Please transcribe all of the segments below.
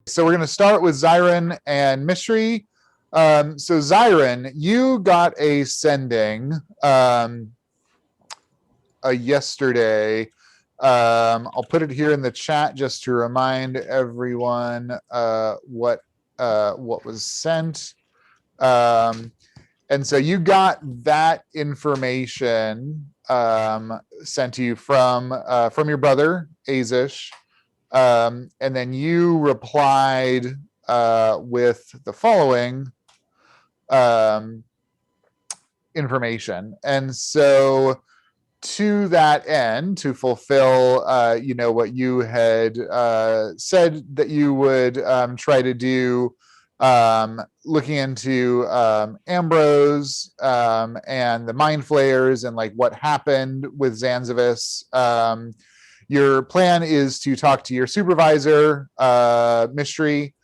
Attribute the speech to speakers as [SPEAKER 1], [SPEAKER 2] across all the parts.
[SPEAKER 1] So we're going to start with Zyron and Mystery. So Zyron, you got a sending yesterday. I'll put it here in the chat just to remind everyone what was sent. And so you got that information sent to you from your brother Aezsh, and then you replied with the following information. And so, to that end, to fulfill, what you had said that you would try to do, looking into Ambrose and the Mind Flayers and like what happened with Zanzivis. Your plan is to talk to your supervisor, Mystery.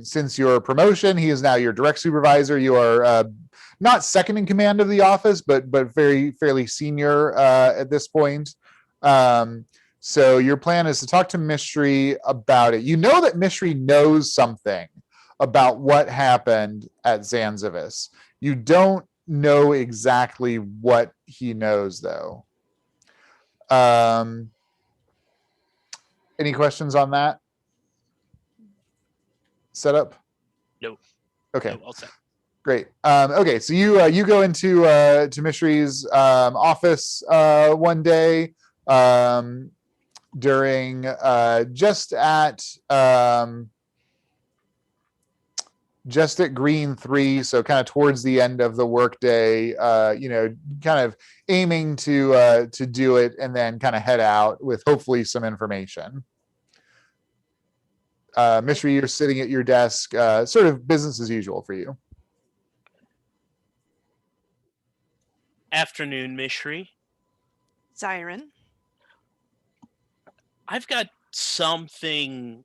[SPEAKER 1] Since your promotion, he is now your direct supervisor. You are not second in command of the office, but fairly senior at this point. So your plan is to talk to Mystery about it. You know that Mystery knows something about what happened at Zanzivis. You don't know exactly what he knows, though. Any questions on that setup?
[SPEAKER 2] No.
[SPEAKER 1] Okay.
[SPEAKER 2] No, all set.
[SPEAKER 1] Great. Okay, so you go into to Mystery's office one day during just at Green 3, so kind of towards the end of the workday. Kind of aiming to do it and then kind of head out with hopefully some information. Mystery, you're sitting at your desk, sort of business as usual for you.
[SPEAKER 2] Afternoon, Mystery.
[SPEAKER 3] Zyron.
[SPEAKER 2] I've got something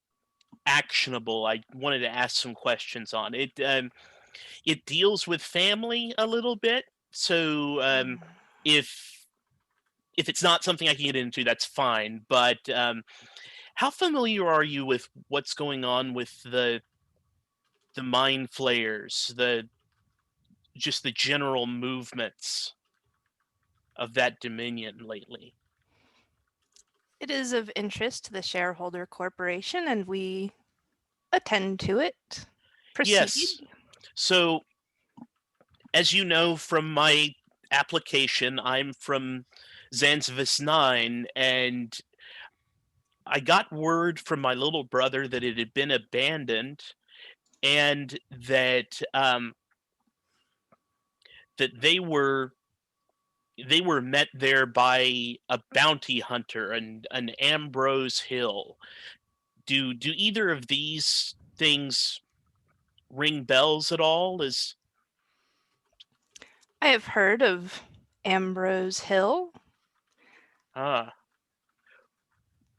[SPEAKER 2] actionable I wanted to ask some questions on. It deals with family a little bit, so if it's not something I can get into, that's fine. But how familiar are you with what's going on with the Mind Flayers, just the general movements of that Dominion lately?
[SPEAKER 3] It is of interest to the shareholder corporation, and we attend to it. Proceed.
[SPEAKER 2] Yes. So, as you know from my application, I'm from Zanzivis 9, and I got word from my little brother that it had been abandoned, and that that they were met there by a bounty hunter and an Ambrose Hill. Do either of these things ring bells at all?
[SPEAKER 3] I have heard of Ambrose Hill.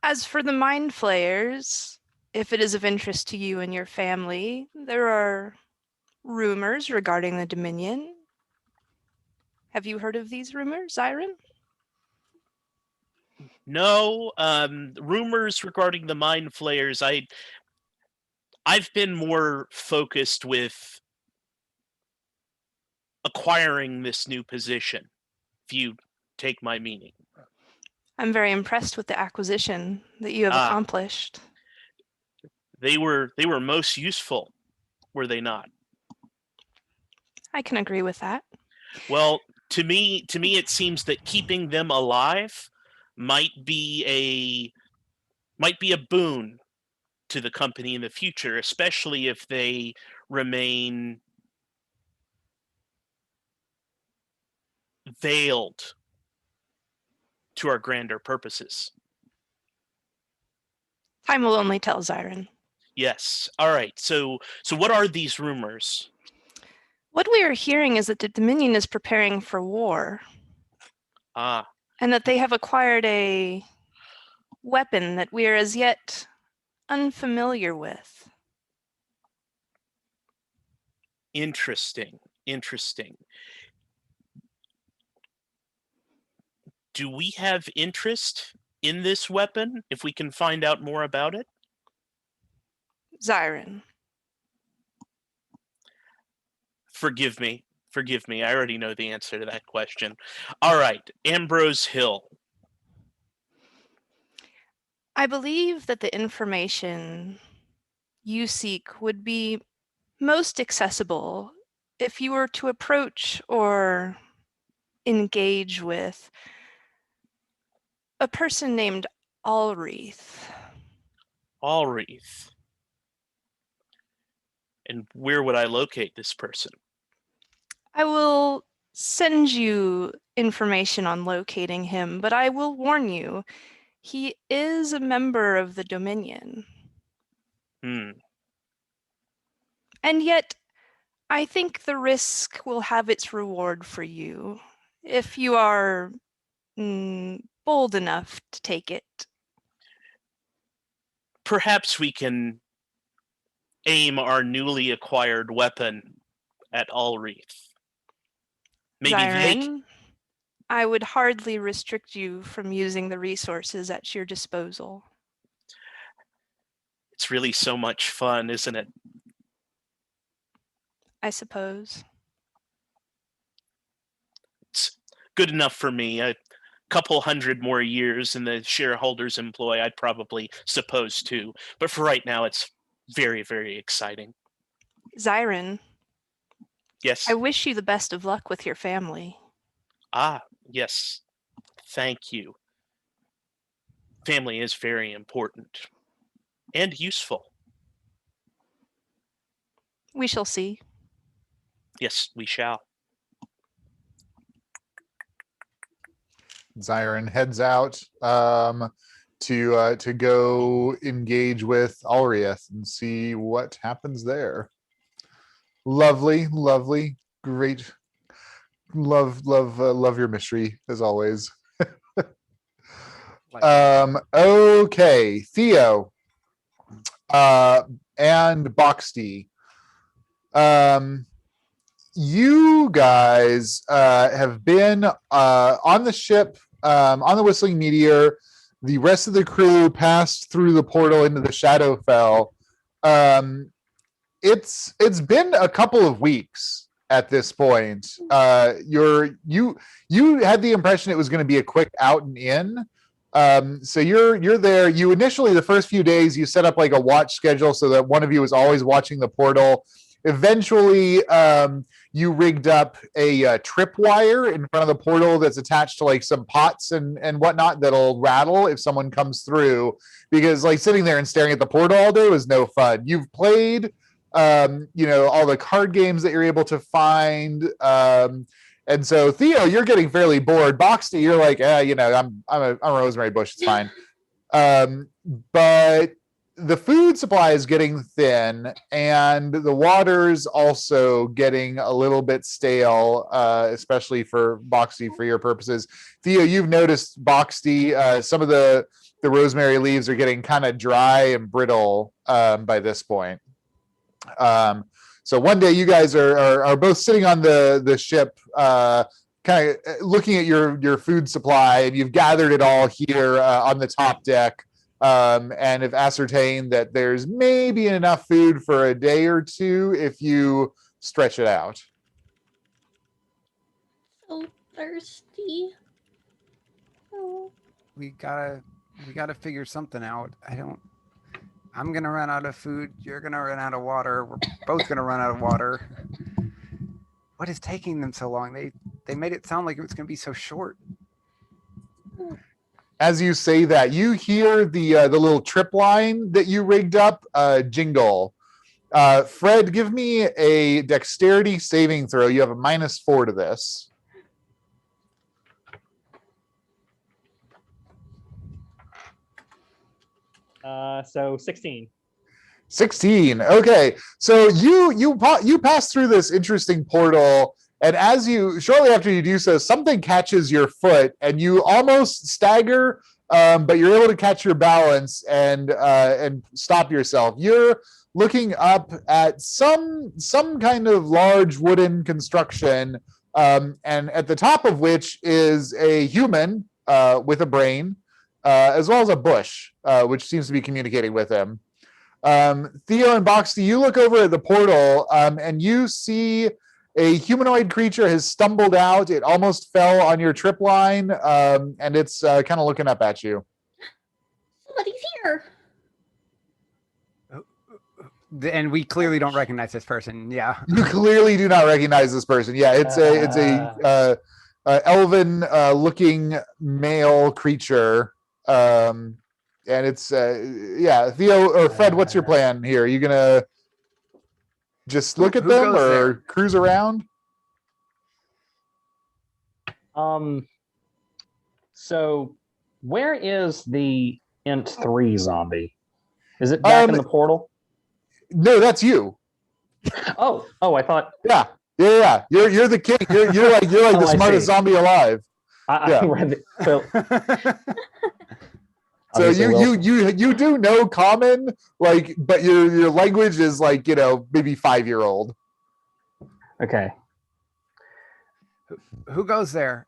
[SPEAKER 3] As for the Mind Flayers, if it is of interest to you and your family, there are rumors regarding the Dominion. Have you heard of these rumors, Zyron?
[SPEAKER 2] No, rumors regarding the Mind Flayers. I've been more focused with acquiring this new position, if you take my meaning.
[SPEAKER 3] I'm very impressed with the acquisition that you have accomplished.
[SPEAKER 2] They were most useful, were they not?
[SPEAKER 3] I can agree with that.
[SPEAKER 2] Well, to me it seems that keeping them alive might be a boon to the company in the future, especially if they remain veiled to our grander purposes.
[SPEAKER 3] Time will only tell, Zyron.
[SPEAKER 2] Yes. All right. So what are these rumors?
[SPEAKER 3] What we are hearing is that the Dominion is preparing for war. And that they have acquired a weapon that we are as yet unfamiliar with.
[SPEAKER 2] Interesting. Do we have interest in this weapon if we can find out more about it?
[SPEAKER 3] Zyron.
[SPEAKER 2] Forgive me. I already know the answer to that question. All right, Ambrose Hill.
[SPEAKER 3] I believe that the information you seek would be most accessible if you were to approach or engage with a person named Alreath.
[SPEAKER 2] Alreath. And where would I locate this person?
[SPEAKER 3] I will send you information on locating him, but I will warn you, he is a member of the Dominion. And yet, I think the risk will have its reward for you if you are bold enough to take it.
[SPEAKER 2] Perhaps we can aim our newly acquired weapon at Alreath. Maybe
[SPEAKER 3] Zyron, I would hardly restrict you from using the resources at your disposal.
[SPEAKER 2] It's really so much fun, isn't it?
[SPEAKER 3] I suppose.
[SPEAKER 2] It's good enough for me. A couple hundred more years in the shareholders' employ, I'd probably suppose too. But for right now, it's very, very exciting.
[SPEAKER 3] Zyron.
[SPEAKER 2] Yes?
[SPEAKER 3] I wish you the best of luck with your family.
[SPEAKER 2] Ah, yes. Thank you. Family is very important and useful.
[SPEAKER 3] We shall see.
[SPEAKER 2] Yes, we shall.
[SPEAKER 1] Zyron heads out to go engage with Alreath and see what happens there. Lovely, great. Love your mystery as always. Okay, Theo and Boxty. You guys have been on the ship on the Whistling Meteor. The rest of the crew passed through the portal into the Shadowfell. It's been a couple of weeks at this point. You had the impression it was going to be a quick out and in. So you're there. You initially, the first few days, you set up like a watch schedule so that one of you was always watching the portal. Eventually, you rigged up a tripwire in front of the portal that's attached to like some pots and whatnot that'll rattle if someone comes through, because like sitting there and staring at the portal all day was no fun. You've played all the card games that you're able to find, and so Theo, you're getting fairly bored. Boxty, you're like, I'm a rosemary bush, it's fine. But the food supply is getting thin, and the water's also getting a little bit stale, especially for Boxty, for your purposes. Theo, you've noticed Boxty, some of the rosemary leaves are getting kind of dry and brittle by this point. So one day you guys are both sitting on the ship, kind of looking at your food supply, and you've gathered it all here on the top deck. And have ascertained that there's maybe enough food for a day or two if you stretch it out.
[SPEAKER 4] So thirsty. Oh.
[SPEAKER 5] We gotta figure something out. I'm gonna run out of food. You're gonna run out of water. We're both gonna run out of water. What is taking them so long? They made it sound like it was gonna be so short.
[SPEAKER 1] As you say that, you hear the little trip line that you rigged up jingle. Fred, give me a dexterity saving throw. You have a -4 to this.
[SPEAKER 6] So 16.
[SPEAKER 1] 16. Okay, so you pass through this interesting portal, and as shortly after you do so, something catches your foot, and you almost stagger, but you're able to catch your balance and stop yourself. You're looking up at some kind of large wooden construction, and at the top of which is a human with a brain, as well as a bush, which seems to be communicating with him. Theo and Boxty, you look over at the portal, and you see a humanoid creature has stumbled out. It almost fell on your trip line, and it's kind of looking up at you.
[SPEAKER 4] Somebody's here.
[SPEAKER 5] And we clearly don't recognize this person. Yeah.
[SPEAKER 1] You clearly do not recognize this person. Yeah, it's a elven looking male creature. And it's Theo or Fred, what's your plan here? Are you gonna just look at
[SPEAKER 5] Who
[SPEAKER 1] them
[SPEAKER 5] goes
[SPEAKER 1] or
[SPEAKER 5] there?
[SPEAKER 1] cruise around?
[SPEAKER 6] So where is the Int 3 zombie? Is it back in the portal?
[SPEAKER 1] No, that's you.
[SPEAKER 6] Oh, I thought
[SPEAKER 1] Yeah. You're the king. You're like
[SPEAKER 6] Oh,
[SPEAKER 1] the
[SPEAKER 6] I
[SPEAKER 1] smartest
[SPEAKER 6] see.
[SPEAKER 1] zombie alive.
[SPEAKER 6] I
[SPEAKER 1] Yeah.
[SPEAKER 6] read it. So,
[SPEAKER 1] So
[SPEAKER 6] obviously
[SPEAKER 1] you do know common, like, but your language is like, maybe 5-year-old.
[SPEAKER 6] okay.
[SPEAKER 5] Who goes there?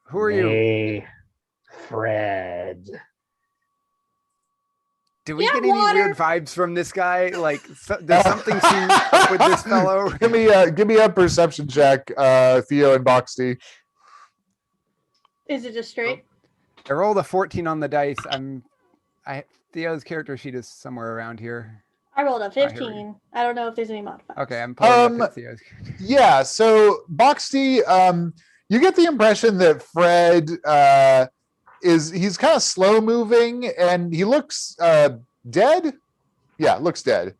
[SPEAKER 5] Who are you?
[SPEAKER 6] Hey, Fred.
[SPEAKER 5] Do we
[SPEAKER 4] Yeah,
[SPEAKER 5] get any
[SPEAKER 4] water.
[SPEAKER 5] weird vibes from this guy? Like, does something seem up with this fellow?
[SPEAKER 1] Give me a perception check, Theo and Boxty.
[SPEAKER 4] Is it just straight?
[SPEAKER 5] I rolled a 14 on the dice. Theo's character sheet is somewhere around here.
[SPEAKER 4] I rolled a
[SPEAKER 5] here we
[SPEAKER 4] 15. I don't know if there's any modifiers.
[SPEAKER 5] Okay, I'm pulling up Theo's.
[SPEAKER 1] Yeah, so Boxty, you get the impression that Fred he's kind of slow moving and he looks dead. Yeah, looks dead.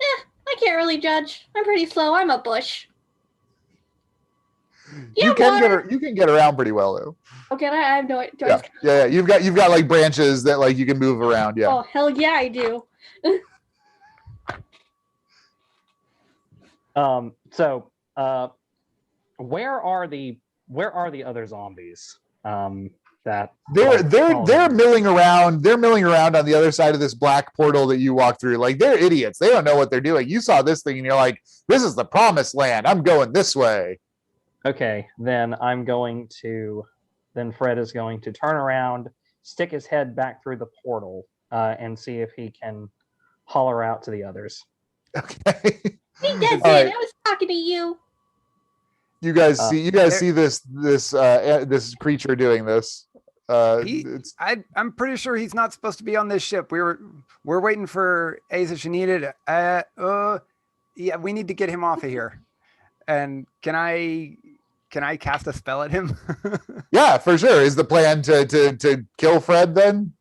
[SPEAKER 4] I can't really judge. I'm pretty slow. I'm a bush. Yeah,
[SPEAKER 1] You can
[SPEAKER 4] water.
[SPEAKER 1] you can get around pretty well though.
[SPEAKER 4] Okay, I have no idea.
[SPEAKER 1] Yeah. You've got like branches that like you can move around. Yeah.
[SPEAKER 4] Oh, hell yeah, I do.
[SPEAKER 6] So, where are the other zombies? That
[SPEAKER 1] They're milling around. They're milling around on the other side of this black portal that you walk through. Like, they're idiots. They don't know what they're doing. You saw this thing and you're like, this is the promised land. I'm going this way.
[SPEAKER 6] Okay, then Fred is going to turn around, stick his head back through the portal, and see if he can holler out to the others.
[SPEAKER 1] Okay.
[SPEAKER 4] Hey, that's it.
[SPEAKER 1] Right.
[SPEAKER 4] I was talking to you.
[SPEAKER 1] You guys see this creature doing this.
[SPEAKER 5] I'm pretty sure he's not supposed to be on this ship. We're waiting for Aezsh and Enid. Yeah, we need to get him off of here. And can I cast a spell at him?
[SPEAKER 1] Yeah, for sure. Is the plan to kill Fred then?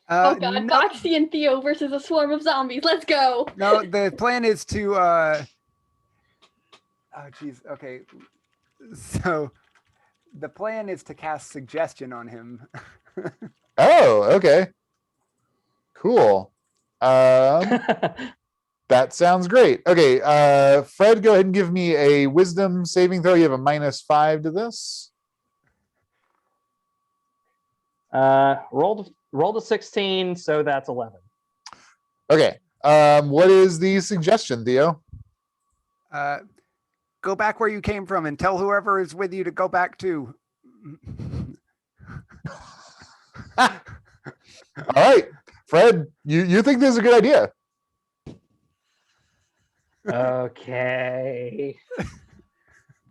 [SPEAKER 4] Oh god,
[SPEAKER 5] no,
[SPEAKER 4] Boxy and Theo versus a swarm of zombies. Let's go.
[SPEAKER 5] no, the plan is to oh geez, okay. So the plan is to cast suggestion on him.
[SPEAKER 1] Oh, okay. Cool. That sounds great. Okay, Fred, go ahead and give me a wisdom saving throw. You have a -5 to this.
[SPEAKER 6] Rolled a 16, so that's 11.
[SPEAKER 1] Okay. What is the suggestion, Theo?
[SPEAKER 5] Go back where you came from and tell whoever is with you to go back too.
[SPEAKER 1] All right, Fred, you think this is a good idea?
[SPEAKER 6] Okay.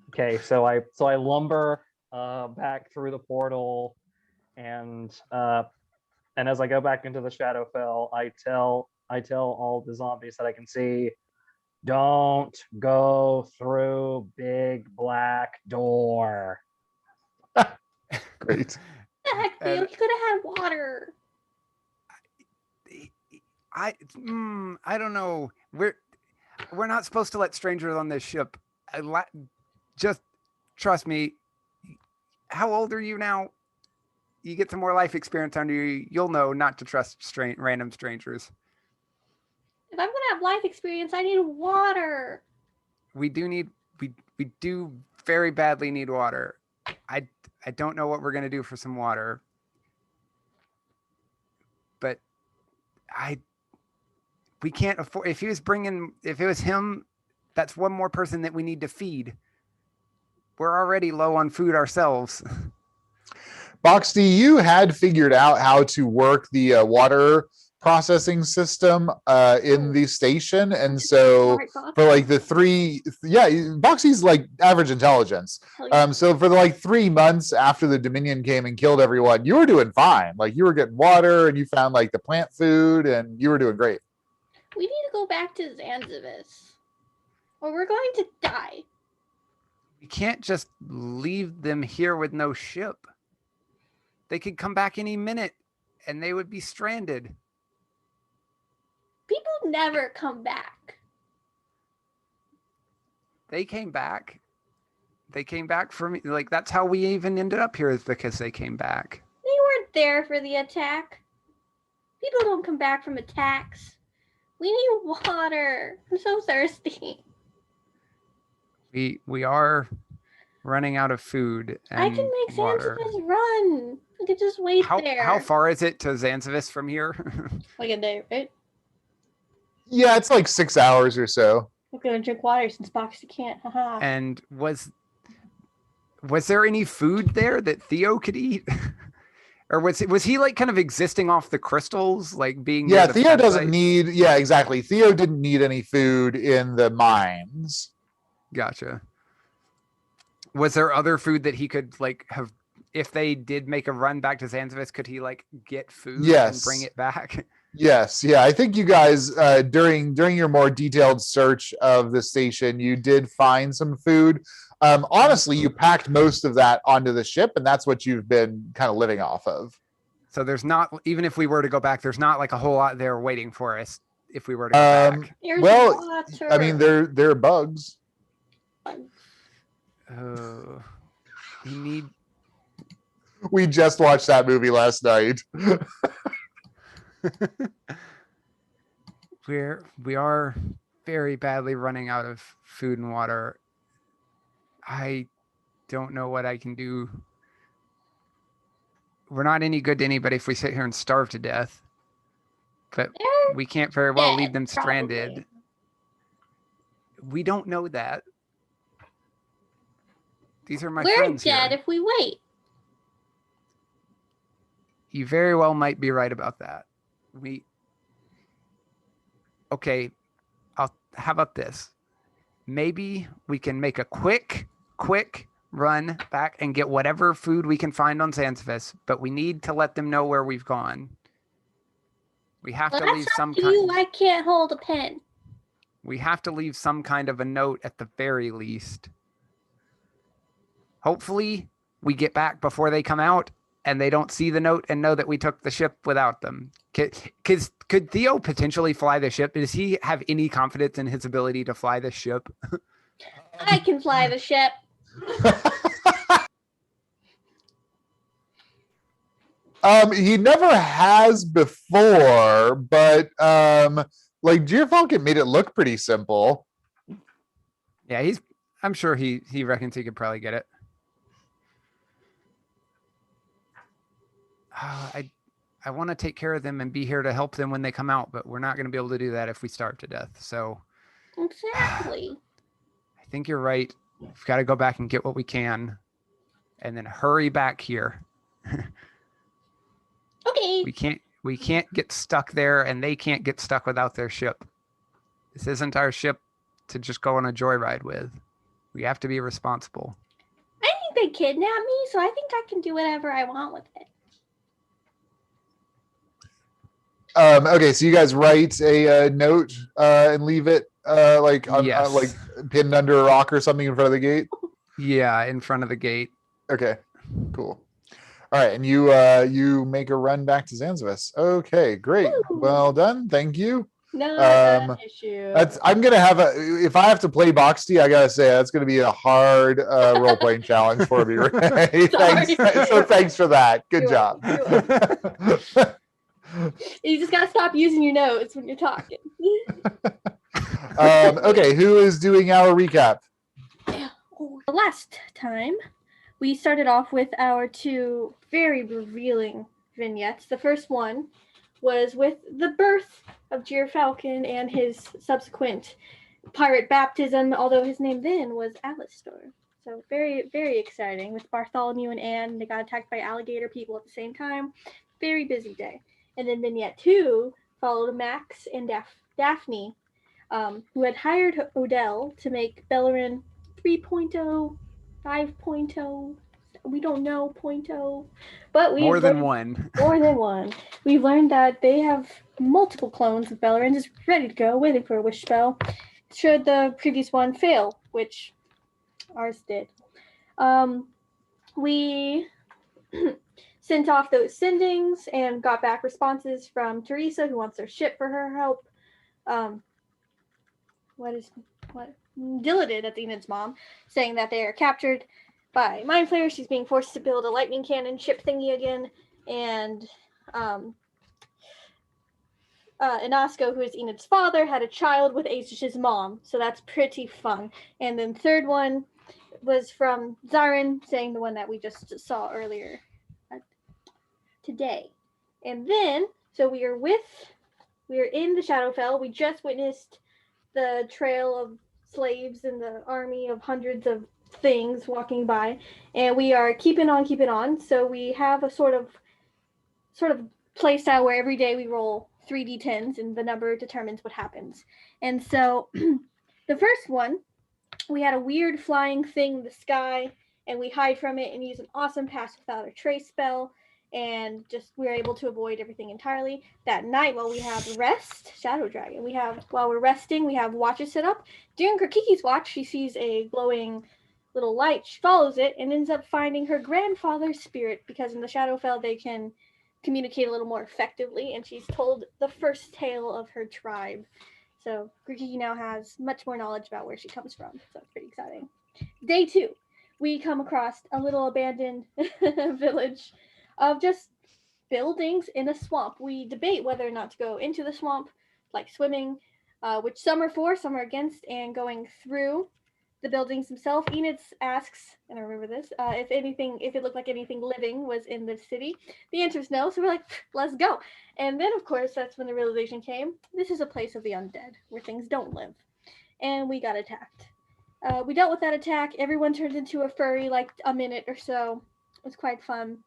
[SPEAKER 6] Okay, so I lumber back through the portal, and as I go back into the Shadowfell, I tell all the zombies that I can see, don't go through big black door.
[SPEAKER 1] Great.
[SPEAKER 4] The heck, Theo? You could have had water.
[SPEAKER 5] I don't know. We're not supposed to let strangers on this ship. Just trust me. How old are you now? You get some more life experience under you. You'll know not to trust random strangers.
[SPEAKER 4] If I'm gonna have life experience, I need water.
[SPEAKER 5] We do very badly need water. I don't know what we're gonna do for some water, but we can't afford. If it was him, that's one more person that we need to feed. We're already low on food ourselves.
[SPEAKER 1] Boxty, you had figured out how to work the water processing system in the station, and so
[SPEAKER 4] Smart box.
[SPEAKER 1] for like the Boxy's like average intelligence.
[SPEAKER 4] Hell yeah.
[SPEAKER 1] So for the like 3 months after the Dominion came and killed everyone, you were doing fine. Like you were getting water, and you found like the plant food, and you were doing great.
[SPEAKER 4] We need to go back to Zanzivis, or we're going to die.
[SPEAKER 5] We can't just leave them here with no ship. They could come back any minute, and they would be stranded.
[SPEAKER 4] People never come back.
[SPEAKER 5] They came back. They came back for me. Like, that's how we even ended up here, is because they came back.
[SPEAKER 4] They weren't there for the attack. People don't come back from attacks. We need water. I'm so thirsty.
[SPEAKER 5] We are running out of food and
[SPEAKER 4] I can make
[SPEAKER 5] water.
[SPEAKER 4] Zanzivis run. I could just wait there.
[SPEAKER 5] How far is it to Zanzivis from here?
[SPEAKER 4] Like a day, right?
[SPEAKER 1] Yeah, it's like 6 hours or so.
[SPEAKER 4] We're gonna drink water since Boxy can't. Haha.
[SPEAKER 5] And was there any food there that Theo could eat? Or was he like kind of existing off the crystals, like being
[SPEAKER 1] Yeah,
[SPEAKER 5] near the
[SPEAKER 1] Theo doesn't
[SPEAKER 5] peptide?
[SPEAKER 1] need. Yeah, exactly. Theo didn't need any food in the mines.
[SPEAKER 5] Gotcha. Was there other food that he could like have, if they did make a run back to Zanzivis, could he like get food and
[SPEAKER 1] Yes.
[SPEAKER 5] bring it back?
[SPEAKER 1] Yes, yeah. I think you guys during your more detailed search of the station, you did find some food. Honestly, you packed most of that onto the ship, and that's what you've been kind of living off of.
[SPEAKER 5] So there's not, even if we were to go back, there's not like a whole lot there waiting for us if we were to go back.
[SPEAKER 4] Here's
[SPEAKER 1] well,
[SPEAKER 4] water.
[SPEAKER 1] I mean, there are bugs.
[SPEAKER 5] Oh, we need.
[SPEAKER 1] We just watched that movie last night.
[SPEAKER 5] We are very badly running out of food and water. I don't know what I can do. We're not any good to anybody if we sit here and starve to death. But
[SPEAKER 4] They're
[SPEAKER 5] we can't very well leave
[SPEAKER 4] dead,
[SPEAKER 5] them stranded.
[SPEAKER 4] probably.
[SPEAKER 5] We don't know that. These are my
[SPEAKER 4] We're
[SPEAKER 5] friends
[SPEAKER 4] dead
[SPEAKER 5] here.
[SPEAKER 4] if we wait.
[SPEAKER 5] You very well might be right about that. Okay, how about this? Maybe we can make a quick run back and get whatever food we can find on Zanzivis, but we need to let them know where we've gone. We have
[SPEAKER 4] Well,
[SPEAKER 5] to leave
[SPEAKER 4] that's
[SPEAKER 5] some
[SPEAKER 4] up to you.
[SPEAKER 5] kind.
[SPEAKER 4] I can't hold a pen.
[SPEAKER 5] We have to leave some kind of a note at the very least. Hopefully, we get back before they come out and they don't see the note and know that we took the ship without them. Could Theo potentially fly the ship? Does he have any confidence in his ability to fly the ship?
[SPEAKER 4] I can fly the ship.
[SPEAKER 1] He never has before, but like Gyrfalcon made it look pretty simple.
[SPEAKER 5] Yeah, I'm sure he reckons he could probably get it. I want to take care of them and be here to help them when they come out, but we're not going to be able to do that if we starve to death. So
[SPEAKER 4] Exactly.
[SPEAKER 5] I think you're right. We've got to go back and get what we can and then hurry back here.
[SPEAKER 4] Okay.
[SPEAKER 5] We can't get stuck there, and they can't get stuck without their ship. This isn't our ship to just go on a joyride with. We have to be responsible.
[SPEAKER 4] I think they kidnapped me, so I think I can do whatever I want with it.
[SPEAKER 1] Okay, so you guys write a note and leave it like
[SPEAKER 5] Yes.
[SPEAKER 1] like pinned under a rock or something in front of the gate.
[SPEAKER 5] Yeah, in front of the gate.
[SPEAKER 1] Okay, cool. All right, and you make a run back to Zanzivis. Okay, great.
[SPEAKER 4] Woo.
[SPEAKER 1] Well done. Thank you.
[SPEAKER 4] No issue.
[SPEAKER 1] I'm gonna have if I have to play Boxty, I gotta say that's gonna be a hard role playing challenge for me. Renee. Thanks.
[SPEAKER 4] Sorry.
[SPEAKER 1] So thanks for that. Good
[SPEAKER 4] You're
[SPEAKER 1] job.
[SPEAKER 4] welcome. You just gotta stop using your notes when you're talking.
[SPEAKER 1] Okay, who is doing our recap?
[SPEAKER 4] The last time, we started off with our two very revealing vignettes. The first one was with the birth of Gyrfalcon and his subsequent pirate baptism, although his name then was Alistor. So So very, very exciting with Bartholomew and Anne. They got attacked by alligator people at the same time. Very busy day. And then vignette 2 followed Max and Daphne, who had hired Odell to make Belloryn 3.0, 5.0. We don't know 0.0, but we
[SPEAKER 5] More than one.
[SPEAKER 4] More than one. We've learned that they have multiple clones of Belloryn just ready to go, waiting for a wish spell. Should the previous one fail, which ours did. We sent off those sendings and got back responses from Teresa, who wants their ship for her help. Dillated at Enid's mom, saying that they are captured by mind flayers. She's being forced to build a lightning cannon ship thingy again, and Inasco, who is Enid's father, had a child with Aezsh's mom, so that's pretty fun. And then third one was from Zarin, saying the one that we just saw earlier today. And then, so we are in the Shadowfell. We just witnessed the trail of slaves and the army of hundreds of things walking by, and we are keeping on. So we have a sort of play style where every day we roll 3d10s and the number determines what happens. And so the first one, we had a weird flying thing in the sky, and we hide from it and use an awesome pass without a trace spell, and just we were able to avoid everything entirely. That night, while we have rest, Shadow Dragon, while we're resting, we have watches set up. During Grikiki's watch, she sees a glowing little light. She follows it and ends up finding her grandfather's spirit, because in the Shadowfell they can communicate a little more effectively, and she's told the first tale of her tribe. So Grikiki now has much more knowledge about where she comes from. So it's pretty exciting. Day 2, we come across a little abandoned village of just buildings in a swamp. We debate whether or not to go into the swamp, like swimming, which some are for, some are against, and going through the buildings themselves. Enid asks, and I remember this, if it looked like anything living was in the city. The answer is no, so we're like, let's go. And then, of course, that's when the realization came. This is a place of the undead, where things don't live. And we got attacked. We dealt with that attack. Everyone turned into a furry, like a minute or so. It was quite fun.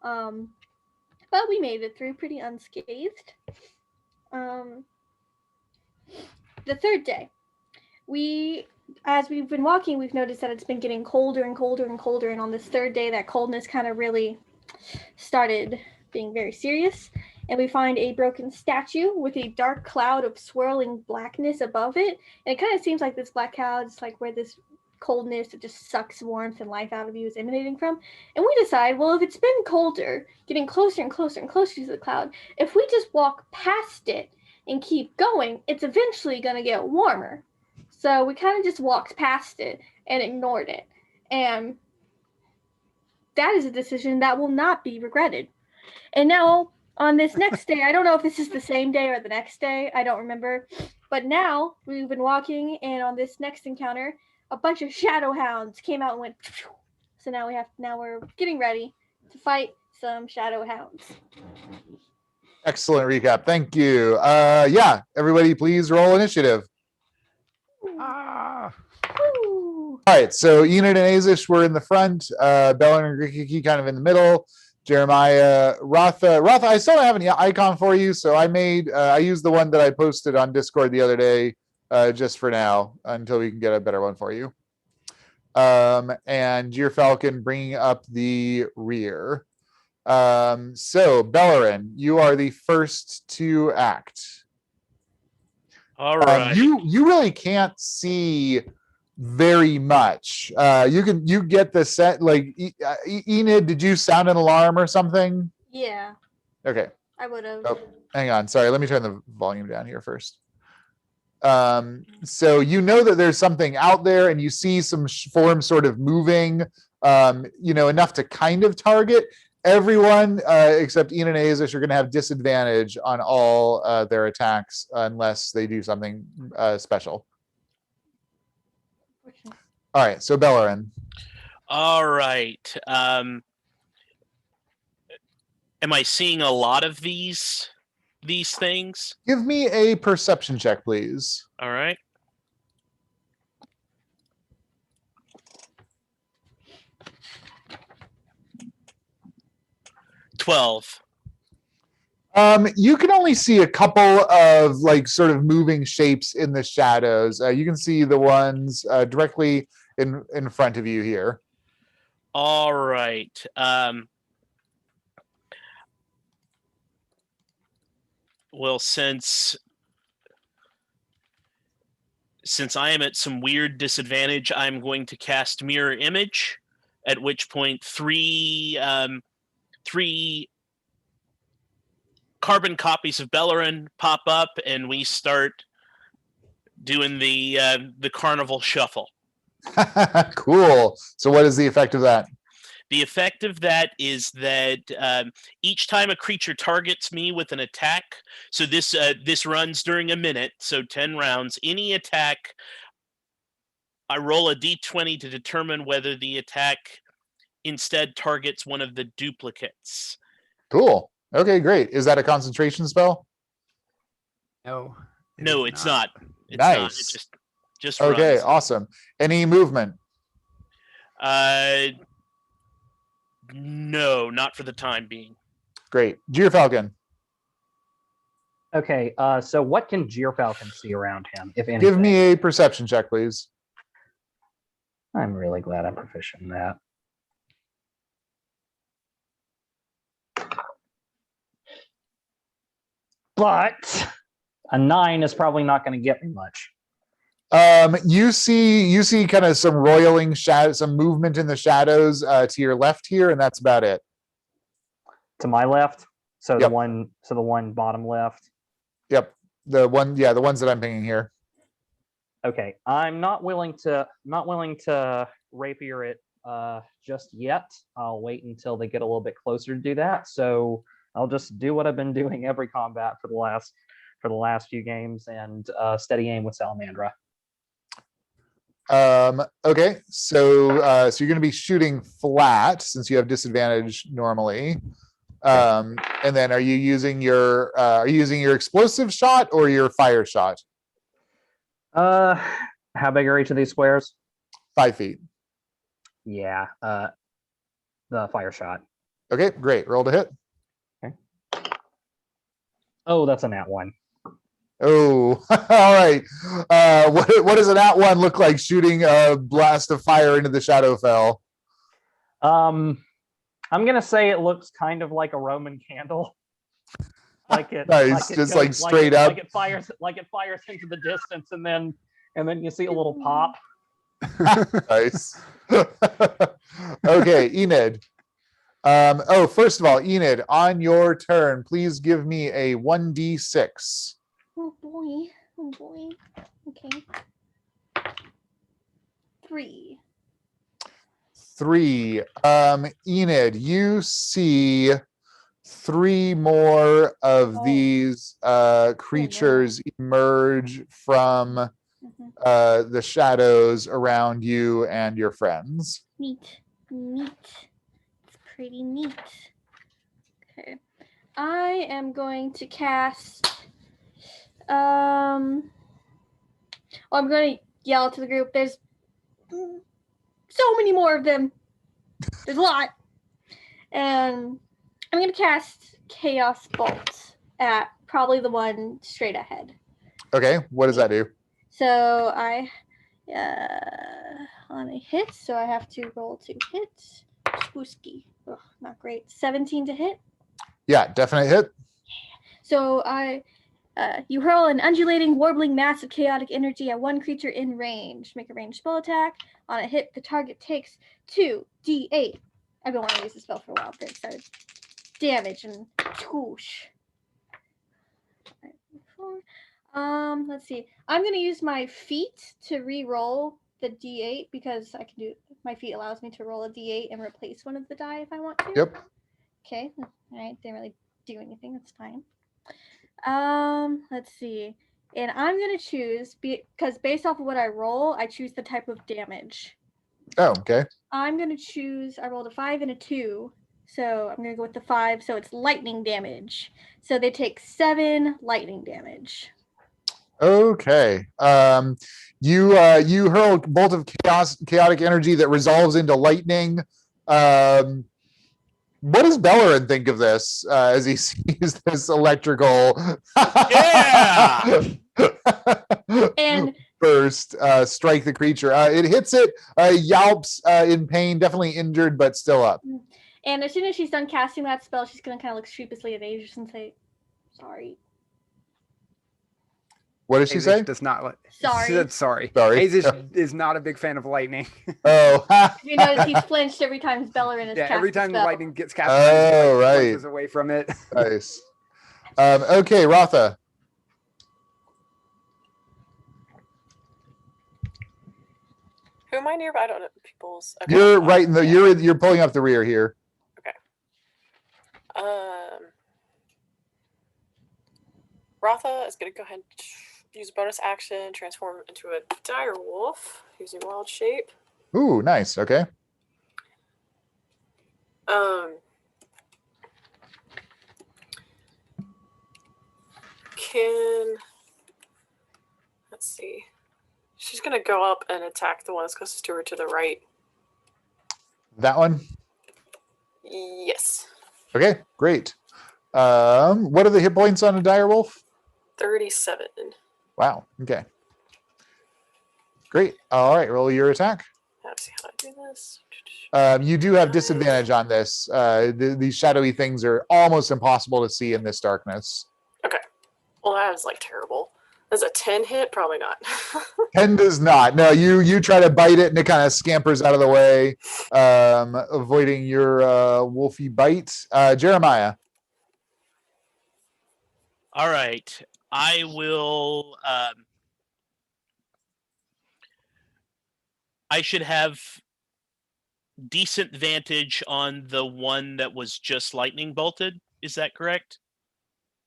[SPEAKER 4] But we made it through pretty unscathed. The third day, as we've been walking, we've noticed that it's been getting colder and colder and colder. And on this third day, that coldness kind of really started being very serious. And we find a broken statue with a dark cloud of swirling blackness above it. And it kind of seems like this black cloud is like where this coldness that just sucks warmth and life out of you is emanating from. And we decide, well, if it's been colder, getting closer and closer and closer to the cloud, if we just walk past it and keep going, it's eventually going to get warmer. So we kind of just walked past it and ignored it. And that is a decision that will not be regretted. And now, on this next day, I don't know if this is the same day or the next day, I don't remember. But now, we've been walking, and on this next encounter, a bunch of shadow hounds came out and went. So now we're getting ready to fight some shadow hounds.
[SPEAKER 1] Excellent recap. Thank you. Yeah, everybody please roll initiative.
[SPEAKER 5] Ah.
[SPEAKER 4] Woo.
[SPEAKER 1] All right, so Enid and Aezsh were in the front, Belloryn and Grikiki kind of in the middle, Jeremiah, Ratha, I still don't have any icon for you, so I used the one that I posted on Discord the other day, just for now, until we can get a better one for you. And your Falcon bringing up the rear. So Belloryn, you are the first to act.
[SPEAKER 2] All right.
[SPEAKER 1] You really can't see very much. You get the set, like Enid, did you sound an alarm or something?
[SPEAKER 4] Yeah,
[SPEAKER 1] Okay.
[SPEAKER 4] I would have.
[SPEAKER 1] Oh, hang on. Sorry, let me turn the volume down here first. So you know that there's something out there, and you see some form sort of moving, enough to kind of target. Everyone except Enid and Aezsh are going to have disadvantage on all their attacks unless they do something special. All right, so Belloryn.
[SPEAKER 2] All right. Am I seeing a lot of these things?
[SPEAKER 1] Give me a perception check, please.
[SPEAKER 2] All right. 12.
[SPEAKER 1] You can only see a couple of like sort of moving shapes in the shadows. You can see the ones directly in front of you here.
[SPEAKER 2] All right. Well, since I am at some weird disadvantage, I'm going to cast Mirror Image, at which point three carbon copies of Belloryn pop up, and we start doing the carnival shuffle.
[SPEAKER 1] Cool. So what is the effect of that?
[SPEAKER 2] The effect of that is that each time a creature targets me with an attack, so this runs during a minute, so 10 rounds, any attack, I roll a d20 to determine whether the attack instead targets one of the duplicates.
[SPEAKER 1] Cool. Okay, great. Is that a concentration spell?
[SPEAKER 5] No.
[SPEAKER 2] No, it's not. It's
[SPEAKER 1] Nice.
[SPEAKER 2] not. It just
[SPEAKER 1] Okay,
[SPEAKER 2] runs.
[SPEAKER 1] awesome. Any movement?
[SPEAKER 2] No, not for the time being.
[SPEAKER 1] Great. Gyrfalcon,
[SPEAKER 6] Okay, so what can Gyrfalcon see around him, if anything?
[SPEAKER 1] give me a perception check, please.
[SPEAKER 6] I'm really glad I'm proficient in that. But a 9 is probably not going to get me much.
[SPEAKER 1] You see kind of some roiling shadows, some movement in the shadows to your left here, and that's about it.
[SPEAKER 6] To my left, so
[SPEAKER 1] Yep.
[SPEAKER 6] the one bottom left.
[SPEAKER 1] Yep. The ones that I'm pinging here.
[SPEAKER 6] Okay, I'm not willing to rapier it just yet. I'll wait until they get a little bit closer to do that. So I'll just do what I've been doing every combat for the last few games and steady aim with Salamandra.
[SPEAKER 1] Okay, so you're going to be shooting flat since you have disadvantage normally. And then are you using your explosive shot or your fire shot?
[SPEAKER 6] How big are each of these squares?
[SPEAKER 1] 5 feet.
[SPEAKER 6] Yeah, the fire shot.
[SPEAKER 1] Okay, great. Roll to hit.
[SPEAKER 6] Oh, that's a nat 1.
[SPEAKER 1] Oh, all right. What does an @1 look like shooting a blast of fire into the Shadowfell?
[SPEAKER 6] I'm gonna say it looks kind of like a Roman candle. Like it,
[SPEAKER 1] Nice, just like straight up.
[SPEAKER 6] Like it fires into the distance, and then you see a little pop.
[SPEAKER 1] Nice. Okay, Enid. First of all, Enid, on your turn, please give me a 1d6.
[SPEAKER 4] Oh boy. Oh boy. Okay. 3.
[SPEAKER 1] 3. Enid, you see 3 more of these creatures emerge from the shadows around you and your friends.
[SPEAKER 4] Neat. It's pretty neat. Okay. I am going to cast. I'm going to yell to the group. There's so many more of them. There's a lot. And I'm going to cast Chaos Bolt at probably the one straight ahead.
[SPEAKER 1] Okay, what does that do?
[SPEAKER 4] So I, on a hit, so I have to roll to hit. Spooky. Ugh, not great. 17 to hit.
[SPEAKER 1] Yeah, definite hit.
[SPEAKER 4] So you hurl an undulating, warbling mass of chaotic energy at one creature in range. Make a ranged spell attack. On a hit, the target takes 2d8. I've been wanting to use this spell for a while. I'm very excited. Damage and whoosh. Let's see. I'm going to use my feat to re-roll the d8 because I can do. My feat allows me to roll a d8 and replace one of the die if I want to.
[SPEAKER 1] Yep.
[SPEAKER 4] Okay. All right. Didn't really do anything. That's fine. Let's see. And I'm going to choose, because based off of what I roll, I choose the type of damage.
[SPEAKER 1] Oh, okay.
[SPEAKER 4] I'm going to choose, I rolled a 5 and a 2. So I'm going to go with the 5. So it's lightning damage. So they take 7 lightning damage.
[SPEAKER 1] Okay. You hurl a bolt of chaotic energy that resolves into lightning. What does Belloryn think of this as he sees this electrical
[SPEAKER 2] Yeah!
[SPEAKER 4] And
[SPEAKER 1] burst strike the creature? It hits it, yelps in pain, definitely injured, but still up.
[SPEAKER 4] And as soon as she's done casting that spell, she's going to kind of look sheepishly at Aezsh and say, sorry.
[SPEAKER 1] What did she say?
[SPEAKER 5] Does not.
[SPEAKER 4] Sorry.
[SPEAKER 5] She said sorry.
[SPEAKER 1] Sorry.
[SPEAKER 5] Aezsh is not a big fan of lightning.
[SPEAKER 1] Oh.
[SPEAKER 4] You notice he's flinched every time Belloryn is
[SPEAKER 5] Yeah,
[SPEAKER 4] cast
[SPEAKER 5] every
[SPEAKER 4] a
[SPEAKER 5] time the
[SPEAKER 4] spell.
[SPEAKER 5] lightning gets cast,
[SPEAKER 1] Oh,
[SPEAKER 5] he
[SPEAKER 1] right.
[SPEAKER 5] flinches away from it.
[SPEAKER 1] Nice. Okay, Ratha.
[SPEAKER 7] Who am I nearby? I don't know people's. Okay.
[SPEAKER 1] You're right in the. You're pulling up the rear here.
[SPEAKER 7] Ratha is gonna go ahead and use a bonus action, transform into a dire wolf using wild shape.
[SPEAKER 1] Ooh, nice. Okay.
[SPEAKER 7] Let's see. She's gonna go up and attack the one that's closest to her to the right.
[SPEAKER 1] That one.
[SPEAKER 7] Yes.
[SPEAKER 1] Okay, great. What are the hit points on a dire wolf?
[SPEAKER 7] 37.
[SPEAKER 1] Wow. Okay. Great. All right. Roll your attack.
[SPEAKER 7] Let's see how I do this.
[SPEAKER 1] You do have disadvantage on this. These shadowy things are almost impossible to see in this darkness.
[SPEAKER 7] Okay. Well, that was like terrible. Does a 10 hit? Probably not.
[SPEAKER 1] 10 does not. No, you try to bite it and it kind of scampers out of the way, avoiding your wolfy bite. Jeremiah.
[SPEAKER 2] All right. I will. I should have decent vantage on the one that was just lightning bolted. Is that correct?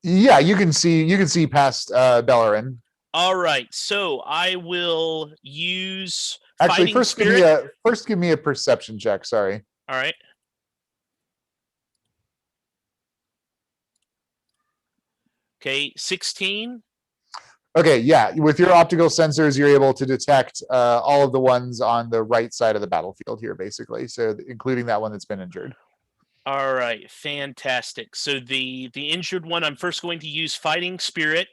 [SPEAKER 1] Yeah, you can see past Belloryn.
[SPEAKER 2] All right. So I will use.
[SPEAKER 1] Actually,
[SPEAKER 2] Fighting
[SPEAKER 1] first give me a perception check. Sorry.
[SPEAKER 2] All right. Okay, 16.
[SPEAKER 1] Okay, yeah. With your optical sensors, you're able to detect all of the ones on the right side of the battlefield here, basically. So, including that one that's been injured.
[SPEAKER 2] All right, fantastic. So the injured one, I'm first going to use Fighting Spirit.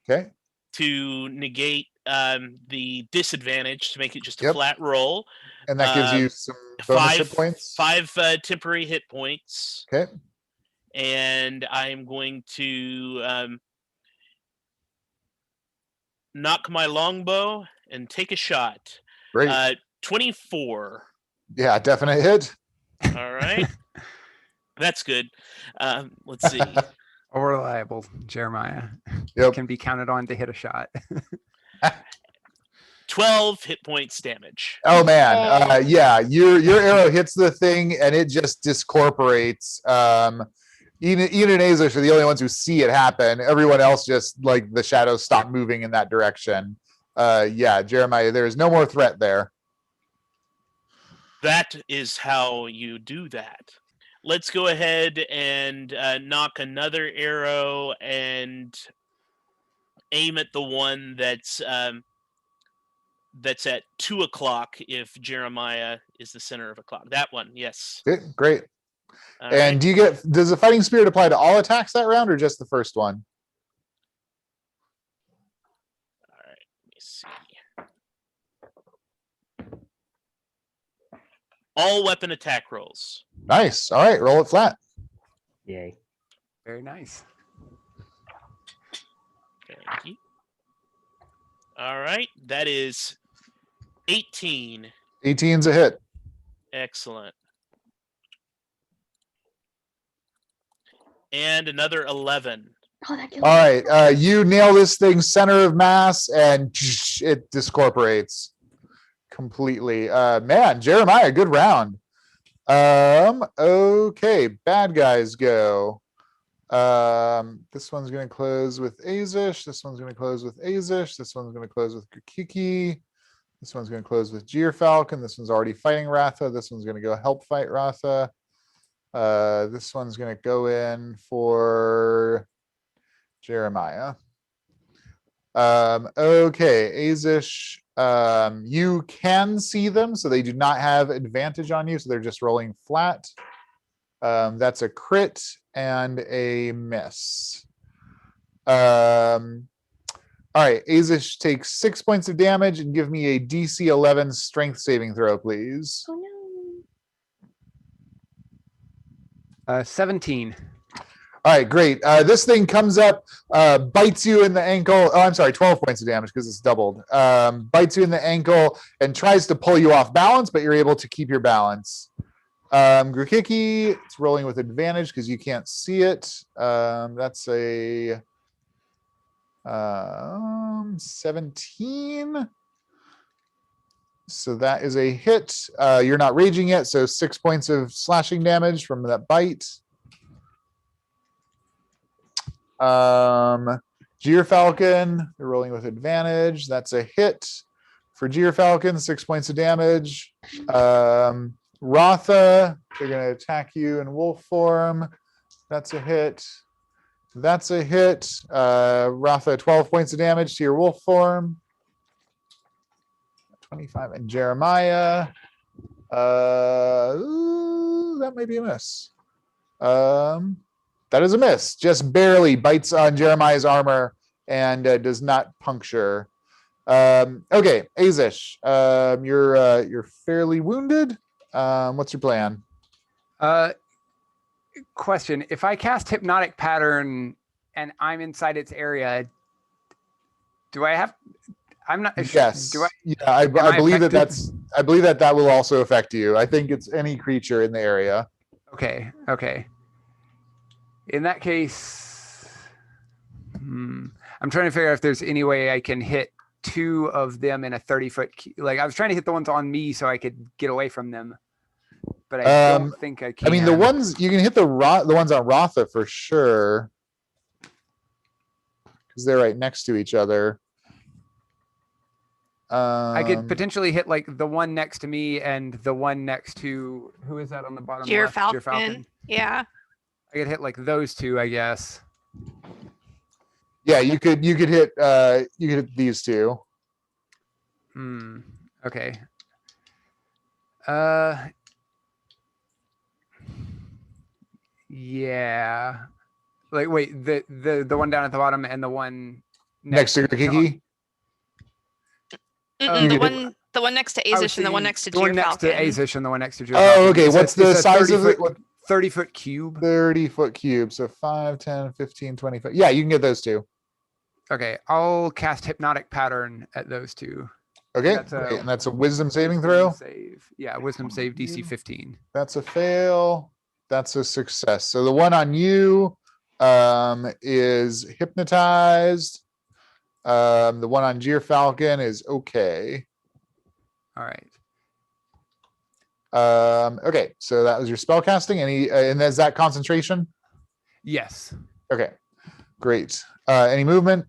[SPEAKER 1] Okay.
[SPEAKER 2] To negate the disadvantage to make it just a
[SPEAKER 1] Yep.
[SPEAKER 2] flat roll.
[SPEAKER 1] And that gives you some bonus hit points.
[SPEAKER 2] 5 temporary hit points.
[SPEAKER 1] Okay.
[SPEAKER 2] And I'm going to knock my longbow and take a shot.
[SPEAKER 1] Great.
[SPEAKER 2] 24.
[SPEAKER 1] Yeah, definite hit.
[SPEAKER 2] All right. That's good. Let's see.
[SPEAKER 5] Reliable, Jeremiah.
[SPEAKER 1] Yep.
[SPEAKER 5] Can be counted on to hit a shot.
[SPEAKER 2] 12 hit points damage.
[SPEAKER 1] Oh man, yeah, your arrow hits the thing and it just discorporates. Enid and Aezsh are the only ones who see it happen. Everyone else just like the shadows stop moving in that direction. Yeah, Jeremiah, there is no more threat there.
[SPEAKER 2] That is how you do that. Let's go ahead and knock another arrow and aim at the one that's at 2 o'clock if Jeremiah is the center of a clock. That one, yes.
[SPEAKER 1] Great.
[SPEAKER 2] All
[SPEAKER 1] And
[SPEAKER 2] right.
[SPEAKER 1] does the fighting spirit apply to all attacks that round or just the first one?
[SPEAKER 2] All right, let me see. All weapon attack rolls.
[SPEAKER 1] Nice. All right, roll it flat.
[SPEAKER 6] Yay.
[SPEAKER 5] Very nice.
[SPEAKER 2] Thank you. All right, that is 18.
[SPEAKER 1] 18's a hit.
[SPEAKER 2] Excellent. And another 11.
[SPEAKER 4] Oh, that kills
[SPEAKER 1] All right, you nail this thing center of mass and it discorporates completely. Man, Jeremiah, good round. Okay, bad guys go. This one's going to close with Aezsh. This one's going to close with Aezsh. This one's going to close with Grikiki. This one's going to close with Gyrfalcon. This one's already fighting Ratha. This one's going to go help fight Ratha. This one's going to go in for Jeremiah. Okay, Aezsh, you can see them, so they do not have advantage on you, so they're just rolling flat. That's a crit and a miss. All right, Aezsh takes 6 points of damage and give me a DC 11 strength saving throw, please.
[SPEAKER 4] Oh no.
[SPEAKER 5] 17.
[SPEAKER 1] All right, great. This thing comes up, bites you in the ankle. Oh, I'm sorry, 12 points of damage because it's doubled. Bites you in the ankle and tries to pull you off balance, but you're able to keep your balance. Grikiki, it's rolling with advantage because you can't see it. That's a 17. So that is a hit. You're not raging yet, so 6 points of slashing damage from that bite. Gyrfalcon, they're rolling with advantage. That's a hit for Gyrfalcon, 6 points of damage. Ratha, they're going to attack you in wolf form. That's a hit. That's a hit. Ratha, 12 points of damage to your wolf form. 25. And Jeremiah, that may be a miss. That is a miss. Just barely bites on Jeremiah's armor and does not puncture. Okay, Aezsh, you're fairly wounded. What's your plan?
[SPEAKER 5] Question: if I cast Hypnotic Pattern and I'm inside its area, do I have? I'm not.
[SPEAKER 1] Yes.
[SPEAKER 5] Do I?
[SPEAKER 1] Yeah, I believe
[SPEAKER 5] affected?
[SPEAKER 1] I believe that will also affect you. I think it's any creature in the area.
[SPEAKER 5] Okay. Okay. In that case, I'm trying to figure out if there's any way I can hit two of them in a 30-foot. Like, I was trying to hit the ones on me so I could get away from them, but I don't think I can.
[SPEAKER 1] I mean, the ones you can hit the ones on Ratha for sure, because they're right next to each other.
[SPEAKER 5] I could potentially hit like the one next to me and the one next to who is that on the bottom left?
[SPEAKER 3] Gyrfalcon. Yeah.
[SPEAKER 5] I could hit like those two, I guess.
[SPEAKER 1] Yeah, you could hit these two.
[SPEAKER 5] Okay. Yeah. Like, wait, the one down at the bottom and the one
[SPEAKER 1] Next to Grikiki?
[SPEAKER 3] The one next to Aezsh and the one next to
[SPEAKER 5] the one next to
[SPEAKER 3] Gyrfalcon.
[SPEAKER 5] Aezsh and the one next to Gyrfalcon.
[SPEAKER 1] Oh, okay. What's the size of it?
[SPEAKER 5] 30-foot cube.
[SPEAKER 1] 30-foot cube. So 5, 10, 15, 20 foot. Yeah, you can get those two.
[SPEAKER 5] Okay, I'll cast Hypnotic Pattern at those two.
[SPEAKER 1] Okay, and that's a wisdom saving throw?
[SPEAKER 5] Save. Yeah, wisdom save DC 15.
[SPEAKER 1] That's a fail. That's a success. So the one on you is hypnotized. The one on Gyrfalcon is okay.
[SPEAKER 5] All right.
[SPEAKER 1] Okay, so that was your spell casting. And is that concentration?
[SPEAKER 5] Yes.
[SPEAKER 1] Okay, great. Any movement?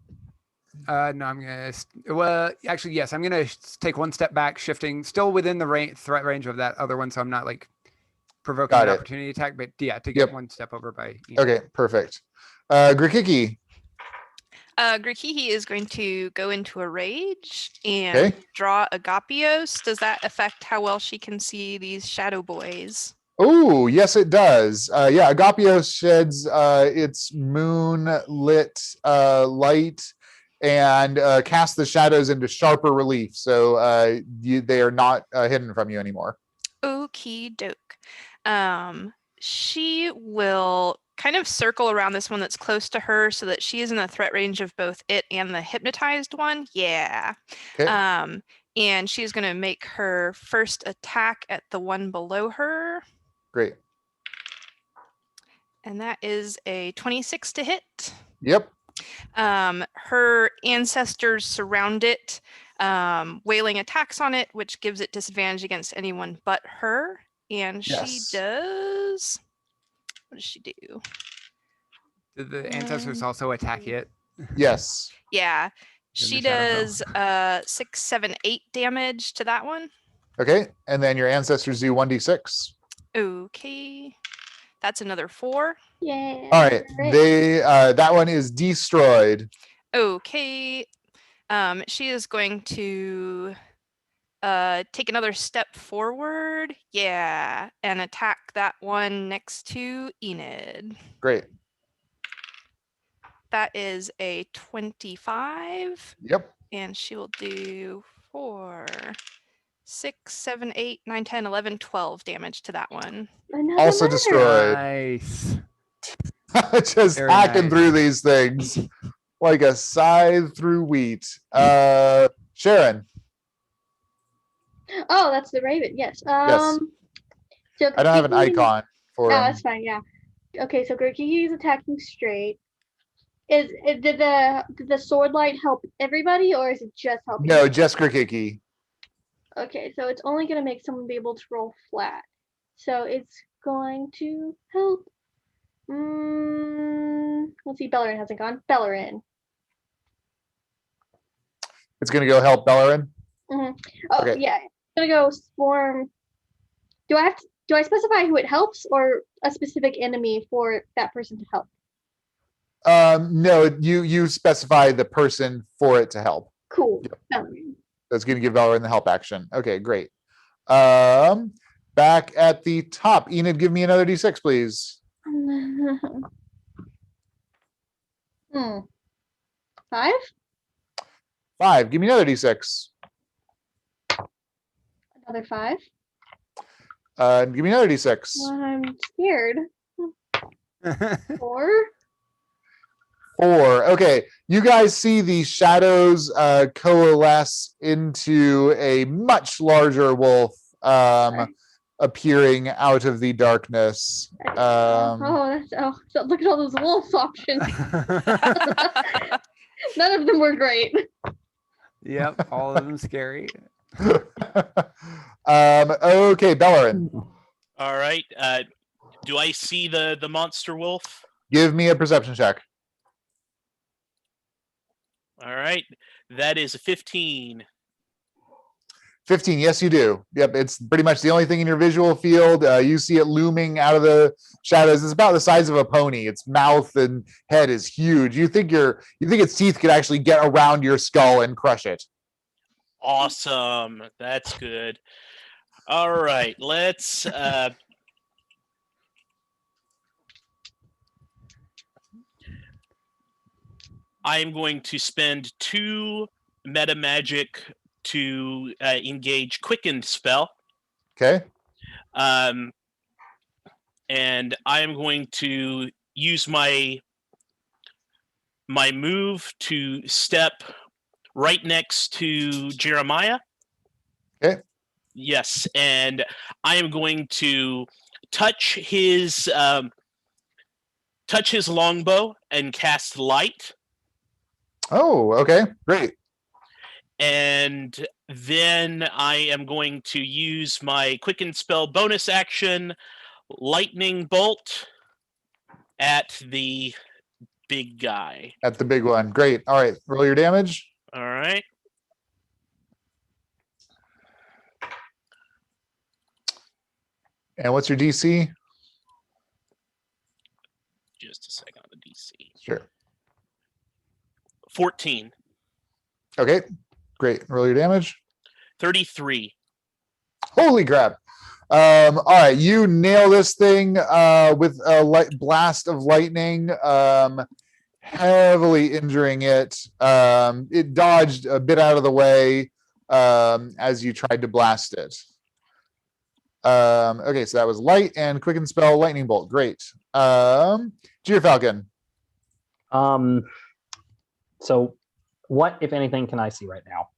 [SPEAKER 5] No, I'm gonna. Well, actually, yes. I'm gonna take one step back, shifting, still within the threat range of that other one, so I'm not like provoking an opportunity attack. But yeah, to get one step over by.
[SPEAKER 1] Okay, perfect. Grikiki.
[SPEAKER 3] Grikiki is going to go into a rage and draw Agapios. Does that affect how well she can see these shadow boys?
[SPEAKER 1] Oh, yes, it does. Yeah, Agapios sheds its moonlit light and casts the shadows into sharper relief, so they are not hidden from you anymore.
[SPEAKER 3] Okie doke. She will kind of circle around this one that's close to her so that she is in the threat range of both it and the hypnotized one. Yeah. Okay. And she's going to make her first attack at the one below her.
[SPEAKER 1] Great.
[SPEAKER 3] And that is a 26 to hit.
[SPEAKER 1] Yep.
[SPEAKER 3] Her ancestors surround it, wailing attacks on it, which gives it disadvantage against anyone but her. And she does... What does she do?
[SPEAKER 5] Did the ancestors also attack it?
[SPEAKER 1] Yes.
[SPEAKER 3] Yeah. She does 6, 7, 8 damage to that one.
[SPEAKER 1] Okay. And then your ancestors do 1d6.
[SPEAKER 3] Okay. That's another 4.
[SPEAKER 4] Yeah.
[SPEAKER 1] All right. They that one is destroyed.
[SPEAKER 3] Okay. She is going to take another step forward. Yeah, and attack that one next to Enid.
[SPEAKER 1] Great.
[SPEAKER 3] That is a 25.
[SPEAKER 1] Yep.
[SPEAKER 3] And she will do 4, 6, 7, 8, 9, 10, 11, 12 damage to that one.
[SPEAKER 4] Another
[SPEAKER 1] Also
[SPEAKER 4] murder.
[SPEAKER 1] destroyed.
[SPEAKER 5] Nice.
[SPEAKER 1] Just
[SPEAKER 5] Very
[SPEAKER 1] hacking
[SPEAKER 5] nice.
[SPEAKER 1] through these things like a scythe through wheat. Sharon.
[SPEAKER 4] Oh, that's the raven. Yes.
[SPEAKER 1] Yes.
[SPEAKER 4] So
[SPEAKER 1] I don't have an
[SPEAKER 4] Grikiki-
[SPEAKER 1] icon for
[SPEAKER 4] Oh,
[SPEAKER 1] him.
[SPEAKER 4] that's fine. Yeah. Okay, so Grikiki is attacking straight. Did the sword light help everybody, or is it just helping?
[SPEAKER 1] No, just Grikiki.
[SPEAKER 4] Okay, so it's only gonna make someone be able to roll flat. So it's going to help. Let's see. Belloryn hasn't gone. Belloryn.
[SPEAKER 1] It's gonna go help Belloryn.
[SPEAKER 4] Oh
[SPEAKER 1] Okay.
[SPEAKER 4] yeah, it's gonna go swarm. Do I specify who it helps, or a specific enemy for that person to help?
[SPEAKER 1] No, you specify the person for it to help.
[SPEAKER 4] Cool.
[SPEAKER 1] Yep.
[SPEAKER 4] Belloryn.
[SPEAKER 1] That's going to give Belloryn the help action. Okay, great. Back at the top, Enid, give me another d6, please.
[SPEAKER 4] 5?
[SPEAKER 1] 5. Give me another d6.
[SPEAKER 4] Another 5.
[SPEAKER 1] Give me another d6.
[SPEAKER 4] Well, I'm scared. 4.
[SPEAKER 1] 4. Okay, you guys see the shadows coalesce into a much larger wolf appearing out of the darkness.
[SPEAKER 4] So look at all those wolf options. None of them were great.
[SPEAKER 5] Yep, all of them scary.
[SPEAKER 1] Okay, Belloryn,
[SPEAKER 2] All right. Do I see the monster wolf?
[SPEAKER 1] give me a perception check.
[SPEAKER 2] All right. That is a 15.
[SPEAKER 1] 15, yes, you do. Yep, it's pretty much the only thing in your visual field. You see it looming out of the shadows. It's about the size of a pony. Its mouth and head is huge. You think its teeth could actually get around your skull and crush it.
[SPEAKER 2] Awesome. That's good. All right. Let's I am going to spend 2 meta magic to engage quickened spell.
[SPEAKER 1] Okay.
[SPEAKER 2] And I am going to use my move to step right next to Jeremiah.
[SPEAKER 1] Okay.
[SPEAKER 2] Yes, and I am going to touch his longbow and cast light.
[SPEAKER 1] Oh, okay, great.
[SPEAKER 2] And then I am going to use my quicken spell bonus action, lightning bolt, at the big guy.
[SPEAKER 1] At the big one. Great. All right, roll your damage.
[SPEAKER 2] All right.
[SPEAKER 1] And what's your DC?
[SPEAKER 2] Just a second on the DC.
[SPEAKER 1] Sure.
[SPEAKER 2] 14.
[SPEAKER 1] Okay, great. Roll your damage.
[SPEAKER 2] 33.
[SPEAKER 1] Holy crap. All right, you nail this thing with a blast of lightning, heavily injuring it. It dodged a bit out of the way as you tried to blast it. Okay, so that was light and quicken spell, lightning bolt. Great. Falcon.
[SPEAKER 6] So what, if anything, can I see right now?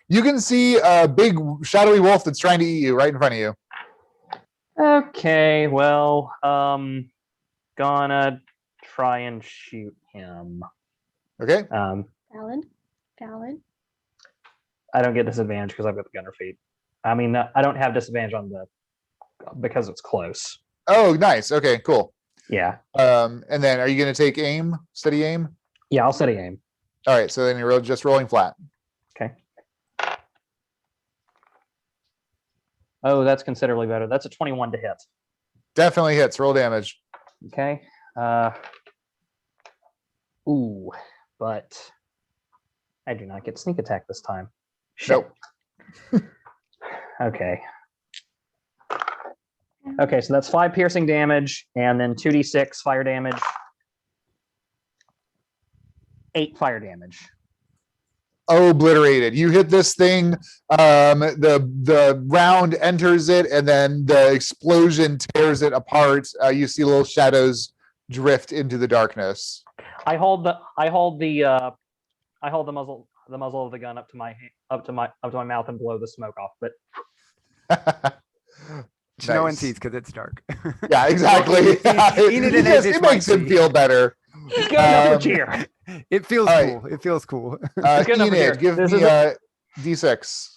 [SPEAKER 1] You can see a big shadowy wolf that's trying to eat you right in front of you.
[SPEAKER 6] Okay, well, gonna try and shoot him.
[SPEAKER 1] Okay.
[SPEAKER 4] Fallon.
[SPEAKER 6] I don't get disadvantage because I've got the gunner feat. I mean, I don't have disadvantage on because it's close.
[SPEAKER 1] Oh, nice. Okay, cool.
[SPEAKER 6] Yeah.
[SPEAKER 1] And then are you going to take aim, steady aim?
[SPEAKER 6] Yeah, I'll steady aim.
[SPEAKER 1] All right, so then you're just rolling flat.
[SPEAKER 6] Okay. Oh, that's considerably better. That's a 21 to hit.
[SPEAKER 1] Definitely hits. Roll damage.
[SPEAKER 6] Okay. Ooh, but I do not get sneak attack this time. Shit.
[SPEAKER 1] Nope.
[SPEAKER 6] Okay. Okay, so that's 5 piercing damage, and then 2d6 fire damage. 8 fire damage.
[SPEAKER 1] Obliterated. You hit this thing. The round enters it, and then the explosion tears it apart. You see little shadows drift into the darkness.
[SPEAKER 6] I hold the muzzle of the gun up to my mouth and blow the smoke off. But
[SPEAKER 5] No one
[SPEAKER 1] Nice.
[SPEAKER 5] sees because it's dark.
[SPEAKER 1] Yeah, exactly.
[SPEAKER 5] Enid and Aezsh
[SPEAKER 1] It
[SPEAKER 5] might
[SPEAKER 1] makes him
[SPEAKER 5] see.
[SPEAKER 1] feel better.
[SPEAKER 6] it's good enough for cheer.
[SPEAKER 5] It feels
[SPEAKER 1] All
[SPEAKER 5] cool. It feels cool.
[SPEAKER 6] It's good enough for cheer.
[SPEAKER 1] Enid, give
[SPEAKER 6] This
[SPEAKER 1] me
[SPEAKER 6] is
[SPEAKER 1] a D6.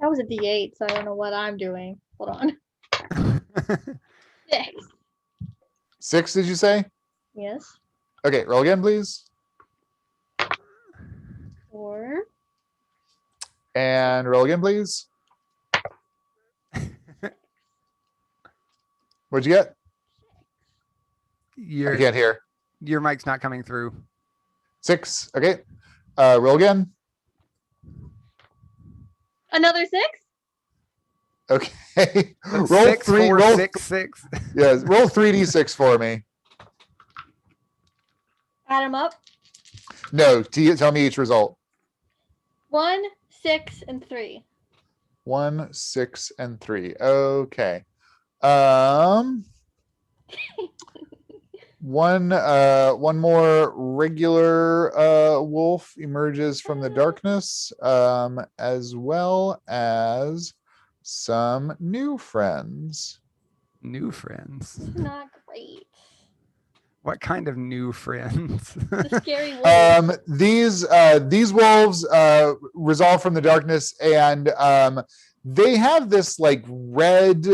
[SPEAKER 4] That was a D8, so I don't know what I'm doing. Hold on. 6.
[SPEAKER 1] 6, did you say?
[SPEAKER 4] Yes.
[SPEAKER 1] Okay, roll again, please.
[SPEAKER 4] 4.
[SPEAKER 1] And roll again, please. What'd you get? I
[SPEAKER 5] Your
[SPEAKER 1] can't hear.
[SPEAKER 5] your mic's not coming through.
[SPEAKER 1] 6. Okay. Roll again.
[SPEAKER 4] Another 6?
[SPEAKER 1] Okay.
[SPEAKER 5] So
[SPEAKER 1] roll
[SPEAKER 5] 6,
[SPEAKER 1] 3.
[SPEAKER 5] 4,
[SPEAKER 1] Roll
[SPEAKER 5] 6, 6.
[SPEAKER 1] Yes. Roll 3d6 for me.
[SPEAKER 4] Add them up.
[SPEAKER 1] No. Tell me each result.
[SPEAKER 4] 1, 6, and 3.
[SPEAKER 1] 1, 6, and 3. Okay. One more regular wolf emerges from the darkness, as well as some new friends.
[SPEAKER 5] New friends.
[SPEAKER 4] Not great.
[SPEAKER 5] What kind of new friends?
[SPEAKER 4] The scary wolf.
[SPEAKER 1] These wolves resolve from the darkness, and they have this like red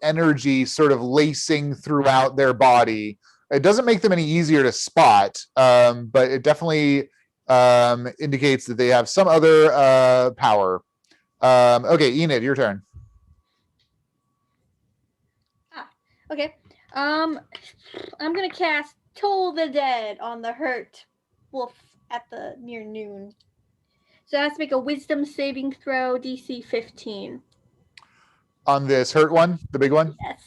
[SPEAKER 1] energy sort of lacing throughout their body. It doesn't make them any easier to spot, but it definitely indicates that they have some other power. Okay, Enid, your turn.
[SPEAKER 4] Okay. I'm gonna cast Toll the Dead on the hurt wolf at the near noon. So it has to make a Wisdom saving throw, DC 15.
[SPEAKER 1] On this hurt one, the big one?
[SPEAKER 4] Yes.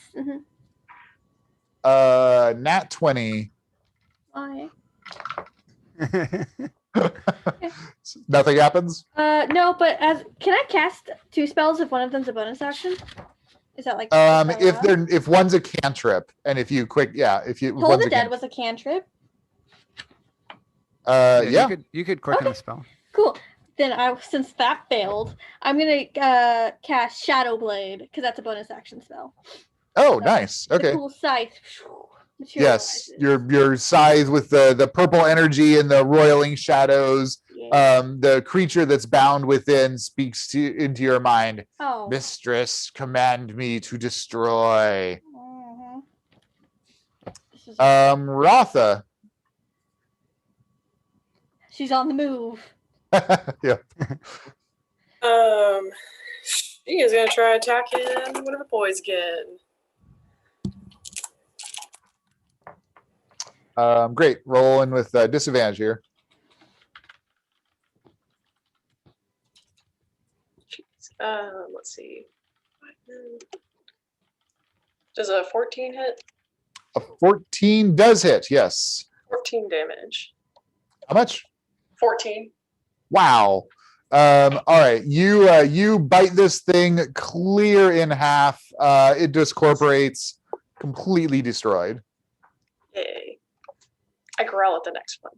[SPEAKER 1] Nat 20.
[SPEAKER 4] Why?
[SPEAKER 1] Nothing happens?
[SPEAKER 4] No, but can I cast 2 spells if one of them's a bonus action? Is that like
[SPEAKER 1] If one's a cantrip, and if you
[SPEAKER 4] Toll the Dead was a cantrip?
[SPEAKER 1] yeah.
[SPEAKER 5] You could quicken
[SPEAKER 4] Okay.
[SPEAKER 5] the spell.
[SPEAKER 4] Cool. Then since that failed, I'm gonna cast Shadow Blade because that's a bonus action spell.
[SPEAKER 1] Oh, nice.
[SPEAKER 4] The
[SPEAKER 1] Okay.
[SPEAKER 4] cool scythe.
[SPEAKER 1] Yes,
[SPEAKER 4] materializes.
[SPEAKER 1] your scythe with the purple energy and the roiling shadows.
[SPEAKER 4] Yeah.
[SPEAKER 1] The creature that's bound within speaks into your mind.
[SPEAKER 4] Oh.
[SPEAKER 1] Mistress, command me to destroy.
[SPEAKER 4] Mhm. This is-
[SPEAKER 1] Ratha.
[SPEAKER 4] She's on the move.
[SPEAKER 1] Yeah.
[SPEAKER 7] She is gonna try attacking one of the boys again.
[SPEAKER 1] Great. Rolling with disadvantage here.
[SPEAKER 7] Let's see. Does a 14 hit?
[SPEAKER 1] A 14 does hit. Yes.
[SPEAKER 7] 14 damage.
[SPEAKER 1] How much?
[SPEAKER 7] 14.
[SPEAKER 1] Wow. All right. You bite this thing clear in half. It discorporates, completely destroyed.
[SPEAKER 7] Yay. I growl at the next one.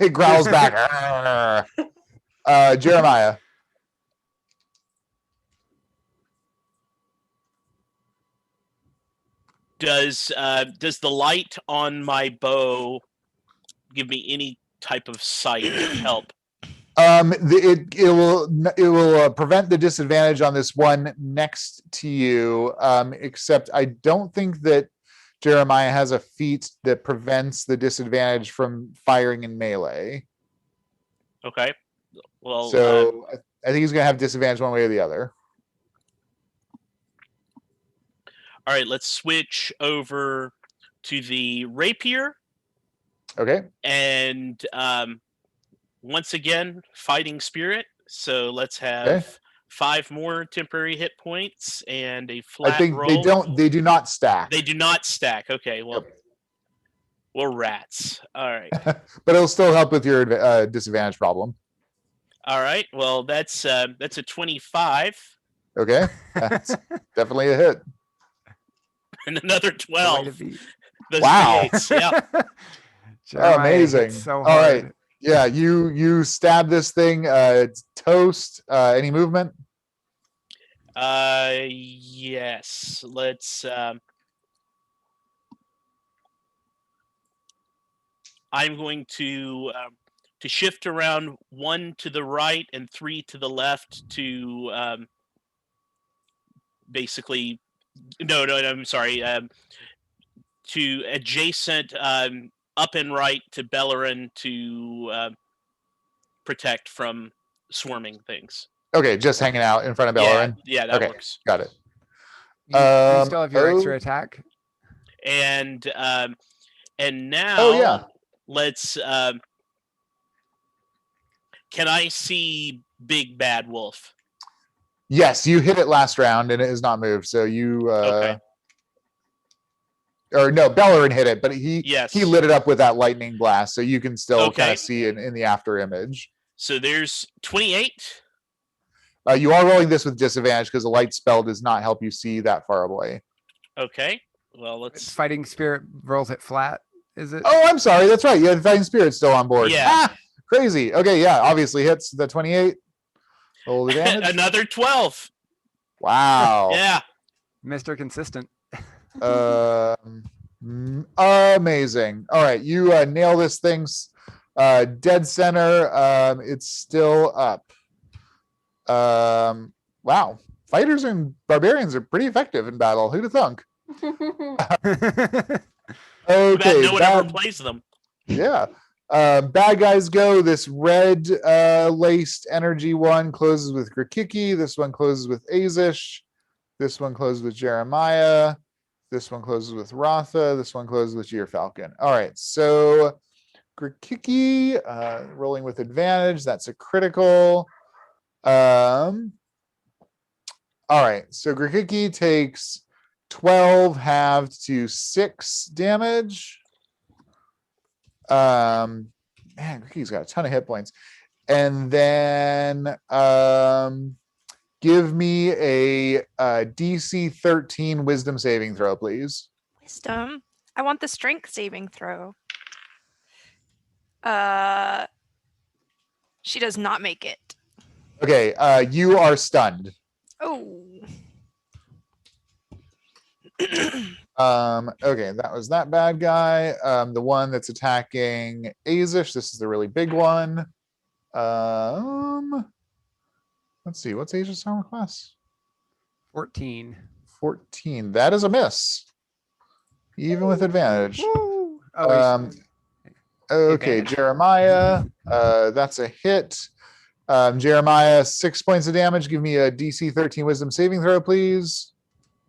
[SPEAKER 1] It growls back. Jeremiah.
[SPEAKER 2] Does the light on my bow give me any type of sight help?
[SPEAKER 1] It will prevent the disadvantage on this one next to you. Except I don't think that Jeremiah has a feat that prevents the disadvantage from firing in melee.
[SPEAKER 2] Okay. Well,
[SPEAKER 1] So I think he's going to have disadvantage one way or the other.
[SPEAKER 2] all right, let's switch over to the rapier.
[SPEAKER 1] Okay.
[SPEAKER 2] And once again, fighting spirit. So let's have
[SPEAKER 1] Okay.
[SPEAKER 2] 5 more temporary hit points and a
[SPEAKER 1] I
[SPEAKER 2] flat
[SPEAKER 1] think
[SPEAKER 2] roll.
[SPEAKER 1] they do not stack.
[SPEAKER 2] They do not stack. Okay, well,
[SPEAKER 1] Yep.
[SPEAKER 2] we're rats. All right.
[SPEAKER 1] But it'll still help with your disadvantage problem.
[SPEAKER 2] All right. Well, that's a 25
[SPEAKER 1] Okay. That's definitely a hit.
[SPEAKER 2] and another
[SPEAKER 5] The way to
[SPEAKER 2] 12.
[SPEAKER 5] be.
[SPEAKER 2] Those
[SPEAKER 1] Wow.
[SPEAKER 2] D8s, yeah.
[SPEAKER 5] Jeremiah hits
[SPEAKER 1] Amazing.
[SPEAKER 5] So
[SPEAKER 1] All
[SPEAKER 5] hard.
[SPEAKER 1] right. Yeah, you stab this thing. It's toast. Any movement?
[SPEAKER 2] Yes. Let's. I'm going to shift around 1 to the right and 3 to the left to basically. No. I'm sorry. To adjacent up and right to Belloryn to protect from swarming things.
[SPEAKER 1] Okay, just hanging out in front of Belloryn.
[SPEAKER 2] Yeah, that
[SPEAKER 1] Okay.
[SPEAKER 2] works.
[SPEAKER 1] Got it.
[SPEAKER 5] You still have your extra
[SPEAKER 1] oh-
[SPEAKER 5] attack.
[SPEAKER 2] And now
[SPEAKER 1] Oh yeah.
[SPEAKER 2] let's can I see Big Bad Wolf?
[SPEAKER 1] Yes, you hit it last round and it has not moved. So you
[SPEAKER 2] Okay.
[SPEAKER 1] or no, Belloryn hit it, but
[SPEAKER 2] Yes.
[SPEAKER 1] he lit it up with that lightning blast, so you can still kind
[SPEAKER 2] Okay.
[SPEAKER 1] of see it in the after image.
[SPEAKER 2] So there's 28.
[SPEAKER 1] You are rolling this with disadvantage because the light spell does not help you see that far away.
[SPEAKER 2] Okay. Well, let's.
[SPEAKER 5] Fighting spirit rolls it flat. Is it?
[SPEAKER 1] Oh, I'm sorry. That's right. You had Fighting Spirit still on board.
[SPEAKER 2] Yeah.
[SPEAKER 1] Ah, crazy. Okay, yeah, obviously hits the 28. Roll the damage.
[SPEAKER 2] Another 12.
[SPEAKER 1] Wow.
[SPEAKER 2] Yeah.
[SPEAKER 5] Mr. Consistent.
[SPEAKER 1] Amazing. All right, you nail this thing's dead center. It's still up. Wow. Fighters and barbarians are pretty effective in battle. Who'd have thunk? Okay.
[SPEAKER 2] No one ever plays them.
[SPEAKER 1] Yeah. Bad guys go. This red laced energy one closes with Grikiki. This one closes with Aezsh. This one closes with Jeremiah. This one closes with Ratha. This one closes with Falcon. All right. So Grikiki rolling with advantage. That's a critical. All right. So Grikiki takes 12 halved to 6 damage. Man, Grikiki's got a ton of hit points. And then give me a DC 13 wisdom saving throw, please.
[SPEAKER 3] Wisdom. I want the strength saving throw. She does not make it.
[SPEAKER 1] Okay, you are stunned.
[SPEAKER 3] Oh.
[SPEAKER 1] Okay, that was that bad guy. The one that's attacking Aezsh. This is the really big one. Let's see, what's Aezsh's armor class?
[SPEAKER 5] 14.
[SPEAKER 1] 14. That is a miss, even with advantage.
[SPEAKER 5] Woo! Oh,
[SPEAKER 1] Okay,
[SPEAKER 5] advantage.
[SPEAKER 1] Jeremiah. That's a hit. Jeremiah, 6 points of damage. Give me a DC 13 wisdom saving throw, please.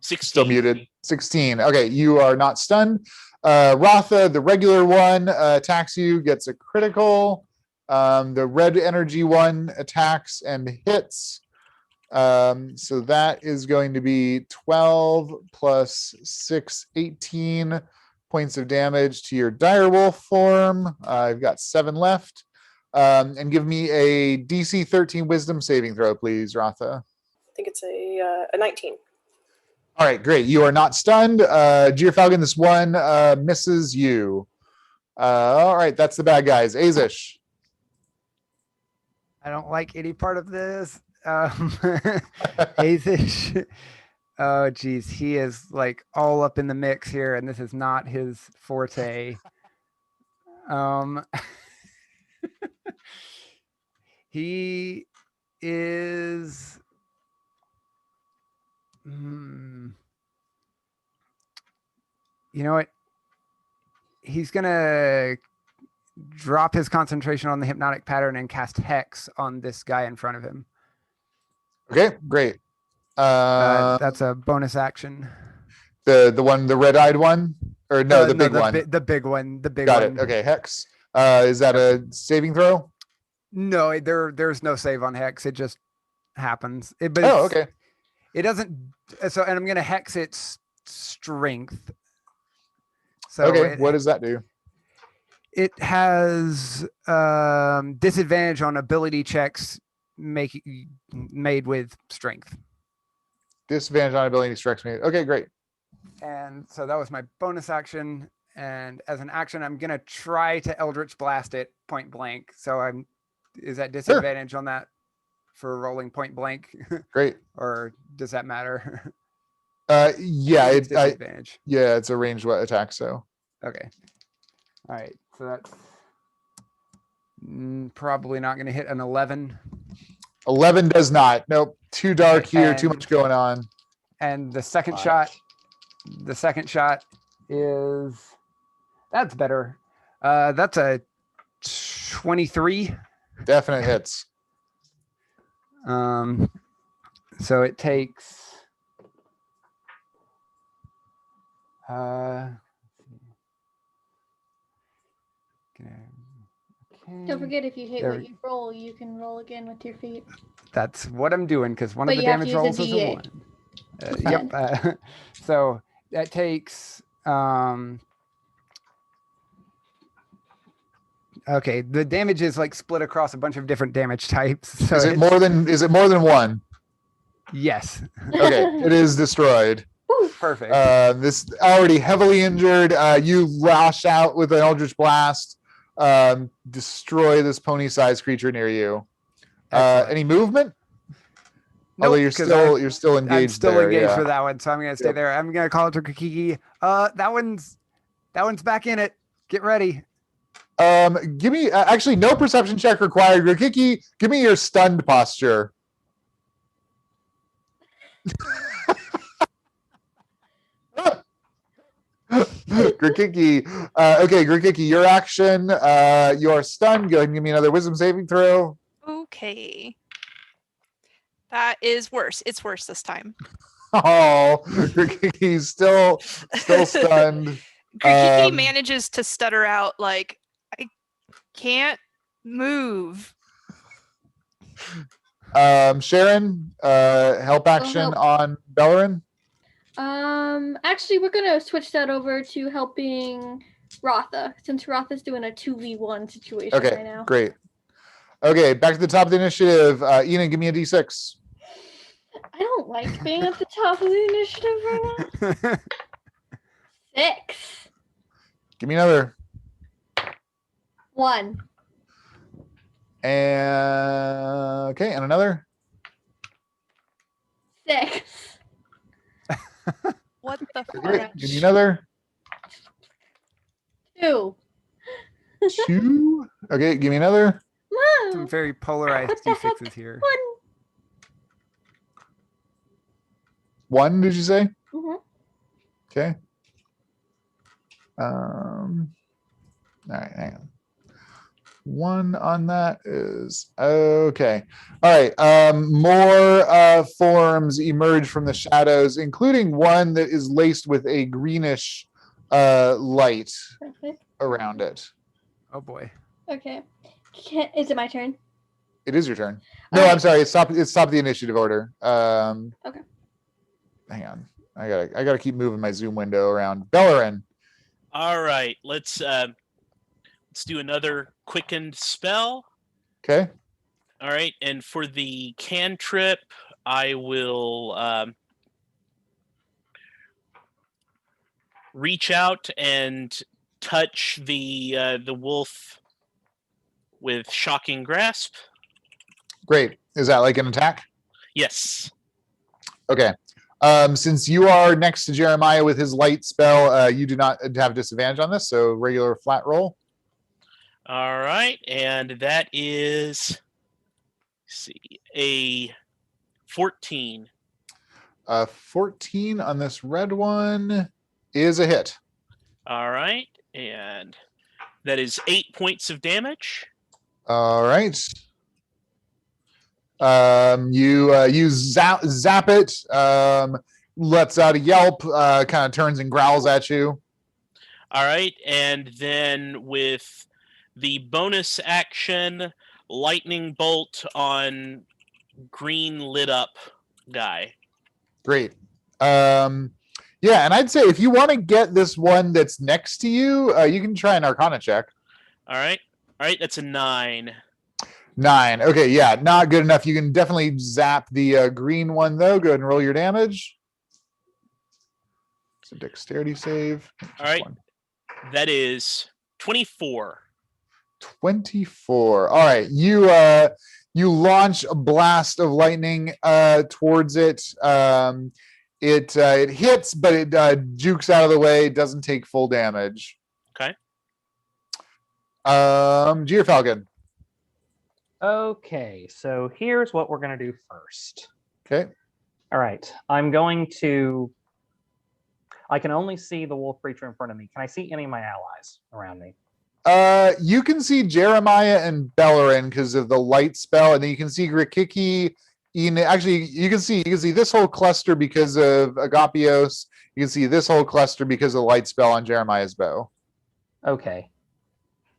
[SPEAKER 2] 16.
[SPEAKER 1] Still muted. 16. Okay, you are not stunned. Ratha, the regular one, attacks you, gets a critical. The red energy one attacks and hits. So that is going to be 12 plus 6, 18 points of damage to your direwolf form. I've got 7 left. And give me a DC 13 wisdom saving throw, please, Ratha.
[SPEAKER 7] I think it's a 19.
[SPEAKER 1] All right, great. You are not stunned. Falcon, this one misses you. All right, that's the bad guys. Aezsh.
[SPEAKER 5] I don't like any part of this. Aezsh. Oh, geez. He is like all up in the mix here, and this is not his forte. He is. You know what? He's gonna drop his concentration on the hypnotic pattern and cast Hex on this guy in front of him.
[SPEAKER 1] Okay, great.
[SPEAKER 5] That's a bonus action.
[SPEAKER 1] The one, the red-eyed one. Or no, the big
[SPEAKER 5] the
[SPEAKER 1] one.
[SPEAKER 5] the big one. The big
[SPEAKER 1] Got
[SPEAKER 5] one.
[SPEAKER 1] it. Okay, Hex. Is that a saving throw?
[SPEAKER 5] No, there's no save on Hex. It just happens.
[SPEAKER 1] Oh, okay.
[SPEAKER 5] It doesn't. So, and I'm gonna Hex its strength. So
[SPEAKER 1] Okay, what does that do?
[SPEAKER 5] It has disadvantage on ability checks made with strength.
[SPEAKER 1] Disadvantage on ability strikes me. Okay, great.
[SPEAKER 5] And so that was my bonus action. And as an action, I'm gonna try to Eldritch Blast it point blank. So is that disadvantage on that for rolling point blank?
[SPEAKER 1] Great.
[SPEAKER 5] Or does that matter?
[SPEAKER 1] Yeah,
[SPEAKER 5] it's disadvantage.
[SPEAKER 1] Yeah, it's a ranged attack. So
[SPEAKER 5] okay. All right. So that's probably not going to hit an 11.
[SPEAKER 1] 11 does not. Nope. Too dark here. Too much going on.
[SPEAKER 5] And the second shot is that's better. That's a 23.
[SPEAKER 1] Definite hits.
[SPEAKER 5] So it takes
[SPEAKER 4] Don't forget, if you hit what you roll, you can roll again with your feet.
[SPEAKER 5] That's what I'm doing because one of the damage rolls is a 1. Yep. So that takes okay, the damage is like split across a bunch of different damage types. So
[SPEAKER 1] is it more than 1?
[SPEAKER 5] Yes.
[SPEAKER 1] Okay, it is destroyed.
[SPEAKER 5] Perfect.
[SPEAKER 1] This already heavily injured. You lash out with an Eldritch Blast, destroy this pony-sized creature near you. Any movement?
[SPEAKER 5] Nope,
[SPEAKER 1] although you're still engaged.
[SPEAKER 5] I'm still
[SPEAKER 1] there,
[SPEAKER 5] engaged
[SPEAKER 1] yeah.
[SPEAKER 5] for that one, so I'm gonna stay there. I'm gonna call it to Grikiki. That one's back in it. Get ready.
[SPEAKER 1] Give me actually no perception check required. Grikiki, give me your stunned posture. Grikiki. Okay, Grikiki, your action. You are stunned. Go ahead and give me another wisdom saving throw.
[SPEAKER 3] Okay. That is worse. It's worse this time.
[SPEAKER 1] Oh, Grikiki's still stunned.
[SPEAKER 3] Grikiki manages to stutter out like, I can't move.
[SPEAKER 1] Sharon, help action on Belloryn.
[SPEAKER 4] Actually, we're gonna switch that over to helping Ratha, since Ratha's doing a 2v1 situation right now.
[SPEAKER 1] Great. Okay, back to the top of the initiative. Enid, give me a d6.
[SPEAKER 4] I don't like being at the top of the initiative right now. 6.
[SPEAKER 1] Give me another.
[SPEAKER 4] 1.
[SPEAKER 1] And okay, and another.
[SPEAKER 4] 6.
[SPEAKER 3] What the
[SPEAKER 1] Great.
[SPEAKER 3] fuck?
[SPEAKER 1] Give me another.
[SPEAKER 4] 2.
[SPEAKER 1] 2. Okay, give me another.
[SPEAKER 4] Whoa.
[SPEAKER 5] Some very polarized
[SPEAKER 4] What the heck?
[SPEAKER 5] d6s here.
[SPEAKER 1] 1, did you say?
[SPEAKER 4] Mm-hmm.
[SPEAKER 1] Okay. All right, hang on. 1 on that is okay. All right. More forms emerge from the shadows, including one that is laced with a greenish light around it.
[SPEAKER 5] Oh boy.
[SPEAKER 4] Okay. Is it my turn?
[SPEAKER 1] It is your turn. No,
[SPEAKER 4] All
[SPEAKER 1] I'm
[SPEAKER 4] right.
[SPEAKER 1] sorry. It's top the initiative order.
[SPEAKER 4] Okay.
[SPEAKER 1] Hang on. I gotta keep moving my zoom window around. Belloryn.
[SPEAKER 2] All right, let's do another quickened spell.
[SPEAKER 1] Okay.
[SPEAKER 2] All right, and for the cantrip, I will reach out and touch the wolf with shocking grasp.
[SPEAKER 1] Great. Is that like an attack?
[SPEAKER 2] Yes.
[SPEAKER 1] Okay. Since you are next to Jeremiah with his light spell, you do not have disadvantage on this, so regular flat roll.
[SPEAKER 2] All right, and that is, let's see, a 14.
[SPEAKER 1] 14 on this red one is a hit.
[SPEAKER 2] All right, and that is 8 points of damage.
[SPEAKER 1] All right. You zap it, lets out a yelp, kind of turns and growls at you.
[SPEAKER 2] All right, and then with the bonus action, lightning bolt on green lit up guy.
[SPEAKER 1] Great. Yeah, and I'd say if you want to get this one that's next to you, you can try an Arcana check.
[SPEAKER 2] All right, that's a 9.
[SPEAKER 1] 9. Okay, yeah, not good enough. You can definitely zap the green one, though. Go ahead and roll your damage. It's a dexterity save.
[SPEAKER 2] All right, that is 24.
[SPEAKER 1] 24. All right, you launch a blast of lightning towards it. It hits, but it jukes out of the way. It doesn't take full damage.
[SPEAKER 2] Okay.
[SPEAKER 1] Falcon.
[SPEAKER 6] Okay, so here's what we're going to do first.
[SPEAKER 1] Okay.
[SPEAKER 6] All right, I can only see the wolf creature in front of me. Can I see any of my allies around me?
[SPEAKER 1] You can see Jeremiah and Belloryn because of the light spell, and then you can see Grikiki. Actually, you can see this whole cluster because of Agapios. You can see this whole cluster because of the light spell on Jeremiah's bow.
[SPEAKER 6] Okay.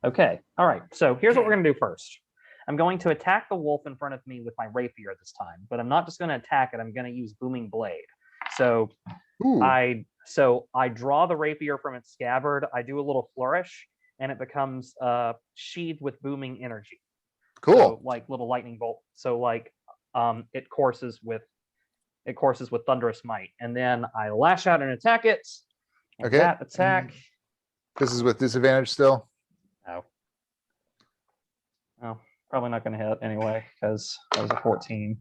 [SPEAKER 6] All right. So here's what we're going to do first. I'm going to attack the wolf in front of me with my rapier this time, but I'm not just going to attack it. I'm going to use booming blade. So I draw the rapier from its scabbard. I do a little flourish, and it becomes sheathed with booming energy.
[SPEAKER 1] Cool.
[SPEAKER 6] So, like little lightning bolt. So like it courses with thunderous might, and then I lash out and attack it. And
[SPEAKER 1] okay.
[SPEAKER 6] That attack.
[SPEAKER 1] This is with disadvantage still.
[SPEAKER 6] Oh, probably not going to hit anyway because that was a 14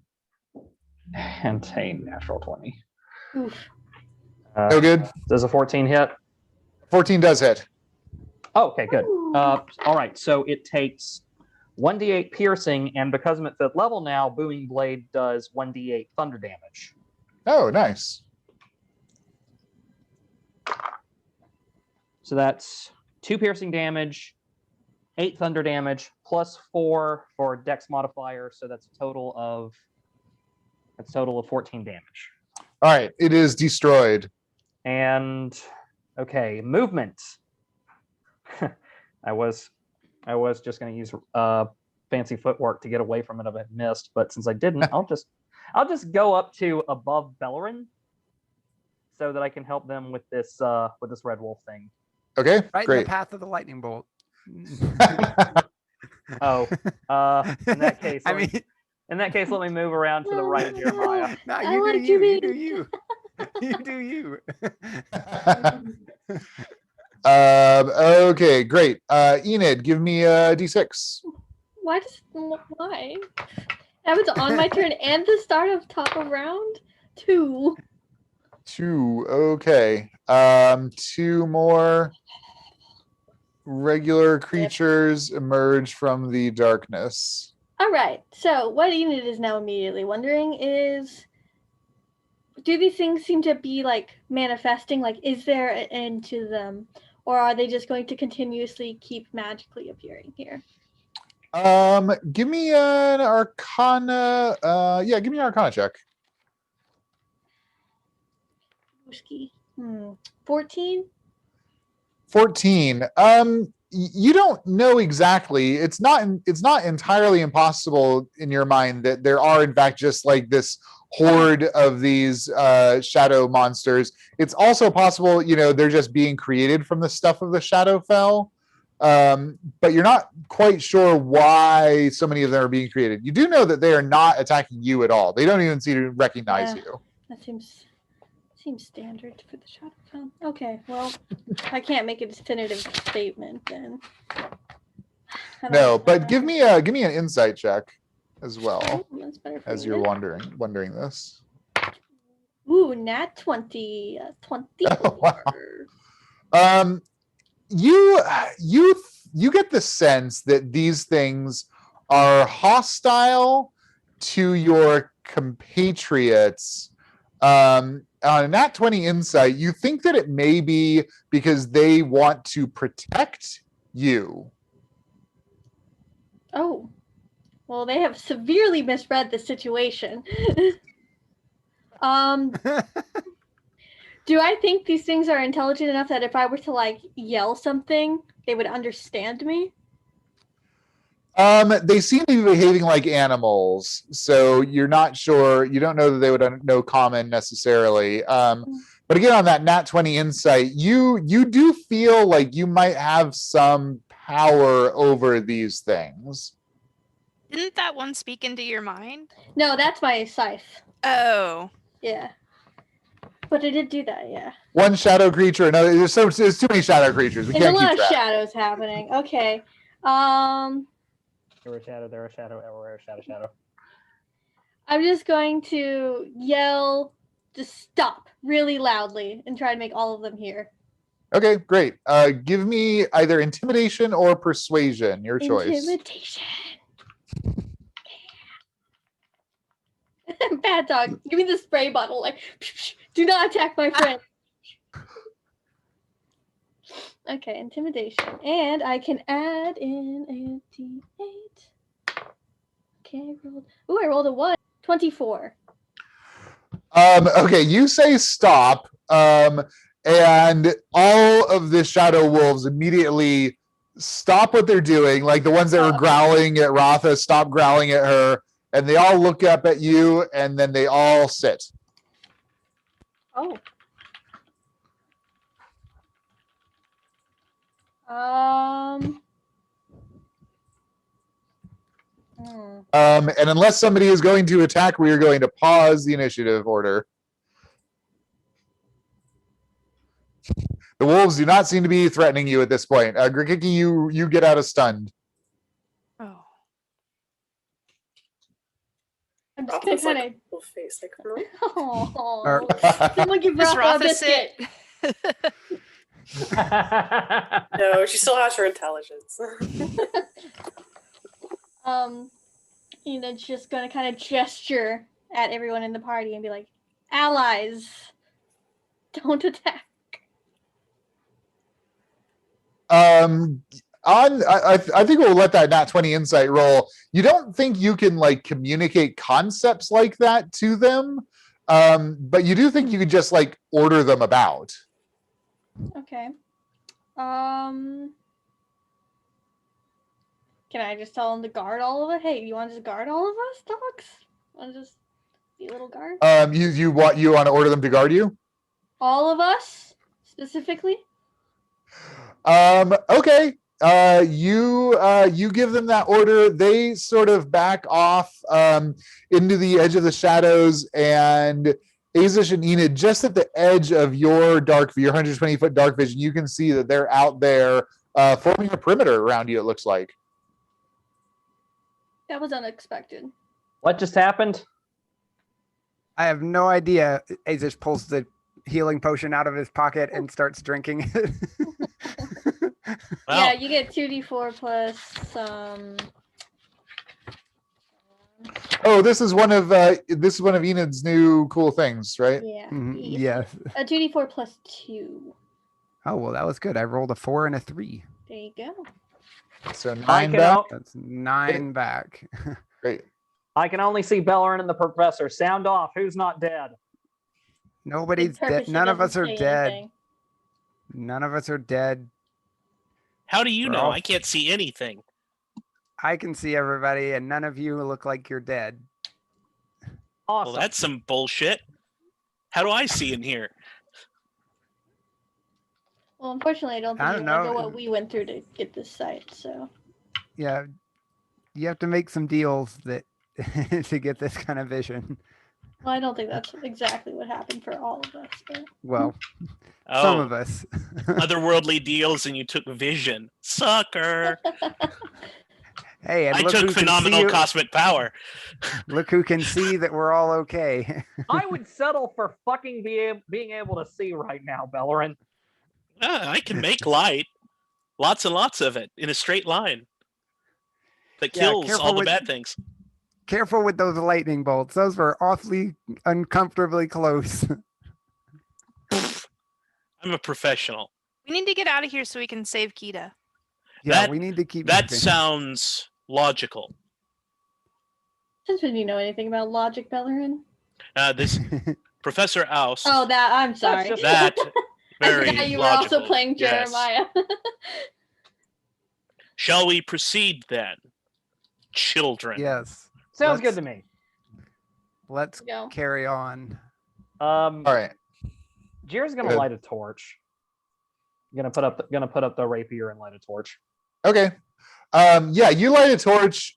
[SPEAKER 6] and a natural 20.
[SPEAKER 4] Oof.
[SPEAKER 1] No good.
[SPEAKER 6] Does a 14 hit?
[SPEAKER 1] 14 does hit.
[SPEAKER 6] Oh, okay, good. All right, so it takes 1d8 piercing, and because I'm at 5th level now, Booming Blade does 1d8 thunder damage.
[SPEAKER 1] Oh, nice.
[SPEAKER 6] So that's 2 piercing damage, 8 thunder damage, plus 4 for dex modifier, so that's a total of 14 damage.
[SPEAKER 1] All right, it is destroyed.
[SPEAKER 6] And okay, movement. I was just going to use fancy footwork to get away from it if I missed, but since I didn't, I'll just go up to above Belloryn so that I can help them with this red wolf thing.
[SPEAKER 1] Okay,
[SPEAKER 5] right
[SPEAKER 1] great.
[SPEAKER 5] in the path of the lightning bolt.
[SPEAKER 6] Oh, in that case, let me move around to the right of Jeremiah.
[SPEAKER 5] No,
[SPEAKER 4] I
[SPEAKER 5] you
[SPEAKER 4] like
[SPEAKER 5] do you. You do you.
[SPEAKER 1] Okay, great. Enid, give me a d6.
[SPEAKER 4] Why? That was on my turn and the start of top of round 2.
[SPEAKER 1] 2. Okay. 2 more regular creatures emerge from the darkness.
[SPEAKER 4] All right. So what Enid is now immediately wondering is, do these things seem to be like manifesting? Like, is there an end to them? Or are they just going to continuously keep magically appearing here?
[SPEAKER 1] Give me an Arcana. Give me an Arcana check.
[SPEAKER 4] 14.
[SPEAKER 1] 14. You don't know exactly. It's not entirely impossible in your mind that there are in fact just like this horde of these shadow monsters. It's also possible, they're just being created from the stuff of the Shadowfell. But you're not quite sure why so many of them are being created. You do know that they are not attacking you at all. They don't even seem to recognize you.
[SPEAKER 4] That seems standard for the Shadowfell. Okay, well, I can't make a definitive statement then.
[SPEAKER 1] No, but give me an insight check as well.
[SPEAKER 4] Oh, that's better for
[SPEAKER 1] as
[SPEAKER 4] me
[SPEAKER 1] you're
[SPEAKER 4] then.
[SPEAKER 1] wondering this.
[SPEAKER 4] Ooh, nat 20.
[SPEAKER 1] 24. You get the sense that these things are hostile to your compatriots. On a nat 20 insight, you think that it may be because they want to protect you.
[SPEAKER 4] Oh. Well, they have severely misread the situation. Do Do I think these things are intelligent enough that if I were to like yell something, they would understand me?
[SPEAKER 1] They seem to be behaving like animals, so you're not sure. You don't know that they would know common necessarily. But again, on that nat 20 insight, you do feel like you might have some power over these things.
[SPEAKER 3] Didn't that one speak into your mind?
[SPEAKER 4] No, that's my scythe.
[SPEAKER 3] Oh.
[SPEAKER 4] Yeah. But it did do that, yeah.
[SPEAKER 1] One shadow creature. No, there's too many shadow creatures. We
[SPEAKER 4] There's
[SPEAKER 1] can't
[SPEAKER 4] a lot
[SPEAKER 1] keep
[SPEAKER 4] of
[SPEAKER 1] track.
[SPEAKER 4] shadows happening. Okay.
[SPEAKER 6] There a shadow, everywhere, shadow.
[SPEAKER 4] I'm just going to yell, just stop really loudly and try to make all of them hear.
[SPEAKER 1] Okay, great. Give me either intimidation or persuasion. Your choice.
[SPEAKER 4] Intimidation. Bad dog. Give me the spray bottle. Like, do not attack my friend. Okay, intimidation. And I can add in a d8. Okay, I rolled a 1. 24.
[SPEAKER 1] Okay, you say stop, and all of the shadow wolves immediately stop what they're doing. Like the ones that were growling at Ratha stop growling at her, and they all look up at you, and then they all sit.
[SPEAKER 4] Oh.
[SPEAKER 1] And unless somebody is going to attack, we are going to pause the initiative order. The wolves do not seem to be threatening you at this point. Grikiki, you get out of stunned.
[SPEAKER 3] Oh.
[SPEAKER 4] I'm just
[SPEAKER 7] Ratha's
[SPEAKER 4] gonna
[SPEAKER 7] like full face, like really?
[SPEAKER 4] Oh, someone give
[SPEAKER 3] Does
[SPEAKER 4] Ratha a
[SPEAKER 3] Ratha
[SPEAKER 4] biscuit.
[SPEAKER 3] sit?
[SPEAKER 7] No, she still has her intelligence.
[SPEAKER 4] Enid's just gonna kind of gesture at everyone in the party and be like, allies, don't attack.
[SPEAKER 1] I think we'll let that nat 20 insight roll. You don't think you can like communicate concepts like that to them, but you do think you could just like order them about.
[SPEAKER 4] Okay. Can I just tell them to guard all of it? Hey, you want to just guard all of us, dogs? Want to just be a little guard?
[SPEAKER 1] You want to order them to guard you?
[SPEAKER 4] All of us, specifically?
[SPEAKER 1] Okay. You give them that order. They sort of back off into the edge of the shadows, and Aezsh and Enid, just at the edge of your 120-foot dark vision, you can see that they're out there forming a perimeter around you, it looks like.
[SPEAKER 4] That was unexpected.
[SPEAKER 6] What just happened?
[SPEAKER 5] I have no idea. Aezsh pulls the healing potion out of his pocket and starts drinking it.
[SPEAKER 2] Well,
[SPEAKER 4] Yeah, you get 2d4 plus
[SPEAKER 1] Oh, this is one of Enid's new cool things, right?
[SPEAKER 4] yeah.
[SPEAKER 5] Yes.
[SPEAKER 4] A 2d4 plus 2.
[SPEAKER 5] Oh, well, that was good. I rolled a 4 and a 3.
[SPEAKER 4] There you go.
[SPEAKER 1] So
[SPEAKER 6] I
[SPEAKER 1] 9
[SPEAKER 6] can,
[SPEAKER 1] back.
[SPEAKER 5] That's 9 back.
[SPEAKER 1] Great.
[SPEAKER 6] I can only see Belloryn and the professor. Sound off. Who's not dead?
[SPEAKER 5] Nobody's
[SPEAKER 4] It
[SPEAKER 5] dead.
[SPEAKER 4] purposely
[SPEAKER 5] None of us
[SPEAKER 4] doesn't
[SPEAKER 5] are
[SPEAKER 4] say
[SPEAKER 5] dead.
[SPEAKER 4] anything.
[SPEAKER 5] None of us are dead.
[SPEAKER 2] how do you
[SPEAKER 5] We're
[SPEAKER 2] know?
[SPEAKER 5] all-
[SPEAKER 2] I can't see anything.
[SPEAKER 5] I can see everybody, and none of you look like you're dead.
[SPEAKER 6] Awesome.
[SPEAKER 2] Well, that's some bullshit. How do I see in here?
[SPEAKER 4] Well, unfortunately, I don't think
[SPEAKER 5] I
[SPEAKER 4] you
[SPEAKER 5] don't
[SPEAKER 4] want to know
[SPEAKER 5] know.
[SPEAKER 4] what we went through to get this site, so.
[SPEAKER 5] Yeah, you have to make some deals that to get this kind of vision.
[SPEAKER 4] Well, I don't think that's exactly what happened for all of us, but.
[SPEAKER 5] Well,
[SPEAKER 2] Oh,
[SPEAKER 5] some of us.
[SPEAKER 2] otherworldly deals, and you took vision, sucker.
[SPEAKER 5] Hey, and
[SPEAKER 2] I
[SPEAKER 5] look
[SPEAKER 2] took
[SPEAKER 5] who can
[SPEAKER 2] phenomenal
[SPEAKER 5] see,
[SPEAKER 2] cosmic power.
[SPEAKER 5] look who can see that we're all okay.
[SPEAKER 6] I would settle for fucking being able to see right now, Belloryn.
[SPEAKER 2] I can make light, lots and lots of it in a straight line that
[SPEAKER 5] Yeah,
[SPEAKER 2] kills
[SPEAKER 5] careful
[SPEAKER 2] all the
[SPEAKER 5] with-
[SPEAKER 2] bad things.
[SPEAKER 5] Careful with those lightning bolts. Those were awfully uncomfortably close.
[SPEAKER 2] I'm a professional.
[SPEAKER 3] We need to get out of here so we can save Kida.
[SPEAKER 5] Yeah,
[SPEAKER 2] That-
[SPEAKER 5] we need to keep
[SPEAKER 2] That
[SPEAKER 5] moving.
[SPEAKER 2] sounds logical.
[SPEAKER 4] Since when do you know anything about logic, Belloryn?
[SPEAKER 2] This Professor Aust.
[SPEAKER 4] Oh, that I'm sorry.
[SPEAKER 6] just-
[SPEAKER 2] That
[SPEAKER 4] I
[SPEAKER 2] very
[SPEAKER 4] forgot you were
[SPEAKER 2] logical.
[SPEAKER 4] also playing
[SPEAKER 2] Yes.
[SPEAKER 4] Jeremiah.
[SPEAKER 2] Shall we proceed then, children?
[SPEAKER 5] Yes.
[SPEAKER 6] Sounds good
[SPEAKER 5] Let's-
[SPEAKER 6] to me.
[SPEAKER 5] Let's
[SPEAKER 4] Go.
[SPEAKER 5] carry on.
[SPEAKER 1] All right.
[SPEAKER 6] Jir's gonna
[SPEAKER 1] Good.
[SPEAKER 6] light a torch. Gonna put up the rapier and light a torch.
[SPEAKER 1] Okay. Yeah, you light a torch.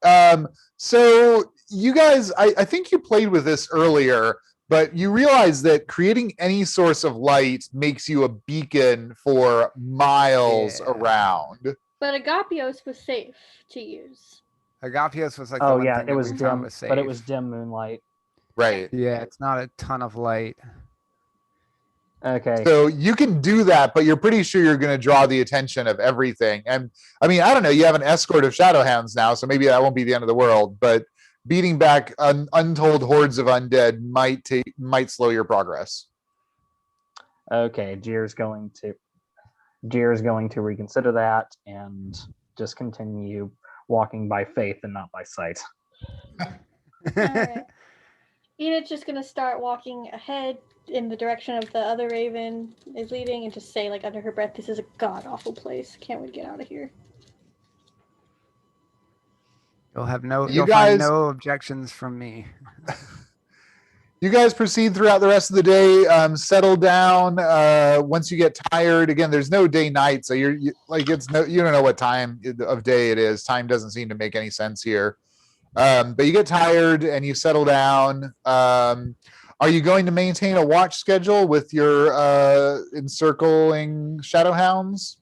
[SPEAKER 1] So you guys, I think you played with this earlier, but you realize that creating any source of light makes you a beacon for miles
[SPEAKER 5] Yeah.
[SPEAKER 1] around.
[SPEAKER 4] But Agapios was safe to use.
[SPEAKER 5] Agapios was like the
[SPEAKER 6] Oh
[SPEAKER 5] one
[SPEAKER 6] yeah,
[SPEAKER 5] thing
[SPEAKER 6] it
[SPEAKER 5] that
[SPEAKER 6] was
[SPEAKER 5] we found
[SPEAKER 6] dim,
[SPEAKER 5] was
[SPEAKER 6] but it
[SPEAKER 5] safe.
[SPEAKER 6] was dim moonlight.
[SPEAKER 1] Right.
[SPEAKER 5] Yeah, it's not a ton of light.
[SPEAKER 6] Okay.
[SPEAKER 1] So you can do that, but you're pretty sure you're going to draw the attention of everything. And I mean, I don't know, you have an escort of Shadowhounds now, so maybe that won't be the end of the world, but beating back untold hordes of undead might slow your progress.
[SPEAKER 6] Okay, Jir's going to reconsider that and just continue walking by faith and not by sight.
[SPEAKER 4] Alright. Enid's just gonna start walking ahead in the direction of the other raven is leading and just say, like, under her breath, "This is a god awful place. Can't wait to get out of here."
[SPEAKER 5] You'll have no.
[SPEAKER 1] You
[SPEAKER 5] You'll
[SPEAKER 1] guys-
[SPEAKER 5] find no objections from me.
[SPEAKER 1] You guys proceed throughout the rest of the day. Settle down. Once you get tired, again, there's no day night, so you don't know what time of day it is. Time doesn't seem to make any sense here. But you get tired and you settle down. Are you going to maintain a watch schedule with your encircling Shadowhounds?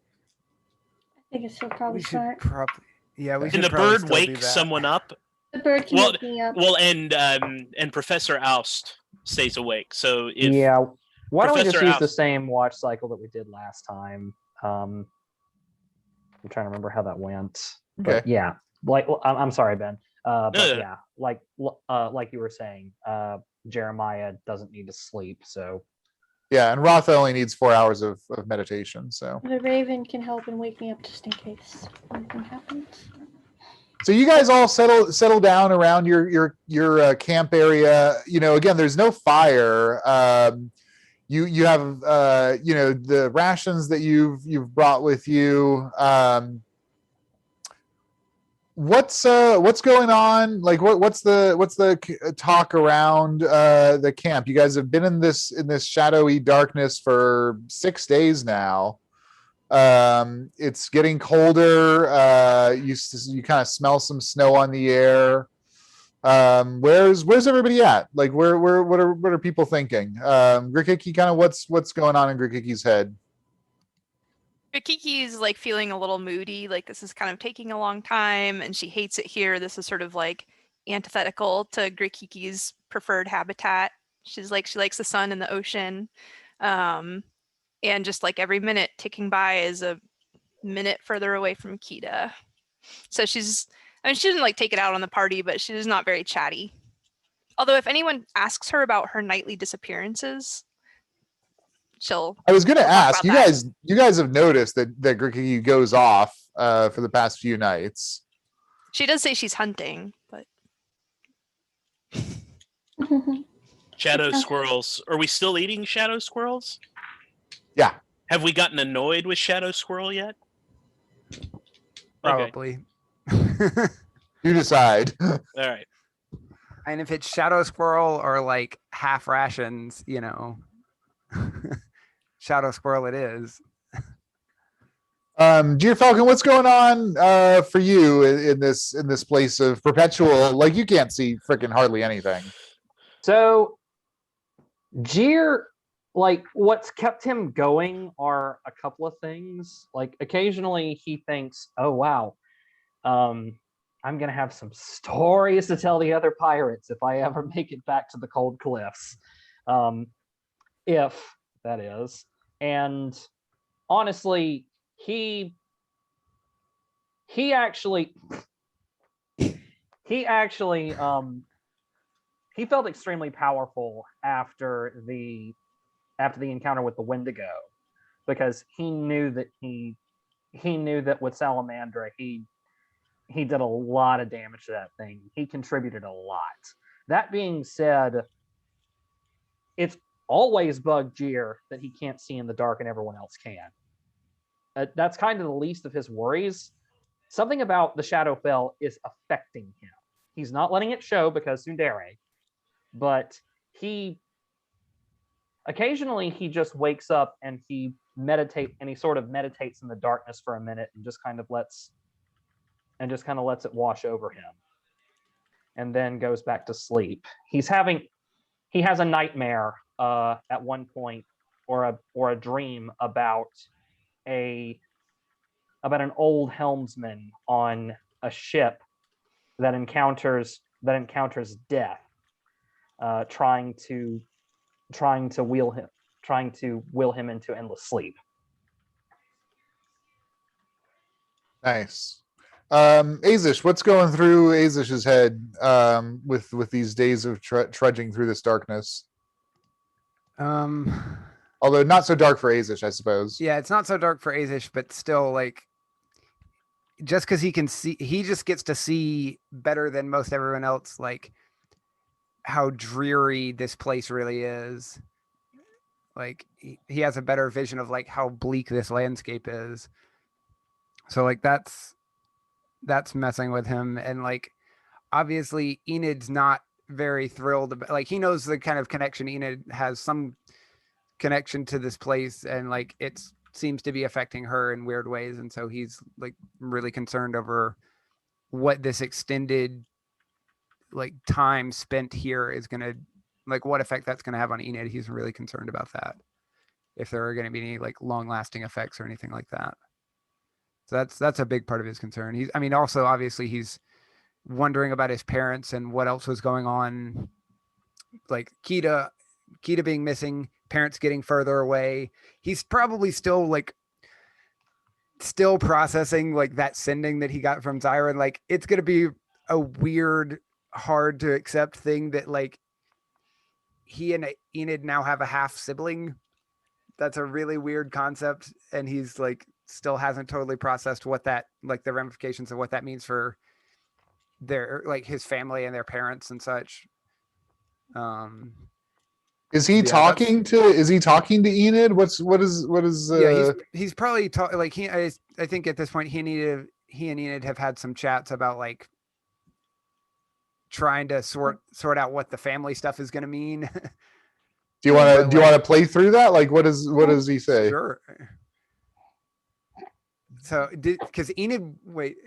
[SPEAKER 4] I think it's still probably
[SPEAKER 5] We should
[SPEAKER 4] smart.
[SPEAKER 5] probably. Yeah, we
[SPEAKER 2] Can
[SPEAKER 5] should
[SPEAKER 2] the
[SPEAKER 5] probably
[SPEAKER 2] bird
[SPEAKER 5] still do
[SPEAKER 2] wake
[SPEAKER 5] that.
[SPEAKER 2] someone up?
[SPEAKER 4] The bird can
[SPEAKER 2] Well-
[SPEAKER 4] wake me up.
[SPEAKER 2] Well, and Professor Aust stays awake. So if
[SPEAKER 6] Yeah. Why don't we just
[SPEAKER 2] Professor
[SPEAKER 6] use the
[SPEAKER 2] Aust-
[SPEAKER 6] same watch cycle that we did last time? I'm trying to remember how that went. But
[SPEAKER 1] Okay.
[SPEAKER 6] yeah, like I'm sorry, Ben. But
[SPEAKER 2] no.
[SPEAKER 6] yeah, like you were saying, Jeremiah doesn't need to sleep, so
[SPEAKER 1] Yeah, and Ratha only needs 4 hours of meditation. So
[SPEAKER 4] The raven can help and wake me up just in case anything happens.
[SPEAKER 1] you guys all settle down around your camp area. Again, there's no fire. You have the rations that you've brought with you. What's going on? Like what's the talk around the camp? You guys have been in this shadowy darkness for 6 days now. It's getting colder. You kind of smell some snow on the air. Where's everybody at? Like what are people thinking? Grikiki, kind of what's going on in Grikiki's head?
[SPEAKER 3] Rikiki's like feeling a little moody, like this is kind of taking a long time and she hates it here. This is sort of like antithetical to Grikiki's preferred habitat. She's like, she likes the sun and the ocean. And just like every minute ticking by is a minute further away from Kida. So she didn't like take it out on the party, but she's not very chatty. Although if anyone asks her about her nightly disappearances,
[SPEAKER 1] I was going to
[SPEAKER 3] we'll talk
[SPEAKER 1] ask
[SPEAKER 3] about
[SPEAKER 1] you
[SPEAKER 3] that.
[SPEAKER 1] you guys have noticed that Grikiki goes off for the past few nights.
[SPEAKER 3] She does say she's hunting, but
[SPEAKER 2] shadow squirrels, are we still eating shadow squirrels?
[SPEAKER 1] Yeah.
[SPEAKER 2] Have we gotten annoyed with shadow squirrel yet? Okay.
[SPEAKER 5] Probably.
[SPEAKER 1] You decide.
[SPEAKER 2] All right.
[SPEAKER 5] And if it's shadow squirrel or like half rations, shadow squirrel it is.
[SPEAKER 1] Dear Falcon, what's going on for you in this place of perpetual? Like you can't see freaking hardly anything.
[SPEAKER 6] So, Jir, like, what's kept him going are a couple of things. Like, occasionally he thinks, oh, wow, I'm going to have some stories to tell the other pirates if I ever make it back to the Cold Cliffs. If that is. And honestly, he actually he felt extremely powerful after the encounter with the Wendigo, because he knew that with Salamandra he did a lot of damage to that thing. He contributed a lot. That being said, always bugged Jeer that he can't see in the dark and everyone else can. That's kind of the least of his worries. Something about the Shadowfell is affecting him. He's not letting it show because Sundere, but occasionally he just wakes up and he sort of meditates in the darkness for a minute and just kind of lets it wash over him, and then goes back to sleep. He has a nightmare at one point, or a dream about an old helmsman on a ship that encounters death, trying to will him into endless sleep.
[SPEAKER 1] Nice. Aezsh, what's going through Aezish's head with these days of trudging through this darkness? Although not so dark for Aezsh, I suppose.
[SPEAKER 5] Yeah, it's not so dark for Aezsh, but still, like, just because he can see, he just gets to see better than most everyone else, like, how dreary this place really is. Like, he has a better vision of, like, how bleak this landscape is. So, like, that's messing with him. And, like, obviously Enid's not very thrilled about, like, he knows the kind of connection Enid has, some connection to this place, and like it seems to be affecting her in weird ways, and so he's like really concerned over what this extended like time spent here is gonna, like, what effect that's gonna have on Enid. He's really concerned about that, if there are going to be any like long-lasting effects or anything like that. So that's a big part of his concern. Also obviously he's wondering about his parents and what else was going on, like Kida being missing, parents getting further away. He's probably still processing like that sending that he got from Zyron. Like, it's going to be a weird, hard to accept thing that like he and Enid now have a half sibling. That's a really weird concept, and he's like still hasn't totally processed what that, like, the ramifications of what that means for their, like, his family and their parents and such.
[SPEAKER 1] Is he talking to Enid? What is
[SPEAKER 5] yeah, he's probably like I think at this point he and Enid have had some chats about like trying to sort out what the family stuff is going to mean.
[SPEAKER 1] Do you want to play through that? Like, what does he say?
[SPEAKER 5] Sure. So because Enid,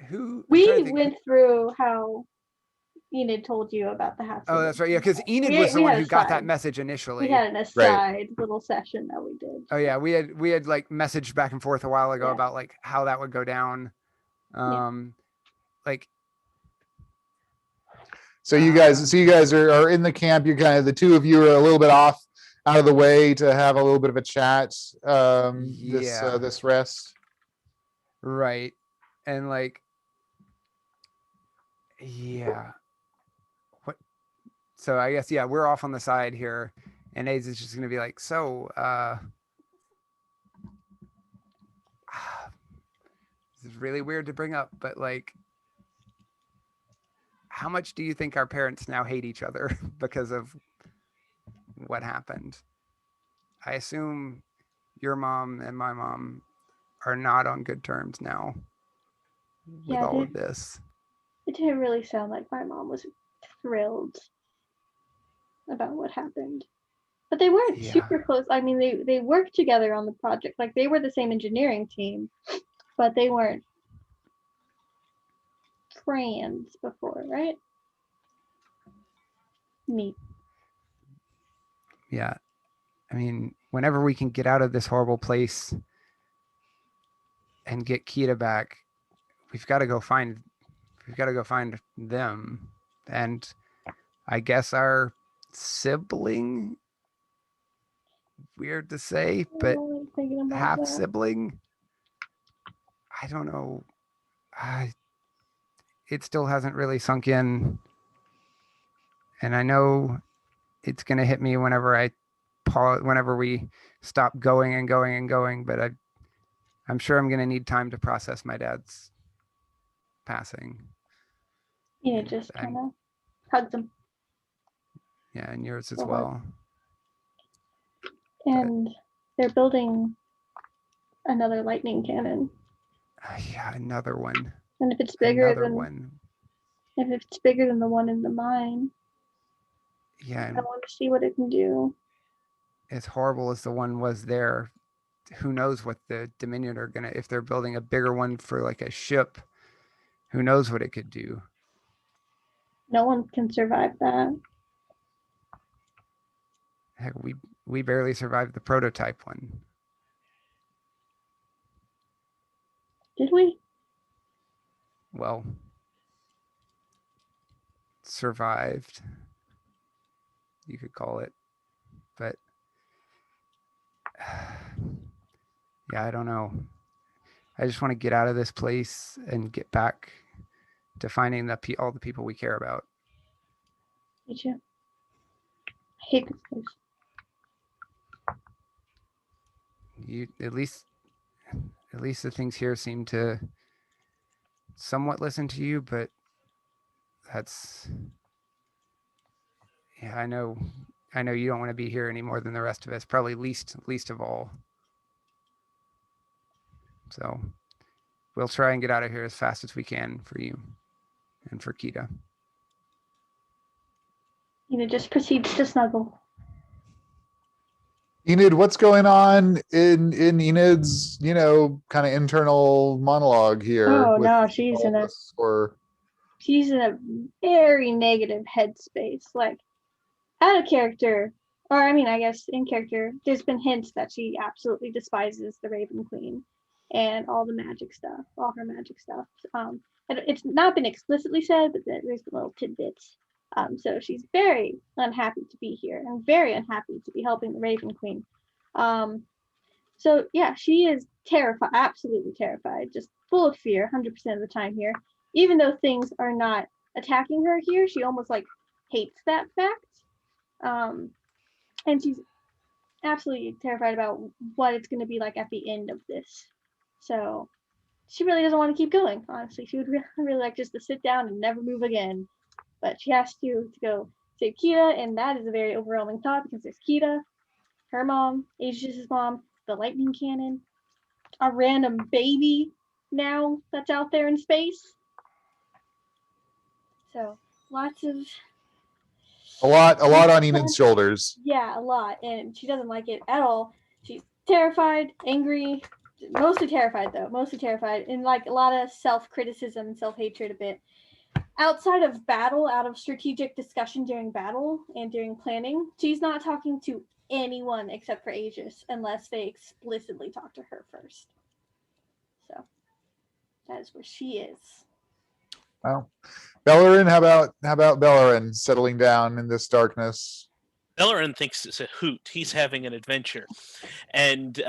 [SPEAKER 5] who
[SPEAKER 4] we went through how Enid told you about the half.
[SPEAKER 5] Oh, that's right. Yeah, because Enid was the one who got that message initially.
[SPEAKER 4] We had an aside little session that we did.
[SPEAKER 5] Oh yeah, we had like messaged back and forth a while ago about like how that would go down. Like,
[SPEAKER 1] so you guys are in the camp. You're kind of, the two of you are a little bit off out of the way to have a little bit of a chat. This rest.
[SPEAKER 5] Right. And like, yeah. So I guess, yeah, we're off on the side here, and Ace is just going to be like, so, this is really weird to bring up, but like, how much do you think our parents now hate each other because of what happened? I assume your mom and my mom are not on good terms now with all of this.
[SPEAKER 4] It didn't really sound like my mom was thrilled about what happened, but they weren't super close. I mean, they worked together on the project, like they were the same engineering team, but they weren't friends before, right? Neat.
[SPEAKER 5] Yeah, I mean, whenever we can get out of this horrible place and get Kida back, we've got to go find them, and I guess our sibling, weird to say, but half sibling, I don't know, it still hasn't really sunk in, and I know it's gonna hit me whenever we stop going and going and going, but I'm sure I'm gonna need time to process my dad's passing.
[SPEAKER 4] Yeah, just kind of hugged him.
[SPEAKER 5] Yeah, and yours as well.
[SPEAKER 4] And they're building another lightning cannon.
[SPEAKER 5] Yeah, another one.
[SPEAKER 4] And if it's bigger
[SPEAKER 5] Another
[SPEAKER 4] than
[SPEAKER 5] one.
[SPEAKER 4] if it's bigger than the one in the mine,
[SPEAKER 5] Yeah,
[SPEAKER 4] I
[SPEAKER 5] and
[SPEAKER 4] want to see what it can do.
[SPEAKER 5] as horrible as the one was there, who knows what the Dominion are gonna, if they're building a bigger one for like a ship, who knows what it could do.
[SPEAKER 4] No one can survive that.
[SPEAKER 5] Heck, we barely survived the prototype one.
[SPEAKER 4] Did we?
[SPEAKER 5] Well, survived, you could call it. But yeah, I don't know. I just want to get out of this place and get back to finding all the people we care about.
[SPEAKER 4] Me too. I hate this place.
[SPEAKER 5] You at least the things here seem to somewhat listen to you, but that's, yeah, I know you don't want to be here any more than the rest of us, probably least of all. So we'll try and get out of here as fast as we can for you and for Kida.
[SPEAKER 4] Enid just proceeds to snuggle.
[SPEAKER 1] Enid, what's going on in Enid's, kind of internal monologue here?
[SPEAKER 4] Oh
[SPEAKER 1] with
[SPEAKER 4] no, she's
[SPEAKER 1] all
[SPEAKER 4] in a
[SPEAKER 1] this, or
[SPEAKER 4] she's in a very negative headspace, like out of character, or I mean, I guess in character. There's been hints that she absolutely despises the Raven Queen and all the magic stuff, all her magic stuff. It's not been explicitly said, but there's been little tidbits. So she's very unhappy to be here and very unhappy to be helping the Raven Queen. So yeah, she is terrified, absolutely terrified, just full of fear, 100% of the time here. Even though things are not attacking her here, she almost like hates that fact. And she's absolutely terrified about what it's going to be like at the end of this. So she really doesn't want to keep going, honestly. She would really like just to sit down and never move again. But she has to go save Kida, and that is a very overwhelming thought because there's Kida, her mom, Aezsh's mom, the lightning cannon, a random baby now that's out there in space. So lots of
[SPEAKER 1] a lot on Enid's shoulders.
[SPEAKER 4] Yeah, a lot, and she doesn't like it at all. She's terrified, angry, mostly terrified, and like a lot of self-criticism and self-hatred a bit. Outside of battle, out of strategic discussion during battle and during planning, she's not talking to anyone except for Aezsh unless they explicitly talk to her first. So that is where she is.
[SPEAKER 1] Well, Belloryn, how about Belloryn settling down in this darkness?
[SPEAKER 2] Belloryn thinks it's a hoot. He's having an adventure, and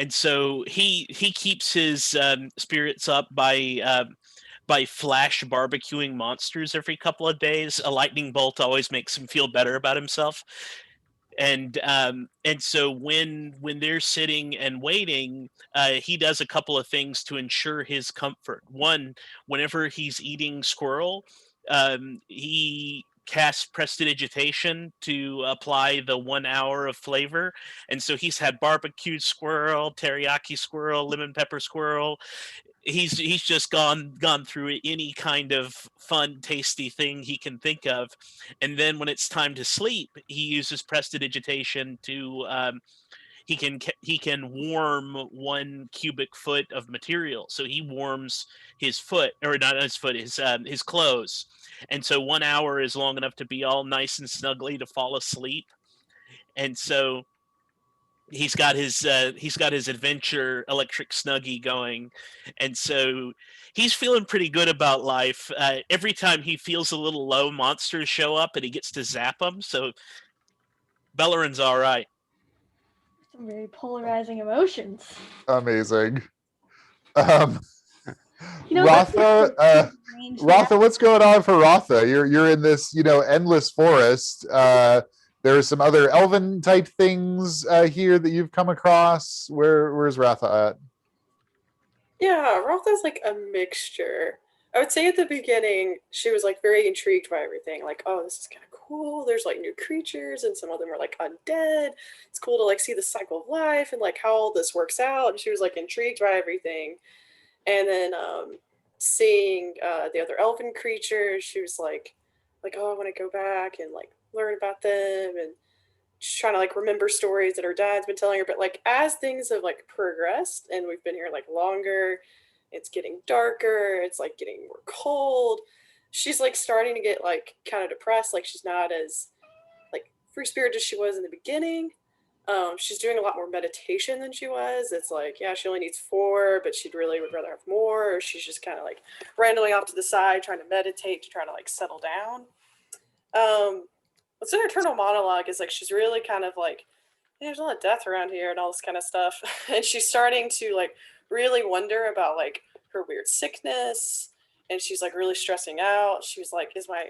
[SPEAKER 2] so he keeps his spirits up by flash barbecuing monsters every couple of days. A lightning bolt always makes him feel better about himself. And so when they're sitting and waiting, he does a couple of things to ensure his comfort. One, whenever he's eating squirrel, he casts prestidigitation to apply the 1 hour of flavor. And so he's had barbecued squirrel, teriyaki squirrel, lemon pepper squirrel. He's just gone through any kind of fun, tasty thing he can think of, and then when it's time to sleep, he uses prestidigitation to he can warm 1 cubic foot of material. So he warms his foot, or not his foot, his clothes, and so 1 hour is long enough to be all nice and snuggly to fall asleep, and so he's got his adventure electric snuggie going, and so he's feeling pretty good about life. Every time he feels a little low, monsters show up and he gets to zap them. So Belloryn's all right.
[SPEAKER 4] Some very polarizing emotions.
[SPEAKER 1] Amazing.
[SPEAKER 4] You know,
[SPEAKER 1] Ratha, what's going on for Ratha? You're in this, endless forest. There are some other elven type things here that you've come across. Where's Ratha at?
[SPEAKER 7] Yeah, Ratha's like a mixture. I would say at the beginning, she was like very intrigued by everything. Like, oh, this is kind of cool. There's like new creatures, and some of them are like undead. It's cool to like see the cycle of life and like how all this works out. And she was like intrigued by everything. And then seeing the other elven creatures, she was like, oh, I want to go back and like learn about them, and she's trying to like remember stories that her dad's been telling her. But like as things have like progressed and we've been here like longer, it's getting darker, it's like getting more cold, she's like starting to get like kind of depressed. Like she's not as like free spirited as she was in the beginning. She's doing a lot more meditation than she was. It's like, yeah, she only needs 4, but she'd really would rather have more. Or she's just kind of like randomly off to the side trying to meditate to try to like settle down. What's in her internal monologue is like she's really kind of like, yeah, there's a lot of death around here and all this kind of stuff. And she's starting to like really wonder about like her weird sickness. And she's like really stressing out. She's like, is my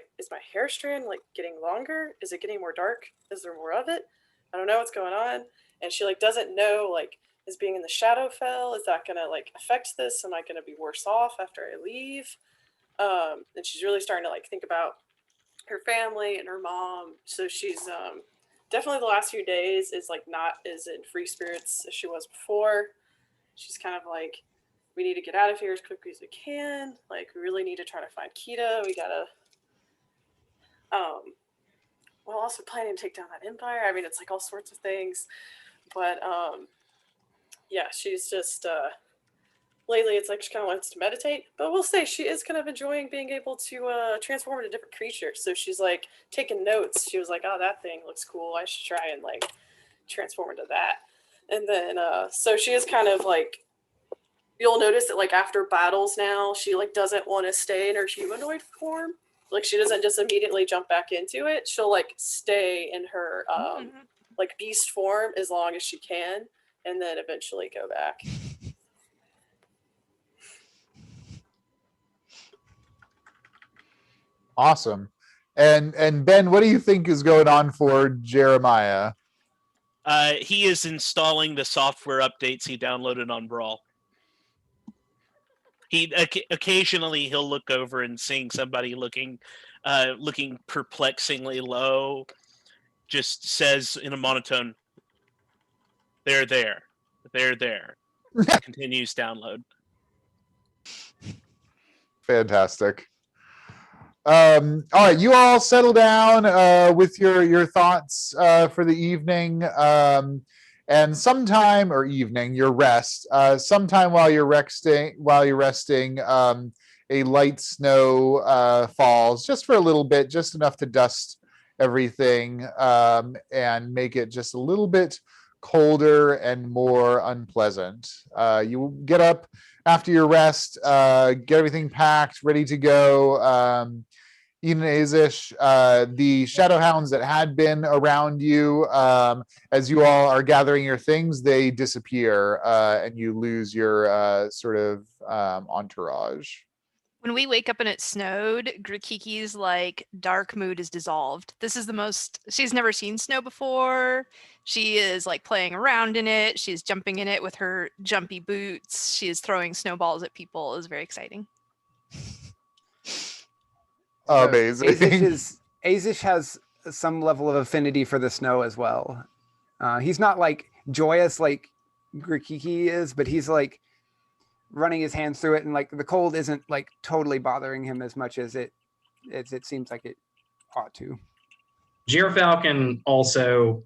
[SPEAKER 7] hair strand like getting longer? Is it getting more dark? Is there more of it? I don't know what's going on. And she like doesn't know, like, is being in the Shadowfell, is that gonna like affect this? Am I gonna be worse off after I leave? And she's really starting to like think about her family and her mom. So she's definitely the last few days is like not as in free spirits as she was before. She's kind of like, we need to get out of here as quickly as we can. Like, we really need to try to find Kida. We gotta while also planning to take down that empire. I mean, it's like all sorts of things. But yeah, she's just lately it's like she kind of wants to meditate. But we'll say she is kind of enjoying being able to transform into different creatures. So she's like taking notes. She was like, oh, that thing looks cool. I should try and like transform into that. And then so she is kind of like, you'll notice that like after battles now, she like doesn't want to stay in her humanoid form. Like she doesn't just immediately jump back into it. She'll like stay in her like beast form as long as she can, and then eventually go back.
[SPEAKER 1] Awesome. And Ben, what do you think is going on for Jeremiah?
[SPEAKER 2] He is installing the software updates he downloaded on Brawl. He occasionally he'll look over and seeing somebody looking perplexingly low, just says in a monotone, "They're there, they're there." Continues download.
[SPEAKER 1] Fantastic. All right, you all settle down with your thoughts for the evening, and sometime or evening, your rest. Sometime while you're resting, a light snow falls just for a little bit, just enough to dust everything and make it just a little bit colder and more unpleasant. You get up after your rest, get everything packed, ready to go. Enid and Aezsh, the shadow hounds that had been around you, as you all are gathering your things, they disappear and you lose your sort of entourage.
[SPEAKER 3] When we wake up and it snowed, Grikiki's like dark mood is dissolved. This is the most, she's never seen snow before. She is like playing around in it. She's jumping in it with her jumpy boots. She is throwing snowballs at people. It was very exciting.
[SPEAKER 1] Amazing.
[SPEAKER 5] Aezsh has some level of affinity for the snow as well. He's not like joyous like Grikiki is, but he's like running his hands through it, and like the cold isn't like totally bothering him as much as it seems like it ought to.
[SPEAKER 8] Gyrfalcon also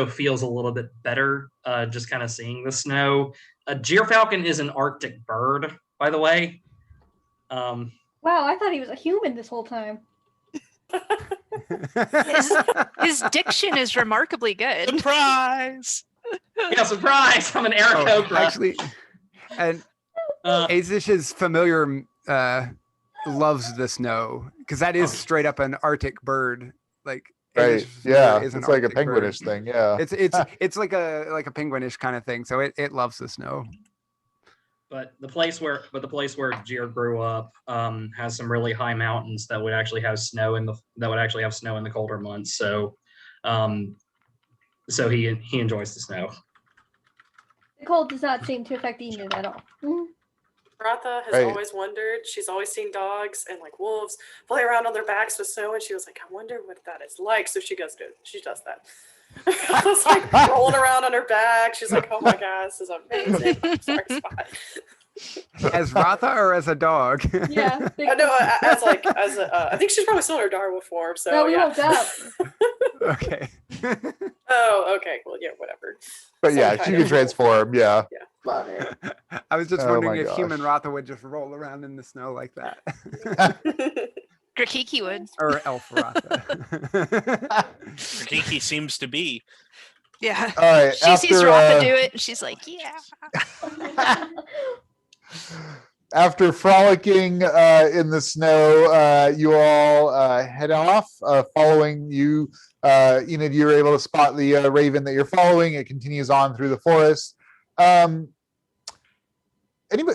[SPEAKER 8] feels a little bit better just kind of seeing the snow. Gyrfalcon is an Arctic bird, by the way.
[SPEAKER 4] Wow, I thought he was a human this whole time.
[SPEAKER 3] His diction is remarkably good.
[SPEAKER 2] Surprise!
[SPEAKER 8] Yeah, surprise! I'm an Erik.
[SPEAKER 5] Actually, and Aezsh's familiar loves the snow because that is straight up an Arctic bird. Like,
[SPEAKER 1] right? Yeah, it's like a penguinish thing. Yeah,
[SPEAKER 5] it's like a penguinish kind of thing. So it loves the snow.
[SPEAKER 8] But the place where Gyr grew up has some really high mountains that would actually have snow in the colder months. So he enjoys the snow.
[SPEAKER 4] The cold does not seem to affect Enid at all. Mm-hmm.
[SPEAKER 7] Ratha has
[SPEAKER 1] Right.
[SPEAKER 7] always wondered. She's always seen dogs and like wolves play around on their backs with snow, and she was like, "I wonder what that is like." So she does that. It's like rolling around on her back. She's like, "Oh my god, this is amazing." Sorry, Spot.
[SPEAKER 5] As Ratha or as a dog?
[SPEAKER 4] Yeah.
[SPEAKER 7] No, I think she's probably still in her Darwa form. So
[SPEAKER 4] No, we
[SPEAKER 7] yeah.
[SPEAKER 4] woke up.
[SPEAKER 5] Okay.
[SPEAKER 7] Oh, okay. Well, yeah, whatever.
[SPEAKER 1] But
[SPEAKER 7] Some
[SPEAKER 1] yeah,
[SPEAKER 7] kind
[SPEAKER 1] she
[SPEAKER 7] of
[SPEAKER 1] can
[SPEAKER 7] wolf.
[SPEAKER 1] transform. Yeah.
[SPEAKER 4] Love it.
[SPEAKER 5] I was just
[SPEAKER 1] Oh
[SPEAKER 5] wondering
[SPEAKER 1] my
[SPEAKER 5] if
[SPEAKER 1] gosh.
[SPEAKER 5] human Ratha would just roll around in the snow like that.
[SPEAKER 3] Grikiki would.
[SPEAKER 5] Or elf Ratha.
[SPEAKER 2] Grikiki seems to be.
[SPEAKER 3] Yeah.
[SPEAKER 1] All right.
[SPEAKER 3] She sees Ratha do it, and she's like, yeah.
[SPEAKER 1] After frolicking in the snow, you all head off. Following you, Enid, you're able to spot the raven that you're following. It continues on through the forest. Anybody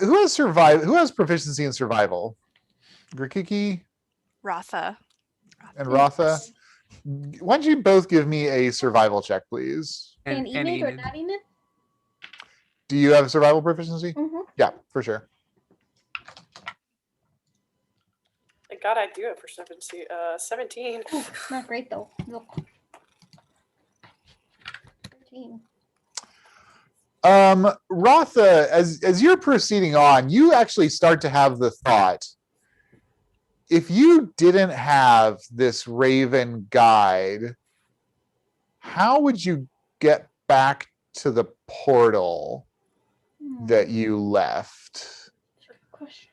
[SPEAKER 1] who has survived? Who has proficiency in survival? Grikiki
[SPEAKER 3] Ratha.
[SPEAKER 1] and Ratha. Why don't you both give me a survival check, please?
[SPEAKER 4] And Enid or not Enid?
[SPEAKER 1] Do you have survival proficiency?
[SPEAKER 4] Mm-hmm.
[SPEAKER 1] Yeah, for sure.
[SPEAKER 7] Thank God I do it for 17.
[SPEAKER 4] Ooh, not great though. Look. 13.
[SPEAKER 1] Ratha, as you're proceeding on, you actually start to have the thought, if you didn't have this raven guide, how would you get back to the portal that you left?
[SPEAKER 4] Good question.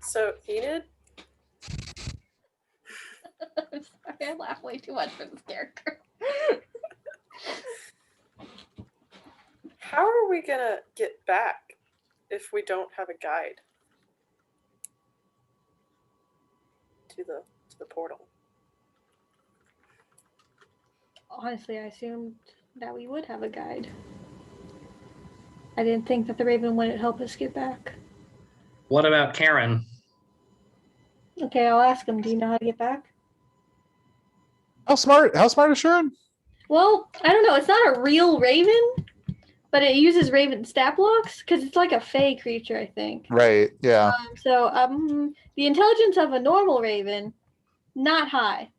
[SPEAKER 7] So Enid,
[SPEAKER 4] I'm sorry, I laugh way too much for this character.
[SPEAKER 7] how are we gonna get back if we don't have a guide to the portal?
[SPEAKER 4] Honestly, I assumed that we would have a guide. I didn't think that the Raven wouldn't help us get back.
[SPEAKER 8] What about Karen?
[SPEAKER 4] Okay, I'll ask him. Do you know how to get back?
[SPEAKER 1] How smart is Sharon?
[SPEAKER 4] Well, I don't know. It's not a real raven, but it uses raven stat blocks because it's like a fey creature, I think.
[SPEAKER 1] Right, yeah.
[SPEAKER 4] The intelligence of a normal raven, not high.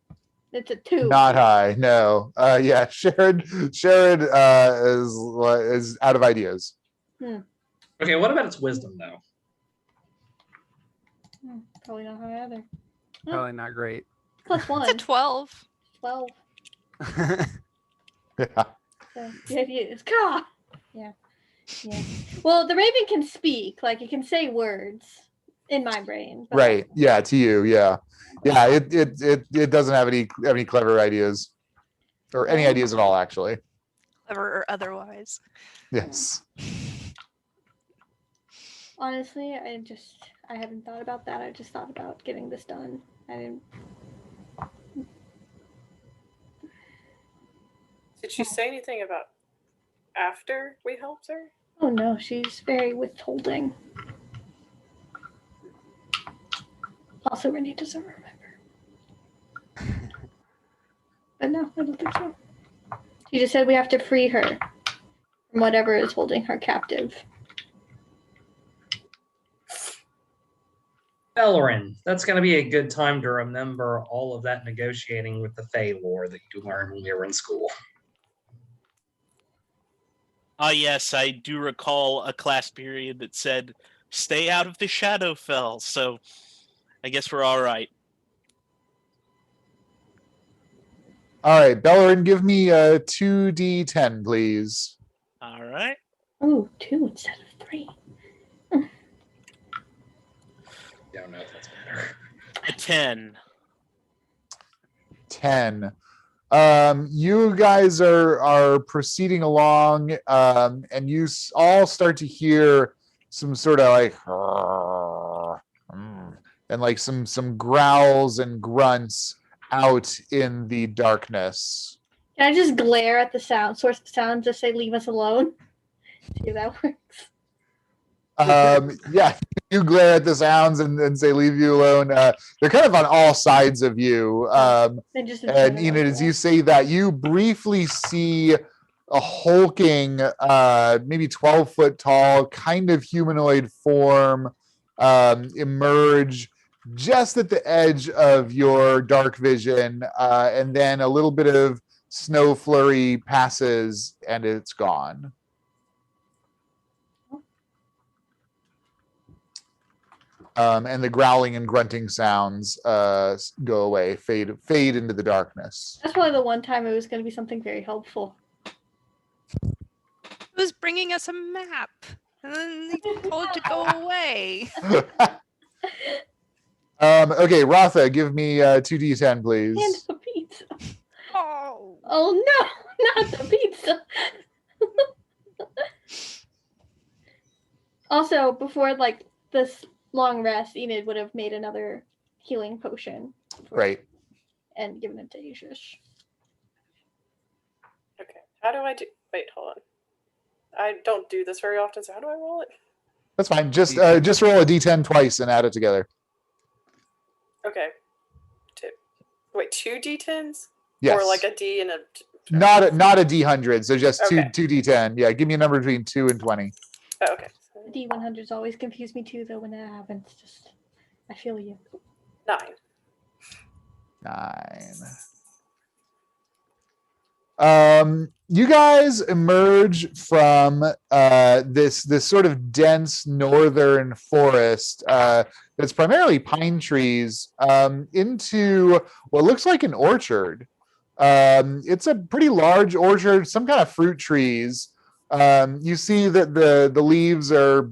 [SPEAKER 4] It's a 2.
[SPEAKER 1] Not high, no. Yeah, Sharon is out of ideas.
[SPEAKER 8] Okay, what about its wisdom, though?
[SPEAKER 4] Probably not high either.
[SPEAKER 5] Probably not great.
[SPEAKER 4] Plus 1.
[SPEAKER 3] It's a 12.
[SPEAKER 4] 12.
[SPEAKER 1] Yeah.
[SPEAKER 4] So, yeah, it's Ka. Yeah. Well, the raven can speak, like it can say words in my brain. but-
[SPEAKER 1] Right. Yeah, to you, yeah. Yeah, it doesn't have any clever ideas. Or any ideas at all, actually.
[SPEAKER 3] Clever or otherwise.
[SPEAKER 1] Yes.
[SPEAKER 4] Honestly, I haven't thought about that. I just thought about getting this done. I didn't.
[SPEAKER 7] Did she say anything about after we helped her?
[SPEAKER 4] Oh no, she's very withholding. Also, Renee doesn't remember. But no, I don't think so. She just said we have to free her from whatever is holding her captive.
[SPEAKER 8] Belloryn, that's going to be a good time to remember all of that negotiating with the Fey lore that you learned when you were in school.
[SPEAKER 2] Ah, yes, I do recall a class period that said, stay out of the Shadowfell, so I guess we're all right.
[SPEAKER 1] All right, Belloryn, give me a 2d10, please.
[SPEAKER 2] All right.
[SPEAKER 4] Oh, 2 instead of 3.
[SPEAKER 8] Don't know if that's better.
[SPEAKER 2] A 10.
[SPEAKER 1] 10. You guys are proceeding along, and you all start to hear some sort of like, and like some growls and grunts out in the darkness.
[SPEAKER 4] Can I just glare at the source of sound, just say leave us alone? See if that works.
[SPEAKER 1] Yeah, you glare at the sounds and say leave you alone. They're kind of on all sides of you. And Enid, as you say that, you briefly see a hulking, maybe 12-foot tall, kind of humanoid form emerge just at the edge of your dark vision, and then a little bit of snow flurry passes, and it's gone. And the growling and grunting sounds go away, fade into the darkness.
[SPEAKER 4] That's probably the one time it was going to be something very helpful.
[SPEAKER 3] It was bringing us a map, and then he told it to go away.
[SPEAKER 1] Okay, Ratha, give me 2d10, please.
[SPEAKER 4] And the pizza.
[SPEAKER 3] Oh.
[SPEAKER 4] Oh no, not the pizza. Also, before like this long rest, Enid would have made another healing potion.
[SPEAKER 1] Right.
[SPEAKER 4] And given it to Aezsh.
[SPEAKER 7] Okay. How do I do? Wait, hold on. I don't do this very often, so how do I roll it?
[SPEAKER 1] That's fine. Just roll a d10 twice and add it together.
[SPEAKER 7] Okay. Wait, 2 d10s?
[SPEAKER 1] Yes.
[SPEAKER 7] Or like a d and a...
[SPEAKER 1] Not a d100, so just
[SPEAKER 7] Okay.
[SPEAKER 1] two d10. Yeah, give me a number between 2 and 20.
[SPEAKER 7] Oh, okay.
[SPEAKER 4] D100s always confuse me too, though, when that happens. Just, I feel you.
[SPEAKER 7] 9.
[SPEAKER 1] 9. You guys emerge from this sort of dense northern forest that's primarily pine trees into what looks like an orchard. It's a pretty large orchard, some kind of fruit trees. You see that the leaves are,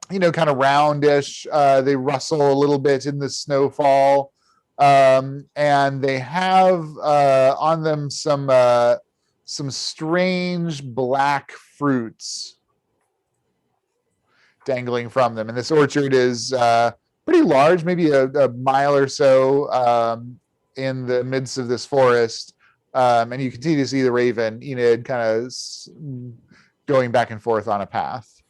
[SPEAKER 1] kind of roundish. They rustle a little bit in the snowfall. And they have on them some strange black fruits dangling from them. And this orchard is pretty large, maybe a mile or so in the midst of this forest. And you continue to see the raven, Enid, kind of going back and forth on a path.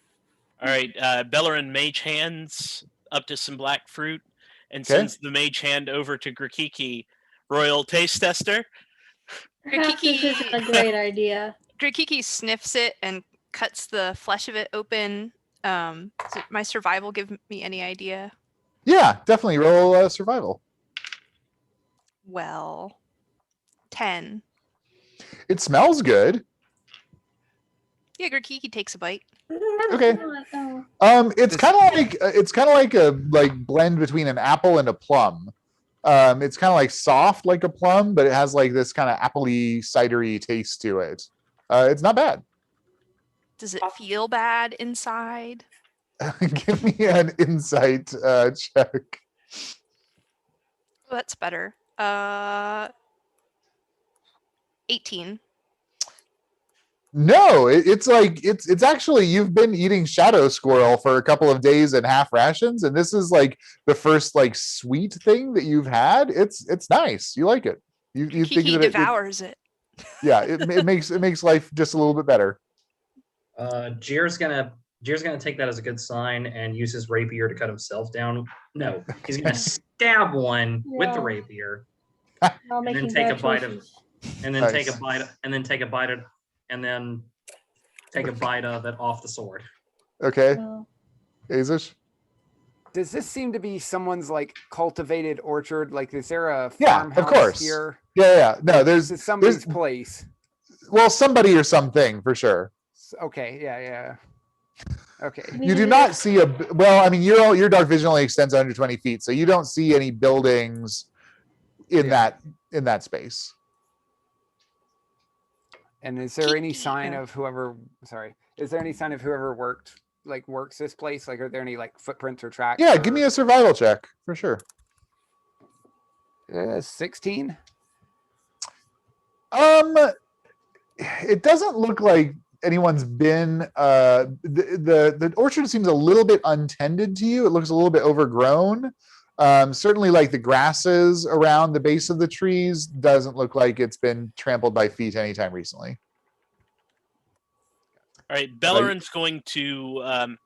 [SPEAKER 2] All right, Belloryn mage hands up to some black fruit and
[SPEAKER 1] Okay.
[SPEAKER 2] sends the mage hand over to Grikiki, royal taste tester.
[SPEAKER 4] Perhaps this isn't a great idea.
[SPEAKER 3] Grikiki sniffs it and cuts the flesh of it open. Does my survival give me any idea?
[SPEAKER 1] Yeah, definitely roll survival.
[SPEAKER 3] Well, 10.
[SPEAKER 1] It smells good.
[SPEAKER 3] Yeah, Grikiki takes a bite.
[SPEAKER 1] Okay. It's kind of like a blend between an apple and a plum. It's kind of like soft like a plum, but it has like this kind of appley, cidery taste to it. It's not bad.
[SPEAKER 3] Does it feel bad inside?
[SPEAKER 1] Give me an insight check.
[SPEAKER 3] Oh, that's better. 18.
[SPEAKER 1] No, it's actually, you've been eating shadow squirrel for a couple of days in half rations, and this is like the first like sweet thing that you've had. It's nice. You like it. You think
[SPEAKER 3] Kiki
[SPEAKER 1] that
[SPEAKER 3] devours it.
[SPEAKER 1] Yeah, it makes life just a little bit better.
[SPEAKER 8] Jir's gonna take that as a good sign and use his rapier to cut himself down. No, he's gonna stab one with the rapier, and then take a bite of it off the sword.
[SPEAKER 1] Okay. Aezsh?
[SPEAKER 5] Does this seem to be someone's like cultivated orchard? Like, is there a
[SPEAKER 1] Yeah,
[SPEAKER 5] farmhouse
[SPEAKER 1] of course.
[SPEAKER 5] here?
[SPEAKER 1] Yeah. No,
[SPEAKER 5] This is somebody's place.
[SPEAKER 1] Well, somebody or something for sure.
[SPEAKER 5] Okay, yeah. Okay.
[SPEAKER 1] You do not see your dark vision only extends 120 feet, so you don't see any buildings in that space.
[SPEAKER 5] And is there any sign of whoever? Sorry, is there any sign of whoever works this place? Like, are there any like footprints or tracks?
[SPEAKER 1] Yeah, give me a survival check for sure.
[SPEAKER 5] 16.
[SPEAKER 1] It doesn't look like anyone's been. The orchard seems a little bit untended to you. It looks a little bit overgrown. Certainly, like the grasses around the base of the trees doesn't look like it's been trampled by feet anytime recently.
[SPEAKER 2] All right, Belloryn's going to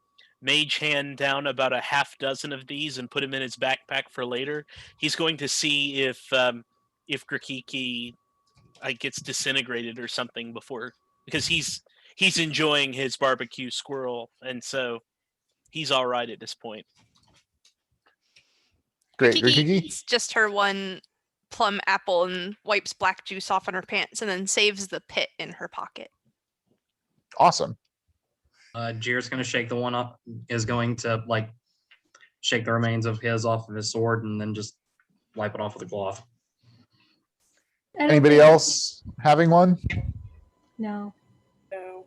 [SPEAKER 2] mage hand down about a half dozen of these and put them in his backpack for later. He's going to see if Grikiki gets disintegrated or something before because he's enjoying his barbecue squirrel, and so he's all right at this point.
[SPEAKER 1] Great.
[SPEAKER 3] Kiki
[SPEAKER 1] Grikiki?
[SPEAKER 3] eats just her one plum apple and wipes black juice off on her pants and then saves the pit in her pocket.
[SPEAKER 1] Awesome.
[SPEAKER 8] Jir's going to shake the one up, is going to like shake the remains of his off of his sword and then just wipe it off with a cloth.
[SPEAKER 1] Anybody else having one?
[SPEAKER 4] No.
[SPEAKER 7] No.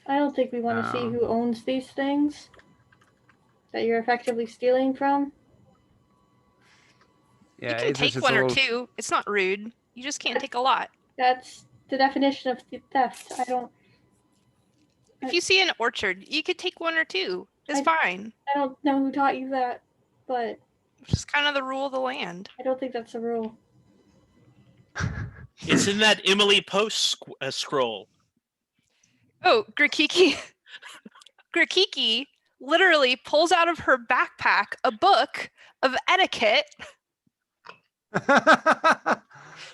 [SPEAKER 4] I don't think we want to see
[SPEAKER 5] No.
[SPEAKER 4] who owns these things that you're effectively stealing from.
[SPEAKER 5] Yeah,
[SPEAKER 3] You can
[SPEAKER 5] Aezsh
[SPEAKER 3] take
[SPEAKER 5] is
[SPEAKER 3] one
[SPEAKER 5] a
[SPEAKER 3] or
[SPEAKER 5] little-
[SPEAKER 3] two. It's not rude. You just can't take a lot.
[SPEAKER 4] That's the definition of theft. I don't
[SPEAKER 3] If you see an orchard, you could take one or two. It's
[SPEAKER 4] I-
[SPEAKER 3] fine.
[SPEAKER 4] know who taught you that, but
[SPEAKER 3] It's just kind of the rule of the land.
[SPEAKER 4] I don't think that's a rule.
[SPEAKER 2] It's in that Emily Post scroll.
[SPEAKER 3] Oh, Grikiki. Grikiki literally pulls out of her backpack a book of etiquette.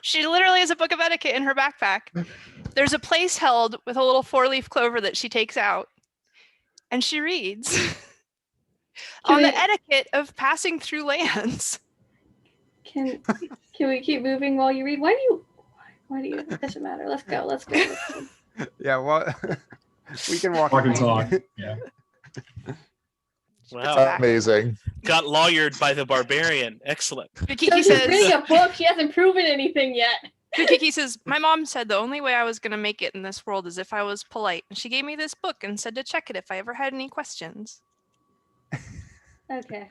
[SPEAKER 3] She literally has a book of etiquette in her backpack. There's a place held with a little 4-leaf clover that she takes out, and she reads on the etiquette of passing through lands.
[SPEAKER 4] Can we keep moving while you read? Why do you? It doesn't matter. Let's go. Let's go.
[SPEAKER 5] Yeah, well, we can walk.
[SPEAKER 8] Walk and
[SPEAKER 5] along.
[SPEAKER 8] talk. Yeah.
[SPEAKER 2] Wow.
[SPEAKER 1] Amazing.
[SPEAKER 2] Got lawyered by the barbarian. Excellent.
[SPEAKER 3] Grikiki
[SPEAKER 4] She's reading
[SPEAKER 3] says,
[SPEAKER 4] a book. She hasn't proven anything yet.
[SPEAKER 3] Grikiki says, my mom said the only way I was going to make it in this world is if I was polite. And she gave me this book and said to check it if I ever had any questions.
[SPEAKER 4] Okay.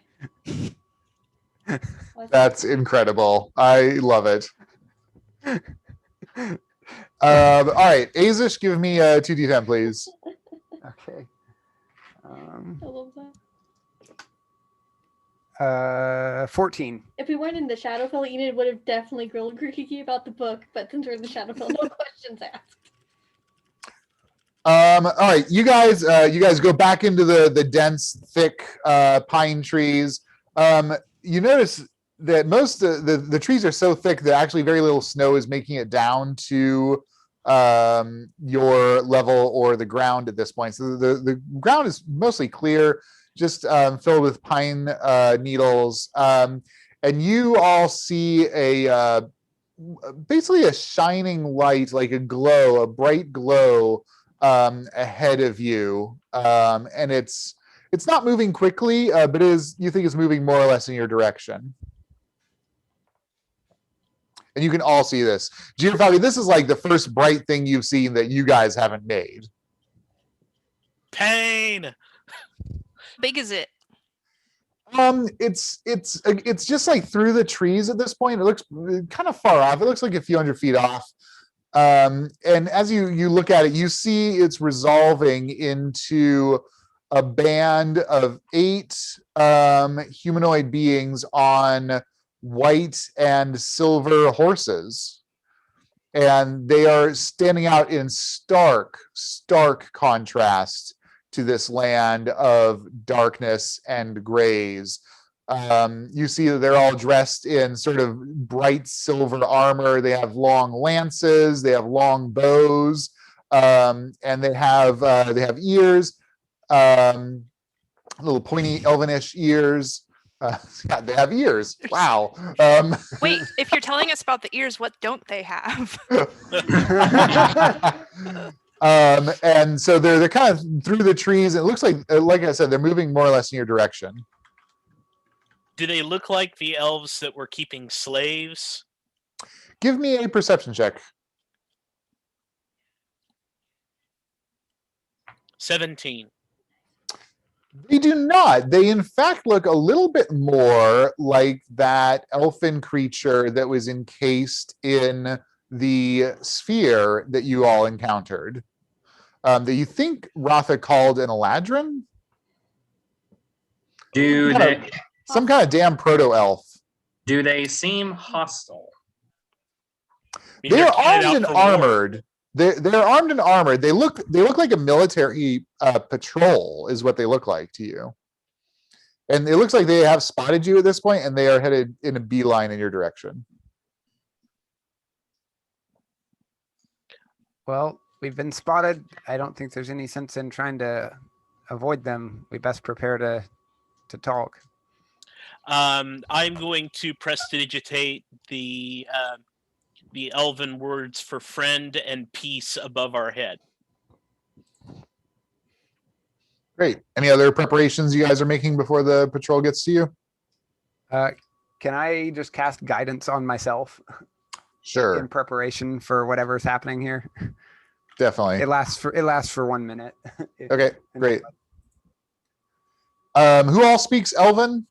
[SPEAKER 1] That's incredible. I love it. All right, Aezsh, give me a 2d10, please.
[SPEAKER 5] Okay.
[SPEAKER 4] I love that.
[SPEAKER 5] 14.
[SPEAKER 4] If we went in the Shadowfell, Enid would have definitely grilled Grikiki about the book, but since we're in the Shadowfell, no questions asked.
[SPEAKER 1] All right, you guys go back into the dense, thick pine trees. You notice that most of the trees are so thick that actually very little snow is making it down to your level or the ground at this point. So the ground is mostly clear, just filled with pine needles. And you all see basically a shining light, like a glow, a bright glow ahead of you. And it's not moving quickly, but you think it's moving more or less in your direction. And you can all see this. Giovanni, this is like the first bright thing you've seen that you guys haven't made.
[SPEAKER 2] Pain.
[SPEAKER 3] How big is it?
[SPEAKER 1] It's just like through the trees at this point. It looks kind of far off. It looks like a few hundred feet off. And as you look at it, you see it's resolving into a band of 8 humanoid beings on white and silver horses. And they are standing out in stark contrast to this land of darkness and grays. You see that they're all dressed in sort of bright silver armor. They have long lances, they have long bows, and they have ears, little pointy elvenish ears. Yeah, they have ears. Wow.
[SPEAKER 3] Wait, if you're telling us about the ears, what don't they have?
[SPEAKER 1] And so they're kind of through the trees. It looks like I said, they're moving more or less in your direction.
[SPEAKER 2] Do they look like the elves that were keeping slaves?
[SPEAKER 1] Give me a perception check.
[SPEAKER 2] 17.
[SPEAKER 1] They do not. They, in fact, look a little bit more like that elfin creature that was encased in the sphere that you all encountered. That you think Ratha called an Eladrin? Some kind of damn proto-elf.
[SPEAKER 8] Do they seem hostile?
[SPEAKER 1] They're armed and armored. They're armed and armored. They look like a military patrol is what they look like to you. And it looks like they have spotted you at this point, and they are headed in a beeline in your direction.
[SPEAKER 5] Well, we've been spotted. I don't think there's any sense in trying to avoid them. We best prepare to talk.
[SPEAKER 2] I'm going to prestidigitate the elven words for friend and peace above our head.
[SPEAKER 1] Great. Any other preparations you guys are making before the patrol gets to you?
[SPEAKER 5] Can I just cast guidance on myself
[SPEAKER 1] Sure.
[SPEAKER 5] in preparation for whatever's happening here?
[SPEAKER 1] Definitely.
[SPEAKER 5] It lasts for 1 minute.
[SPEAKER 1] Okay, great. Who all speaks Elven?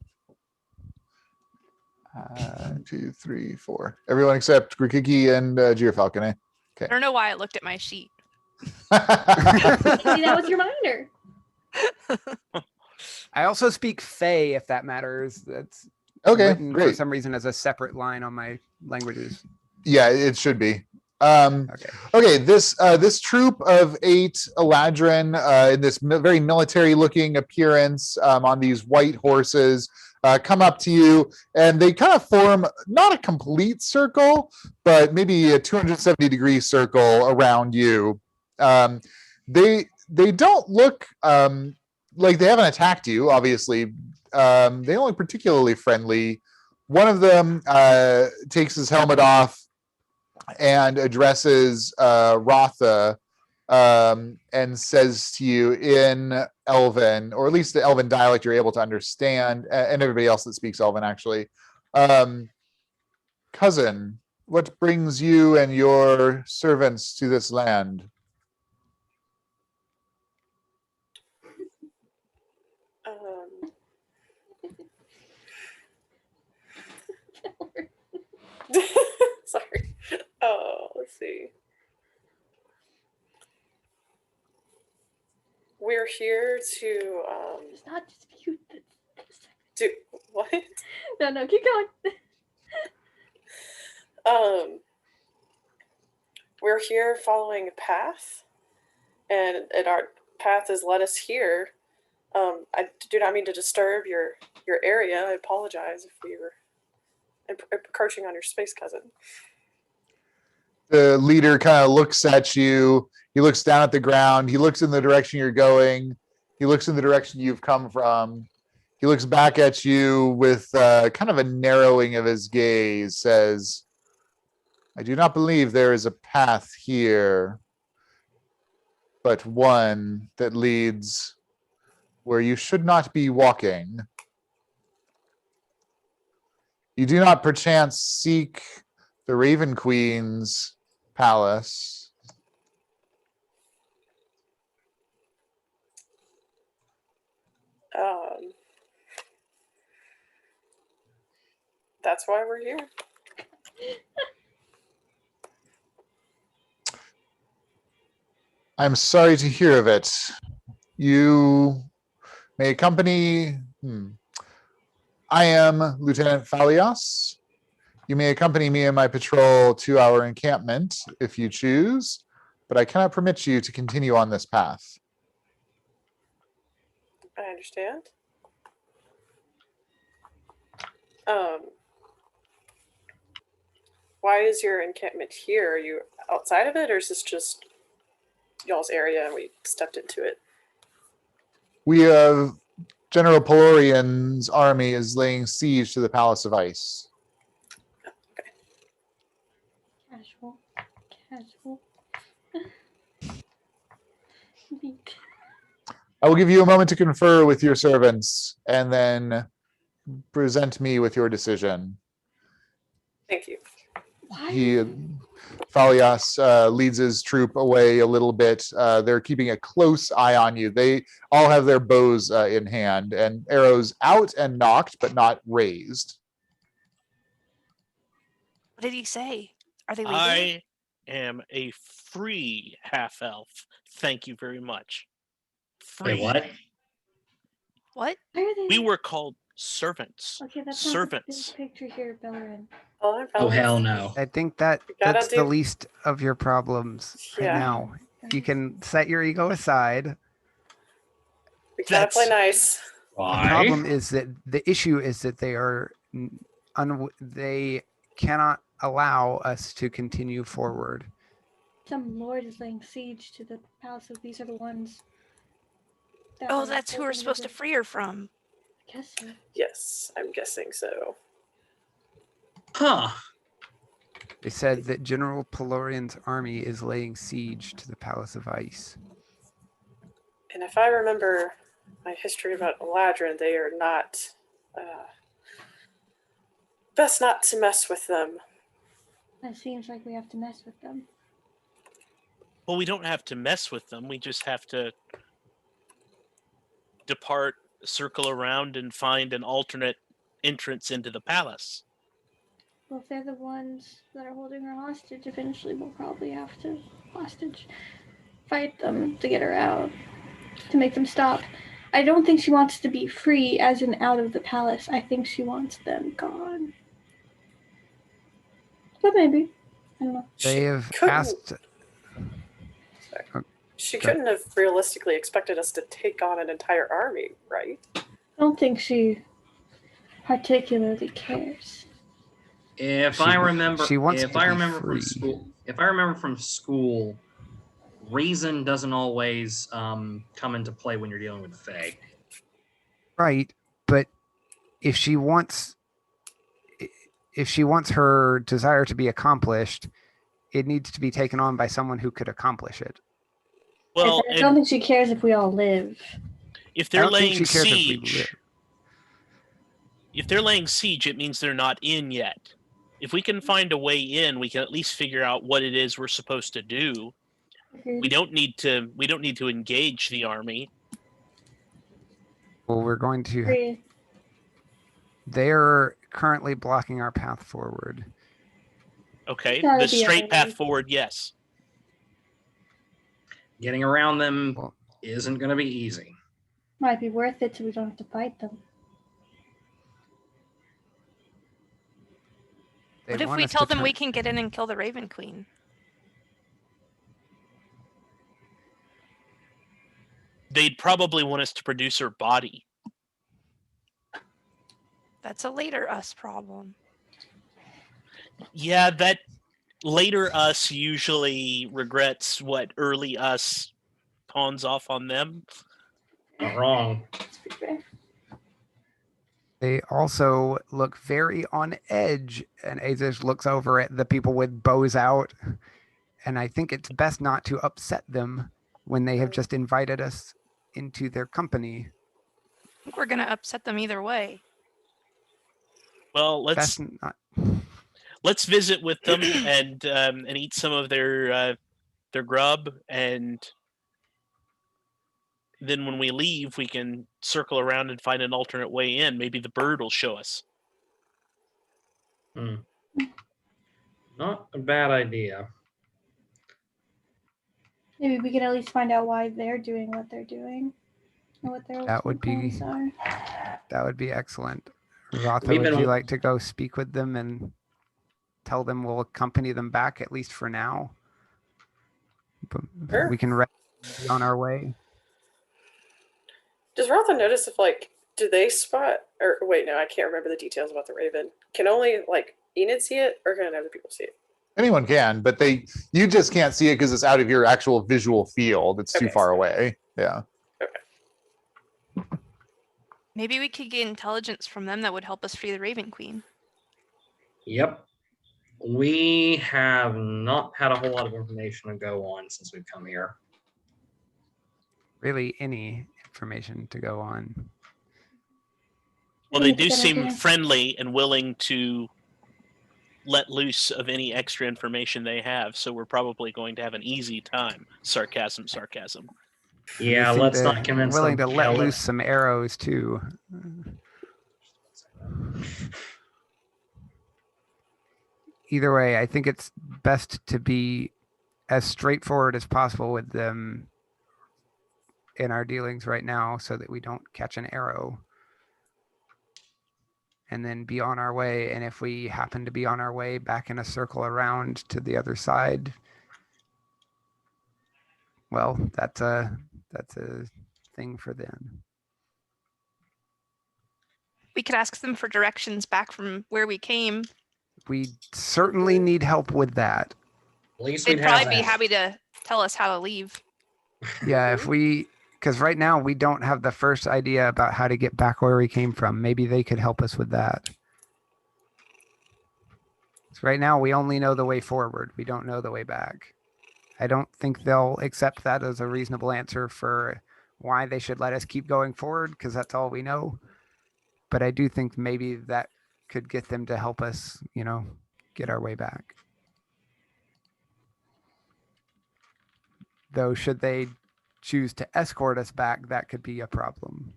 [SPEAKER 1] 2, 3, 4. Everyone except Grikiki and Gyrfalcon.
[SPEAKER 3] I don't know why I looked at my sheet.
[SPEAKER 4] Maybe that was your reminder.
[SPEAKER 5] I also speak Fey, if that matters. That's
[SPEAKER 1] okay,
[SPEAKER 5] written
[SPEAKER 1] great.
[SPEAKER 5] for some reason as a separate line on my languages.
[SPEAKER 1] Yeah, it should be.
[SPEAKER 5] Okay.
[SPEAKER 1] Okay, this troop of 8 Eladrin in this very military-looking appearance on these white horses come up to you, and they kind of form not a complete circle, but maybe a 270-degree circle around you. They don't look like they haven't attacked you, obviously. They don't look particularly friendly. One of them takes his helmet off and addresses Ratha and says to you in Elven, or at least the Elven dialect you're able to understand, and everybody else that speaks Elven actually. Cousin, what brings you and your servants to this land?
[SPEAKER 7] Sorry. Oh, let's see. We're here to
[SPEAKER 4] It's not dispute this.
[SPEAKER 7] do what?
[SPEAKER 4] No, keep going.
[SPEAKER 7] We're here following a path, and our path has led us here. I do not mean to disturb your area. I apologize if we were encroaching on your space, cousin.
[SPEAKER 1] The leader kind of looks at you. He looks down at the ground. He looks in the direction you're going. He looks in the direction you've come from. He looks back at you with kind of a narrowing of his gaze, says, I do not believe there is a path here, but one that leads where you should not be walking. You do not perchance seek the Raven Queen's palace.
[SPEAKER 7] That's why we're here.
[SPEAKER 1] I'm sorry to hear of it. You may accompany... I am Lieutenant Phalios. You may accompany me in my patrol to our encampment if you choose, but I cannot permit you to continue on this path.
[SPEAKER 7] I understand. Why is your encampment here? Are you outside of it, or is this just y'all's area and we stepped into it?
[SPEAKER 1] We have General Belloryn's army is laying siege to the Palace of Ice.
[SPEAKER 7] Okay.
[SPEAKER 4] Casual.
[SPEAKER 1] I will give you a moment to confer with your servants and then present me with your decision.
[SPEAKER 7] Thank you.
[SPEAKER 1] Phalios leads his troop away a little bit. They're keeping a close eye on you. They all have their bows in hand and arrows out and knocked, but not raised.
[SPEAKER 3] What did he say? Are they leaving?
[SPEAKER 2] I am a free half-elf. Thank you very much. Free.
[SPEAKER 8] Wait, what?
[SPEAKER 3] What?
[SPEAKER 4] Why are they?
[SPEAKER 2] We were called servants.
[SPEAKER 4] Okay, that's
[SPEAKER 2] servants.
[SPEAKER 4] not the big picture here, Belloryn.
[SPEAKER 8] Oh, hell no.
[SPEAKER 5] I think
[SPEAKER 7] gotta
[SPEAKER 5] that's the
[SPEAKER 7] do-
[SPEAKER 5] least of your problems right
[SPEAKER 7] Yeah.
[SPEAKER 5] now. You can set your ego aside.
[SPEAKER 7] We gotta play nice.
[SPEAKER 5] The
[SPEAKER 8] Why?
[SPEAKER 5] problem is that the issue is that they cannot allow us to continue forward.
[SPEAKER 4] Some lord is laying siege to the palace. These are the ones.
[SPEAKER 3] Oh, that's who we're supposed to free her from.
[SPEAKER 4] I guess so.
[SPEAKER 7] Yes, I'm guessing so.
[SPEAKER 8] Huh.
[SPEAKER 5] They said that General Belloryn's army is laying siege to the Palace of Ice.
[SPEAKER 7] And if I remember my history about Eladrin, they are not... best not to mess with them.
[SPEAKER 4] It seems like we have to mess with them.
[SPEAKER 2] Well, we don't have to mess with them. We just have to depart, circle around, and find an alternate entrance into the palace.
[SPEAKER 4] Well, if they're the ones that are holding her hostage, eventually we'll probably have to fight them to get her out, to make them stop. I don't think she wants to be free as in out of the palace. I think she wants them gone. But maybe. I don't know.
[SPEAKER 5] They have asked...
[SPEAKER 7] She couldn't have realistically expected us to take on an entire army, right?
[SPEAKER 4] I don't think she particularly cares.
[SPEAKER 8] If I remember from school, reason doesn't always come into play when you're dealing with the Fae.
[SPEAKER 5] Right, but if she wants her desire to be accomplished, it needs to be taken on by someone who could accomplish it.
[SPEAKER 2] Well,
[SPEAKER 4] I don't think she cares if we all live.
[SPEAKER 2] If they're laying siege, it means they're not in yet. If we can find a way in, we can at least figure out what it is we're supposed to do. We don't need to engage the army.
[SPEAKER 5] Well, we're going to... They're currently blocking our path forward.
[SPEAKER 2] Okay, the straight path forward, yes.
[SPEAKER 8] Getting around them isn't going to be easy.
[SPEAKER 4] Might be worth it so we don't have to fight them.
[SPEAKER 3] What if we tell them we can get in and kill the Raven Queen?
[SPEAKER 2] They'd probably want us to produce her body.
[SPEAKER 3] That's a later us problem.
[SPEAKER 2] Yeah, that later us usually regrets what early us pawns off on them.
[SPEAKER 8] Not wrong.
[SPEAKER 5] They also look very on edge, and Aezsh looks over at the people with bows out, and I think it's best not to upset them when they have just invited us into their company.
[SPEAKER 3] I think we're going to upset them either way.
[SPEAKER 2] Well, let's visit with them and eat some of their grub, and then when we leave, we can circle around and find an alternate way in. Maybe the bird will show us.
[SPEAKER 8] Not a bad idea.
[SPEAKER 4] Maybe we can at least find out why they're doing what they're doing. And what their
[SPEAKER 5] That would be excellent. Ratha, would you like to go speak with them and tell them we'll accompany them back, at least for now? But
[SPEAKER 7] sure.
[SPEAKER 5] We can be on our way.
[SPEAKER 7] Does Ratha notice if, do they spot, or wait, no, I can't remember the details about the Raven. Can only, Enid see it, or can other people see it?
[SPEAKER 1] Anyone can, but you just can't see it because it's out of your actual visual field. It's too far away. Yeah.
[SPEAKER 7] Okay.
[SPEAKER 3] Maybe we could get intelligence from them that would help us free the Raven Queen.
[SPEAKER 8] Yep. We have not had a whole lot of information to go on since we've come here.
[SPEAKER 5] Really, any information to go on.
[SPEAKER 2] Well, they do seem friendly and willing to let loose of any extra information they have, so we're probably going to have an easy time. Sarcasm.
[SPEAKER 8] Yeah, let's not convince them.
[SPEAKER 5] Willing to let loose some arrows too. Either way, I think it's best to be as straightforward as possible with them in our dealings right now so that we don't catch an arrow. And then be on our way. And if we happen to be on our way back in a circle around to the other side, well, that's a thing for them.
[SPEAKER 3] We could ask them for directions back from where we came.
[SPEAKER 5] We certainly need help with that.
[SPEAKER 8] At least
[SPEAKER 3] They'd
[SPEAKER 8] we'd have
[SPEAKER 3] probably be
[SPEAKER 8] that.
[SPEAKER 3] happy to tell us how to leave.
[SPEAKER 5] Yeah, because right now we don't have the first idea about how to get back where we came from. Maybe they could help us with that. So right now we only know the way forward. We don't know the way back. I don't think they'll accept that as a reasonable answer for why they should let us keep going forward, because that's all we know. But I do think maybe that could get them to help us, get our way back. Though, should they choose to escort us back, that could be a problem.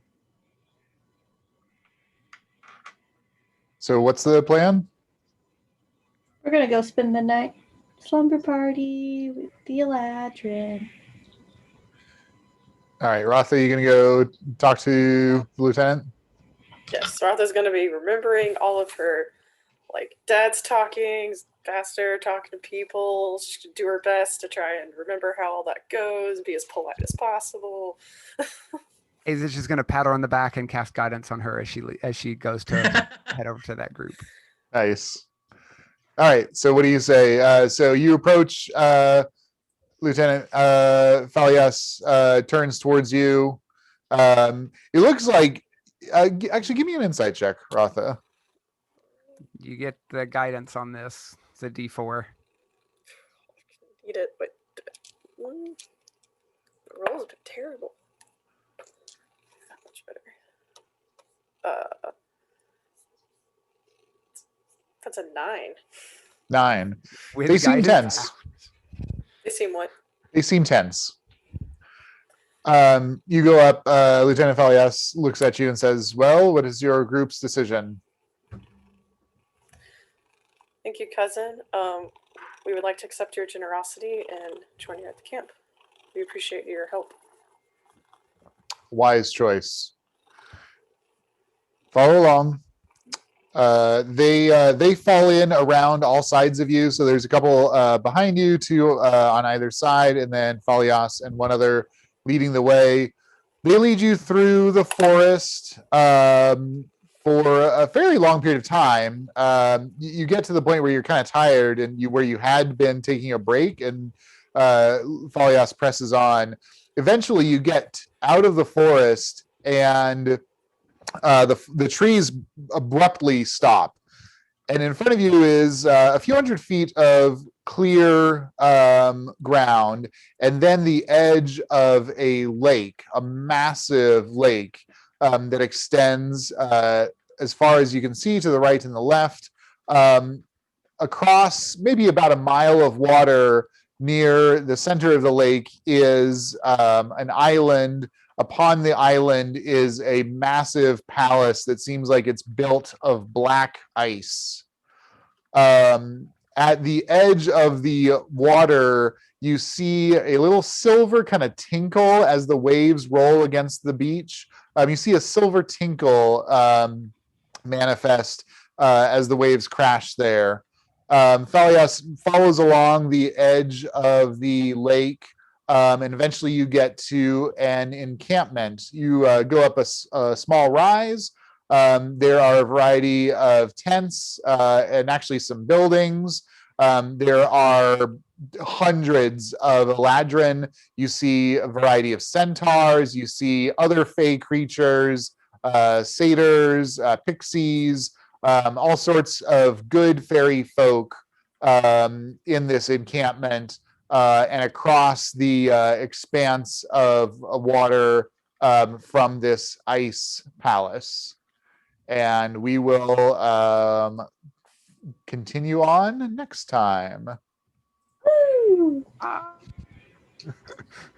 [SPEAKER 1] So what's the plan?
[SPEAKER 4] We're gonna go spend the night. Slumber party with the Eladrin.
[SPEAKER 1] All right, Ratha, you gonna go talk to the lieutenant?
[SPEAKER 7] Yes, Ratha's going to be remembering all of her, like, dad's talking faster, talking to people. She should do her best to try and remember how all that goes, be as polite as possible.
[SPEAKER 5] Aezsh is going to pat her on the back and cast guidance on her as she goes to head over to that group.
[SPEAKER 1] Nice. All right, so what do you say? So you approach Lieutenant Falias, turns towards you. It looks like, actually, give me an insight check, Ratha.
[SPEAKER 5] You get the guidance on this. It's a D4.
[SPEAKER 7] Need it, but the roll's been terrible. Not much better. That's a 9.
[SPEAKER 1] 9.
[SPEAKER 5] With
[SPEAKER 1] They seem
[SPEAKER 5] guidance?
[SPEAKER 1] tense.
[SPEAKER 7] They seem what?
[SPEAKER 1] They seem tense. You go up, Lieutenant Falias looks at you and says, well, what is your group's decision?
[SPEAKER 7] Thank you, cousin. We would like to accept your generosity and join you at the camp. We appreciate your help.
[SPEAKER 1] Wise choice. Follow along. They fall in around all sides of you. So there's a couple behind you, 2 on either side, and then Falias and one other leading the way. They lead you through the forest for a fairly long period of time. You get to the point where you're kind of tired and where you had been taking a break, and Falias presses on. Eventually you get out of the forest, and the trees abruptly stop. And in front of you is a few hundred feet of clear ground, and then the edge of a lake, a massive lake that extends as far as you can see to the right and the left. Across maybe about a mile of water near the center of the lake is an island. Upon the island is a massive palace that seems like it's built of black ice. At the edge of the water, you see a little silver kind of tinkle as the waves roll against the beach. You see a silver tinkle manifest as the waves crash there. Falias follows along the edge of the lake, and eventually you get to an encampment. You go up a small rise. There are a variety of tents and actually some buildings. There are hundreds of Eladrin. You see a variety of centaurs. You see other fey creatures, satyrs, pixies, all sorts of good fairy folk in this encampment and across the expanse of water from this ice palace. And we will continue on next time.
[SPEAKER 4] Woo!